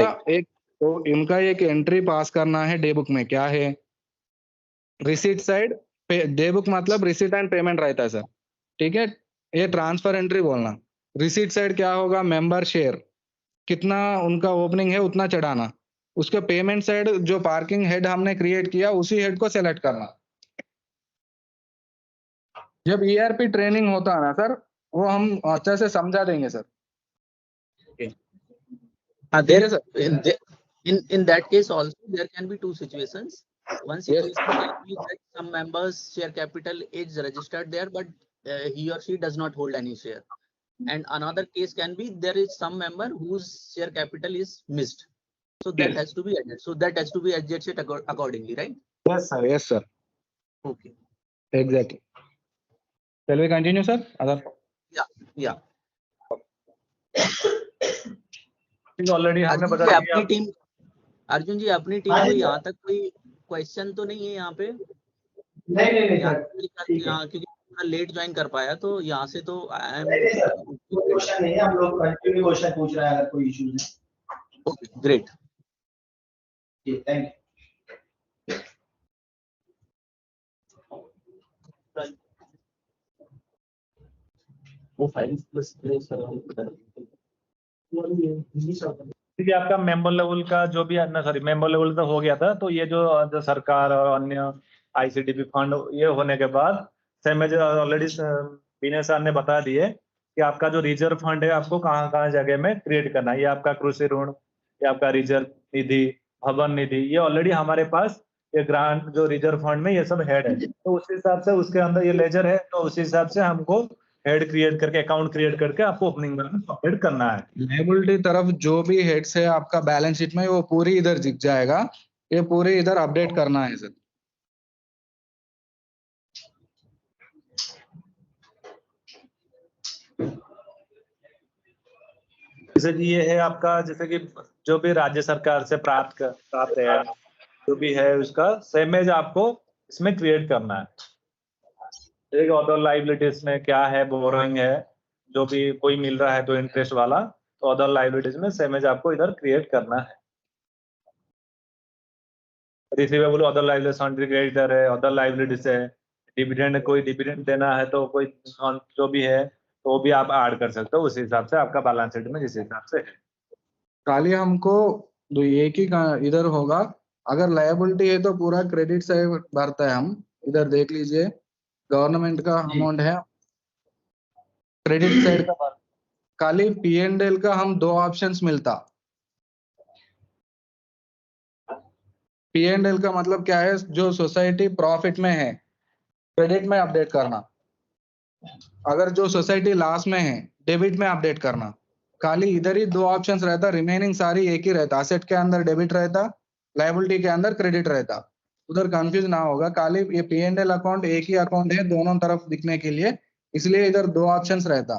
उनका एक एंट्री पास करना है डे बुक में। क्या है? रिसीट साइड, डे बुक मतलब रिसीट एंड पेमेंट रहता है सर, ठीक है? ये ट्रांसफर एंट्री बोलना। रिसीट साइड क्या होगा? मेंबर शेयर कितना उनका ओपनिंग है उतना चढ़ाना। उसके पेमेंट साइड जो पार्किंग हेड हमने क्रिएट किया उसी हेड को सेलेक्ट करना। जब ERP ट्रेनिंग होता है ना सर, वो हम अच्छे से समझा देंगे sir. In that case also there can be two situations. One situation can be that some members share capital is registered there but he or she does not hold any share, and another case can be there is some member whose share capital is missed, so that has to be added, so that has to be adjusted accordingly, right? Yes sir, yes sir. Okay, Exactly. Shall we continue sir? Other yeah. Already हमने बता दिया। अपनी team, Arjun जी अपनी team को यहाँ तक कोई question तो नहीं है यहाँ पे? नहीं यहाँ क्योंकि लेट ज्वाइन कर पाया तो यहाँ से तो क्वेश्चन नहीं है, हम लोग कंटिन्यू क्वेश्चन पूछ रहे हैं अगर कोई इश्यूज है। Okay great, thank you. वो फाइल प्लस देखिए आपका मेंबर लेवल का जो भी ना, सॉरी मेंबर लेवल तो हो गया था। तो ये जो सरकार और अन्य ICDP फंड ये होने के बाद सेमेज ऑलरेडी बीने सर ने बता दिए कि आपका जो रिजर्व फंड है आपको कहाँ जगह में क्रिएट करना है। ये आपका कृषि ऋण, ये आपका रिजर्व निधि, भवन निधि, ये ऑलरेडी हमारे पास ये ग्रांट जो रिजर्व फंड में ये सब हेड है। तो उस हिसाब से उसके अंदर ये लेजर है, तो उस हिसाब से हमको हेड क्रिएट करके अकाउंट क्रिएट करके आपको ओपनिंग बैलेंस अपडेट करना है। लायबिलिटी तरफ जो भी हेड्स है आपका बैलेंस शीट में वो पूरी इधर दिख जाएगा, ये पूरे इधर अपडेट करना है सर। जैसे कि ये है आपका, जैसे कि जो भी राज्य सरकार से प्राप्त है, जो भी है उसका सेमेज आपको इसमें क्रिएट करना है। एक अदर लाइबिलिटीज में क्या है, बोरोइंग है, जो भी कोई मिल रहा है तो इंटरेस्ट वाला, तो अदर लाइबिलिटीज में सेमेज आपको इधर क्रिएट करना है। रिसीवेबल अदर लाइबिलिटीज क्रेडिटर है, अदर लाइबिलिटीज है, डिविडेंड कोई डिविडेंड देना है तो कोई जो भी है तो वो भी आप ऐड कर सकते हो उस हिसाब से आपका बैलेंस शीट में जिस हिसाब से है। खाली हमको एक ही इधर होगा, अगर लायबिलिटी है तो पूरा क्रेडिट साइड भरता है। हम इधर देख लीजिए, गवर्नमेंट का अमाउंट है, क्रेडिट साइड का खाली P&L का हम 2 ऑप्शंस मिलता। P&L का मतलब क्या है, जो सोसाइटी प्रॉफिट में है क्रेडिट में अपडेट करना, अगर जो सोसाइटी लॉस में है डेबिट में अपडेट करना। खाली इधर ही 2 ऑप्शंस रहता, रिमेनिंग सारी एक ही रहता। असेट के अंदर डेबिट रहता, लायबिलिटी के अंदर क्रेडिट रहता। उधर कंफ्यूज ना होगा, खाली ये P&L अकाउंट एक ही अकाउंट है दोनों तरफ दिखने के लिए, इसलिए इधर 2 ऑप्शंस रहता।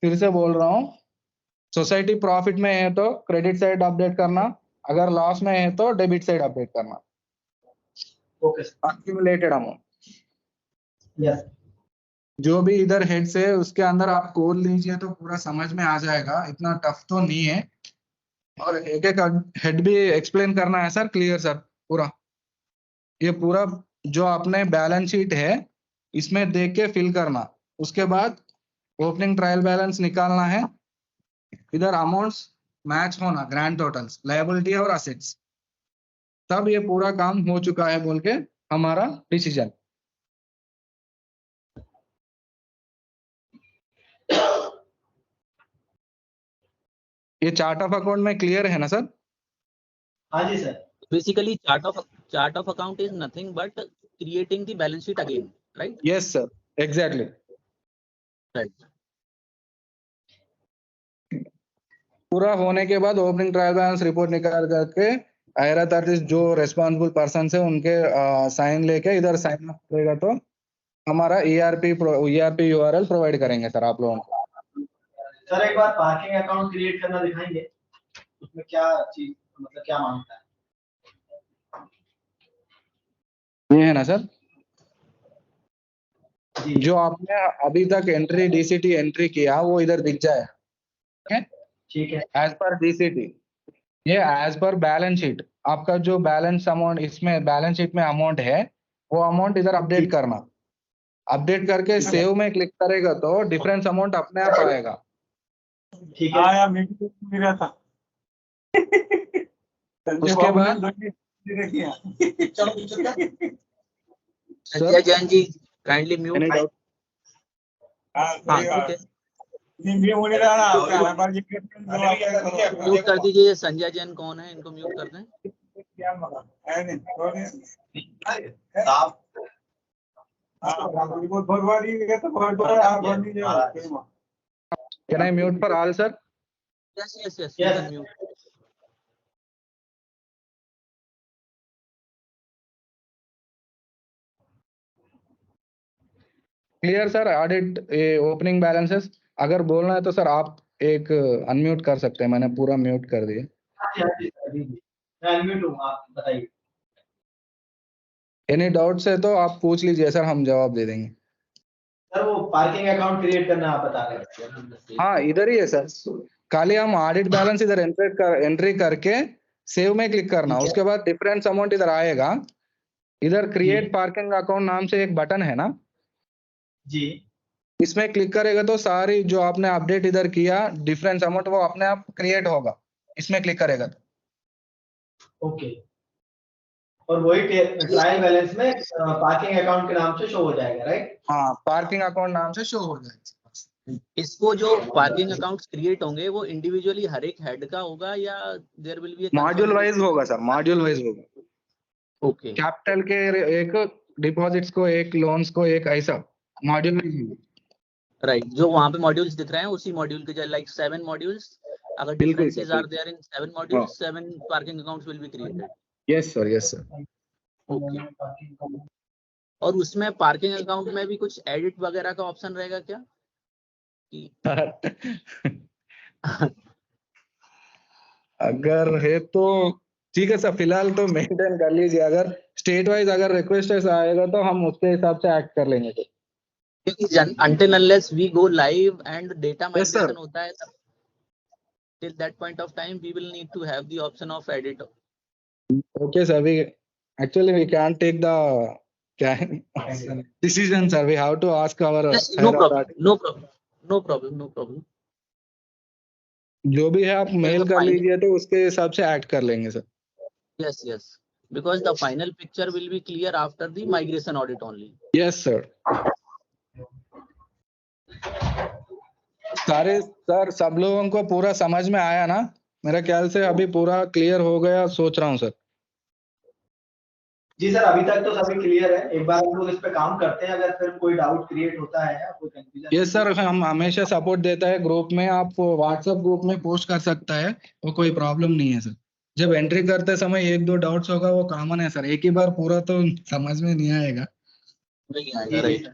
फिर से बोल रहा हूँ, सोसाइटी प्रॉफिट में है तो क्रेडिट साइड अपडेट करना, अगर लॉस में है तो डेबिट साइड अपडेट करना। ओके अक्यूमुलेटेड अमाउंट यस जो भी इधर हेड्स है उसके अंदर आप कोड लीजिए तो पूरा समझ में आ जाएगा, इतना टफ तो नहीं है। और एक एक हेड भी एक्सप्लेन करना है सर, क्लियर सर पूरा। ये पूरा जो आपने बैलेंस शीट है इसमें देख के फिल करना, उसके बाद ओपनिंग ट्रायल बैलेंस निकालना है, इधर अमाउंट्स मैच होना, ग्रैंड टोटल्स, लायबिलिटी और असेट्स, तब ये पूरा काम हो चुका है बोल के हमारा डिसीजन। ये चार्ट ऑफ अकाउंट में क्लियर है ना सर? हाँ जी sir. Basically, chart of account is nothing but creating the balance sheet again, right? Yes sir, exactly. Right. पूरा होने के बाद ओपनिंग ट्रायल बैलेंस रिपोर्ट निकाल करके आयरा तार्टिस जो रेस्पॉन्सिबल पर्सन है उनके साइन लेके इधर साइन अप करेगा तो हमारा ERP URL प्रोवाइड करेंगे सर आप लोगों को। सर एक बार पार्किंग अकाउंट क्रिएट करना दिखाएंगे, उसमें क्या चीज मतलब क्या मांगता है? ये है ना सर, जो आपने अभी तक एंट्री DCT एंट्री किया वो इधर दिख जाए, ठीक है। एज पर DCT, ये एज पर बैलेंस शीट आपका जो बैलेंस अमाउंट इसमें बैलेंस शीट में अमाउंट है वो अमाउंट इधर अपडेट करना, अपडेट करके सेव में क्लिक करेगा तो डिफरेंस अमाउंट अपने आप आएगा। ठीक है। उसके बाद Sanjay Jain ji kindly mute. Any doubt? हाँ ठीक है, म्यूट कर दीजिए। संजय जैन कौन है, इनको म्यूट कर दें। Can I mute for all sir? Yes, you can mute. Clear sir, audit opening balances अगर बोलना है तो सर आप एक अनम्यूट कर सकते हैं, मैंने पूरा म्यूट कर दिया। मैं अनम्यूट हूं, आप बताइए। एनी डाउट्स है तो आप पूछ लीजिए सर, हम जवाब दे देंगे। सर वो पार्किंग अकाउंट क्रिएट करना आप बता रहे हैं? हाँ इधर ही है सर, खाली हम ऑडिट बैलेंस इधर एंट्री करके सेव में क्लिक करना, उसके बाद डिफरेंस अमाउंट इधर आएगा, इधर क्रिएट पार्किंग अकाउंट नाम से एक बटन है ना जी, इसमें क्लिक करेगा तो सारी जो आपने अपडेट इधर किया डिफरेंस अमाउंट वो अपने आप क्रिएट होगा, इसमें क्लिक करेगा तो। ओके, और वही ट्रायल बैलेंस में पार्किंग अकाउंट के नाम से शो हो जाएगा, राइट? हाँ पार्किंग अकाउंट नाम से शो हो जाएगा। इसको जो पार्किंग अकाउंट्स क्रिएट होंगे वो इंडिविजुअली हर एक हेड का होगा या there will be module wise होगा सर, मॉड्यूल वाइज होगा। ओके, कैपिटल के एक, डिपॉजिट्स को एक, लोन्स को एक, ऐसा मॉड्यूल वाइज होगा। राइट, जो वहां पे मॉड्यूल्स दिख रहे हैं उसी मॉड्यूल के, लाइक 7 मॉड्यूल्स, अगर बिल्कुल differences sir, are there in 7 modules, 7 parking accounts will be created. Yes sir, yes sir. Okay, और उसमें पार्किंग अकाउंट में भी कुछ एडिट वगैरह का ऑप्शन रहेगा क्या? अगर है तो ठीक है सर, फिलहाल तो मेंटेन कर लीजिए। अगर स्टेट वाइज अगर रिक्वेस्ट ऐसा आएगा तो हम उसके हिसाब से एक्ट कर लेंगे सर। क्योंकि until unless we go live and data Yes, sir. migration होता है तब till that point of time we will need to have the option of edit. Okay sir, we can't take the decision sir. We have to ask our Yes, higher no problem, authority. no problem, no problem, no problem. जो भी है आप mail the कर final- लीजिए तो उसके हिसाब से एक्ट कर लेंगे sir. Yes, yes, because the final picture will be clear after the migration audit only. Yes sir. सारे सर सब लोगों को पूरा समझ में आया ना? मेरे ख्याल से अभी पूरा क्लियर हो गया सोच रहा हूँ सर। जी सर, अभी तक तो सभी क्लियर है। एक बार हम लोग इस पे काम करते हैं, अगर फिर कोई डाउट क्रिएट होता है या कोई कंफ्यूजन। यस सर, हम हमेशा सपोर्ट देता है ग्रुप में। आप व्हाट्सएप ग्रुप में पोस्ट कर सकता है, वो कोई प्रॉब्लम नहीं है सर। जब एंट्री करते समय एक दो डाउट्स होगा वो कॉमन है सर, एक ही बार पूरा तो समझ में नहीं आएगा। Right.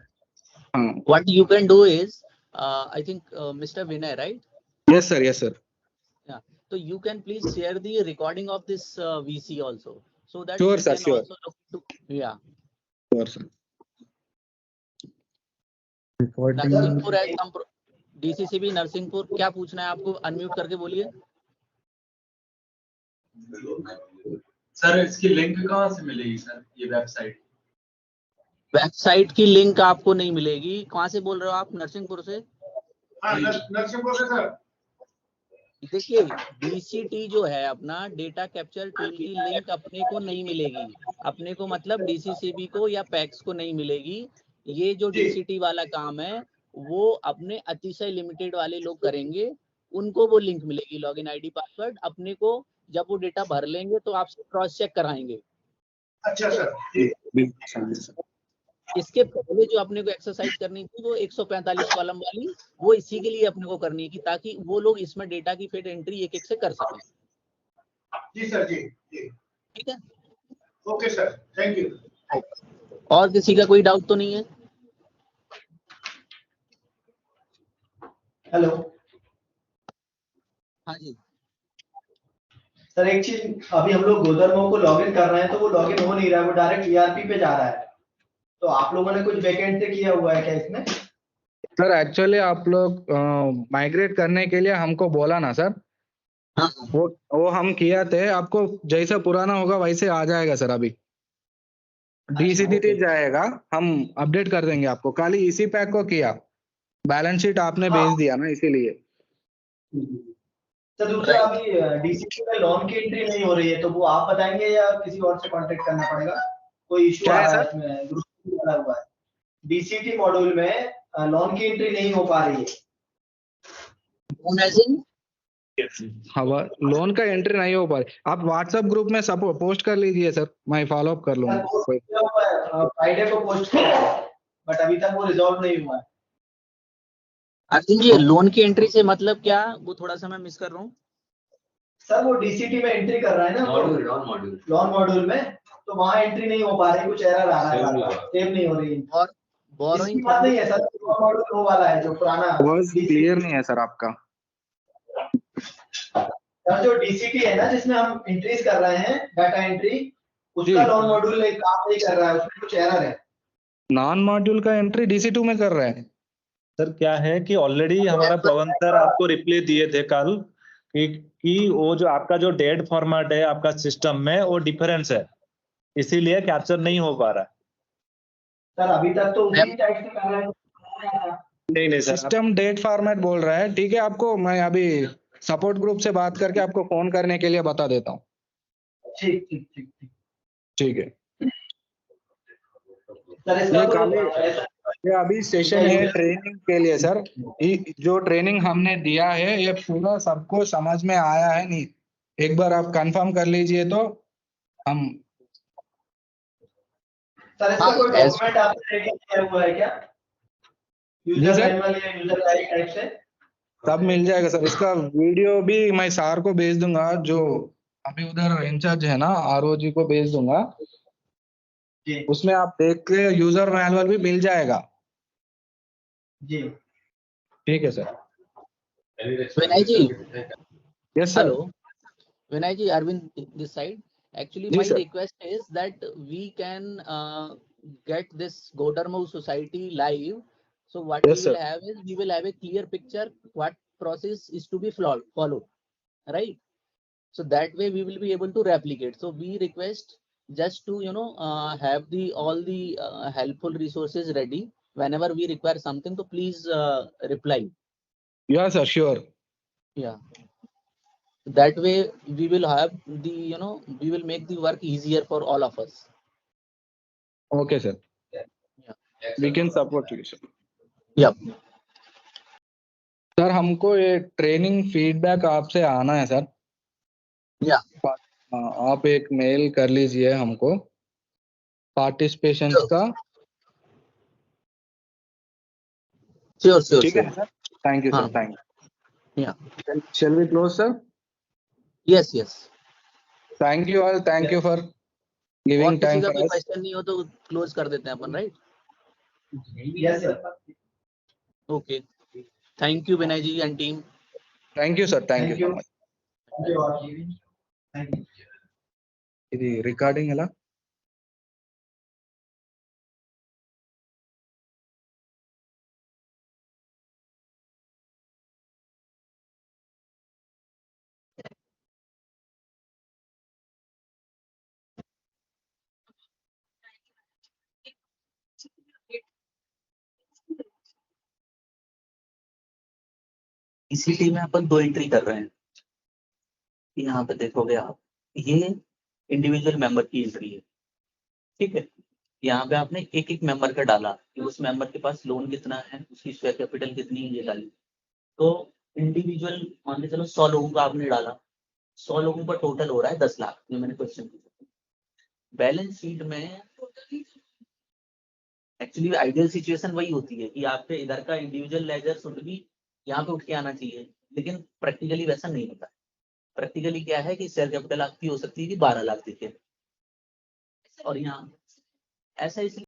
हाँ What you can do is, I think Mr. Vinay, right? Yes sir, yes sir. Yeah. So you can please share the recording of this VC also, so that Sure, we sir, can sure. also look to, yeah. Sure sir. Narsinghpur है DCCB Narsinghpur, क्या पूछना है आपको? Unmute करके बोलिए। Sir इसकी link कहाँ से मिलेगी सर, ये वेबसाइट? वेबसाइट की लिंक आपको नहीं मिलेगी। कहाँ से बोल रहे हो आप? नरसिंहपुर से? नरसिंहपुर से सर। देखिए, DCT जो है अपना डेटा कैप्चर टीम की लिंक अपने को नहीं मिलेगी। अपने को मतलब DCCB को या पैक्स को नहीं मिलेगी। ये जो DCT वाला काम है वो अपने अतिशय लिमिटेड वाले लोग करेंगे, उनको वो लिंक मिलेगी, लॉगिन आईडी पासवर्ड। अपने को जब वो डेटा भर लेंगे तो आपसे क्रॉस चेक कराएंगे। अच्छा सर। इसके पहले जो अपने को एक्सरसाइज करनी थी वो 145 कॉलम वाली, वो इसी के लिए अपने को करनी है कि ताकि वो लोग इसमें डेटा की फिर एंट्री एक एक से कर सकें। जी सर, जी। ठीक है, ओके सर, थैंक यू। और किसी का कोई डाउट तो नहीं है? हेलो हाँ जी सर, एक चीज, अभी हम लोग गोदरमो को लॉगिन कर रहे हैं तो वो लॉगिन हो नहीं रहा है, वो डायरेक्ट ERP पे जा रहा है। तो आप लोगों ने कुछ वैकेंट से किया हुआ है क्या इसमें? सर एक्चुअली आप लोग माइग्रेट करने के लिए हमको बोला ना सर, वो हम किया थे। आपको जैसा पुराना होगा वैसे आ जाएगा सर। अभी DCT जाएगा, हम अपडेट कर देंगे आपको। कल ही इसी पैक को किया, बैलेंस शीट आपने भेज दिया ना, इसीलिए। सर दूसरा, अभी DCT में लोन की एंट्री नहीं हो रही है, तो वो आप बताएंगे या किसी और से कांटेक्ट करना पड़ेगा? कोई इशू आ रहा है इसमें, ग्रुप में डाला हुआ है। DCT मॉड्यूल में लोन की एंट्री नहीं हो पा रही है। हाँ, लोन का एंट्री नहीं हो पा रही। आप व्हाट्सएप ग्रुप में सब पोस्ट कर लीजिए सर, मैं फॉलो अप कर लूंगा। फ्राइडे को पोस्ट किया है, बट अभी तक वो रिजॉल्व नहीं हुआ है। अर्जुन जी, लोन की एंट्री से मतलब क्या, वो थोड़ा सा मैं मिस कर रहा हूँ। सर वो DCT में एंट्री कर रहा है ना, लोन मॉड्यूल में, तो वहाँ एंट्री नहीं हो पा रही, कुछ एरर आ रहा है, सेव नहीं हो रही है। और बोरोइंग बात नहीं है सर, लोन मॉड्यूल वो वाला है जो पुराना। वॉइस क्लियर नहीं है सर आपका। सर जो DCT है ना, जिसमें हम एंट्रीज कर रहे हैं, डाटा एंट्री, उसका लोन मॉड्यूल काम नहीं कर रहा है, उसमें कुछ एरर है। नॉन मॉड्यूल का एंट्री DC2 में कर रहे हैं सर। क्या है कि ऑलरेडी हमारा पवन सर आपको रिप्लाई दिए थे कल कि वो जो आपका जो डेट फॉर्मेट है आपका सिस्टम में, वो डिफरेंस है, इसीलिए कैप्चर नहीं हो पा रहा है। सर अभी तक तो उसी टाइप से कर रहे हैं। नहीं सर, सिस्टम डेट फॉर्मेट बोल रहा है। ठीक है, आपको मैं अभी सपोर्ट ग्रुप से बात करके आपको फोन करने के लिए बता देता हूँ। ठीक है सर। ये अभी सेशन है ट्रेनिंग के लिए सर। जो ट्रेनिंग हमने दिया है ये पूरा सबको समझ में आया है नहीं, एक बार आप कंफर्म कर लीजिए तो हम। सर इसका कोई डॉक्यूमेंट आपने रेडी किया हुआ है क्या, यूजर मैनुअल या यूजर गाइड टाइप से? सब मिल जाएगा सर। इसका वीडियो भी मैं सर को भेज दूंगा, जो अभी उधर इंचार्ज है ना, ROG को भेज दूंगा। उसमें आप देख के यूजर मैनुअल भी मिल जाएगा। जी ठीक है सर। Vinay ji, yes sir. Vinay ji, Arvind this side. Actually, Ji, my sir. request is that we can get this Godarmo Society live. So what Yes, we will sir. have is we will have a clear picture what process is to be followed, right? So that way we will be able to replicate. So we request just to have the all the helpful resources ready. Whenever we require something, so please reply. Yeah, sir, sure. Yeah. That way we will have the we will make the work easier for all of us. Okay, sir. Yeah. We can support you, sir. Yep. Sir हमको ये training feedback आपसे आना है sir. या आप एक mail कर लीजिए हमको पार्टिसिपेशंस का। श्योर श्योर ठीक है sir, thank you sir, thank you. या Shall we close, sir? Yes yes. Thank you all, thank you for और giving किसी time का for कोई us. क्वेश्चन नहीं हो तो क्लोज कर देते हैं अपन, right? Yes, sir. Okay, thank you Vinay ji and team. Thank you, sir, thank you so much. Thank you all. Thank you. ఇది రికార్డింగ్ ఎలా? इसी टीम में अपन 2 एंट्री कर रहे हैं। यहाँ पे देखोगे आप, ये इंडिविजुअल मेंबर की एंट्री है, ठीक है। यहाँ पे आपने एक एक मेंबर का डाला कि उस मेंबर के पास लोन कितना है, उसकी शेयर कैपिटल कितनी है, ये डाली। तो इंडिविजुअल मान के चलो 100 लोगों का आपने डाला, 100 लोगों का टोटल हो रहा है 10 लाख, जो मैंने क्वेश्चन पूछा। बैलेंस शीट में एक्चुअली आइडियल सिचुएशन वही होती है कि आपके इधर का इंडिविजुअल लेजर शुड भी यहाँ पे उठ के आना चाहिए, लेकिन प्रैक्टिकली वैसा नहीं होता। प्रैक्टिकली क्या है कि शेयर कैपिटल आपकी हो सकती है कि 12 लाख दिखे, और यहाँ ऐसा इसलिए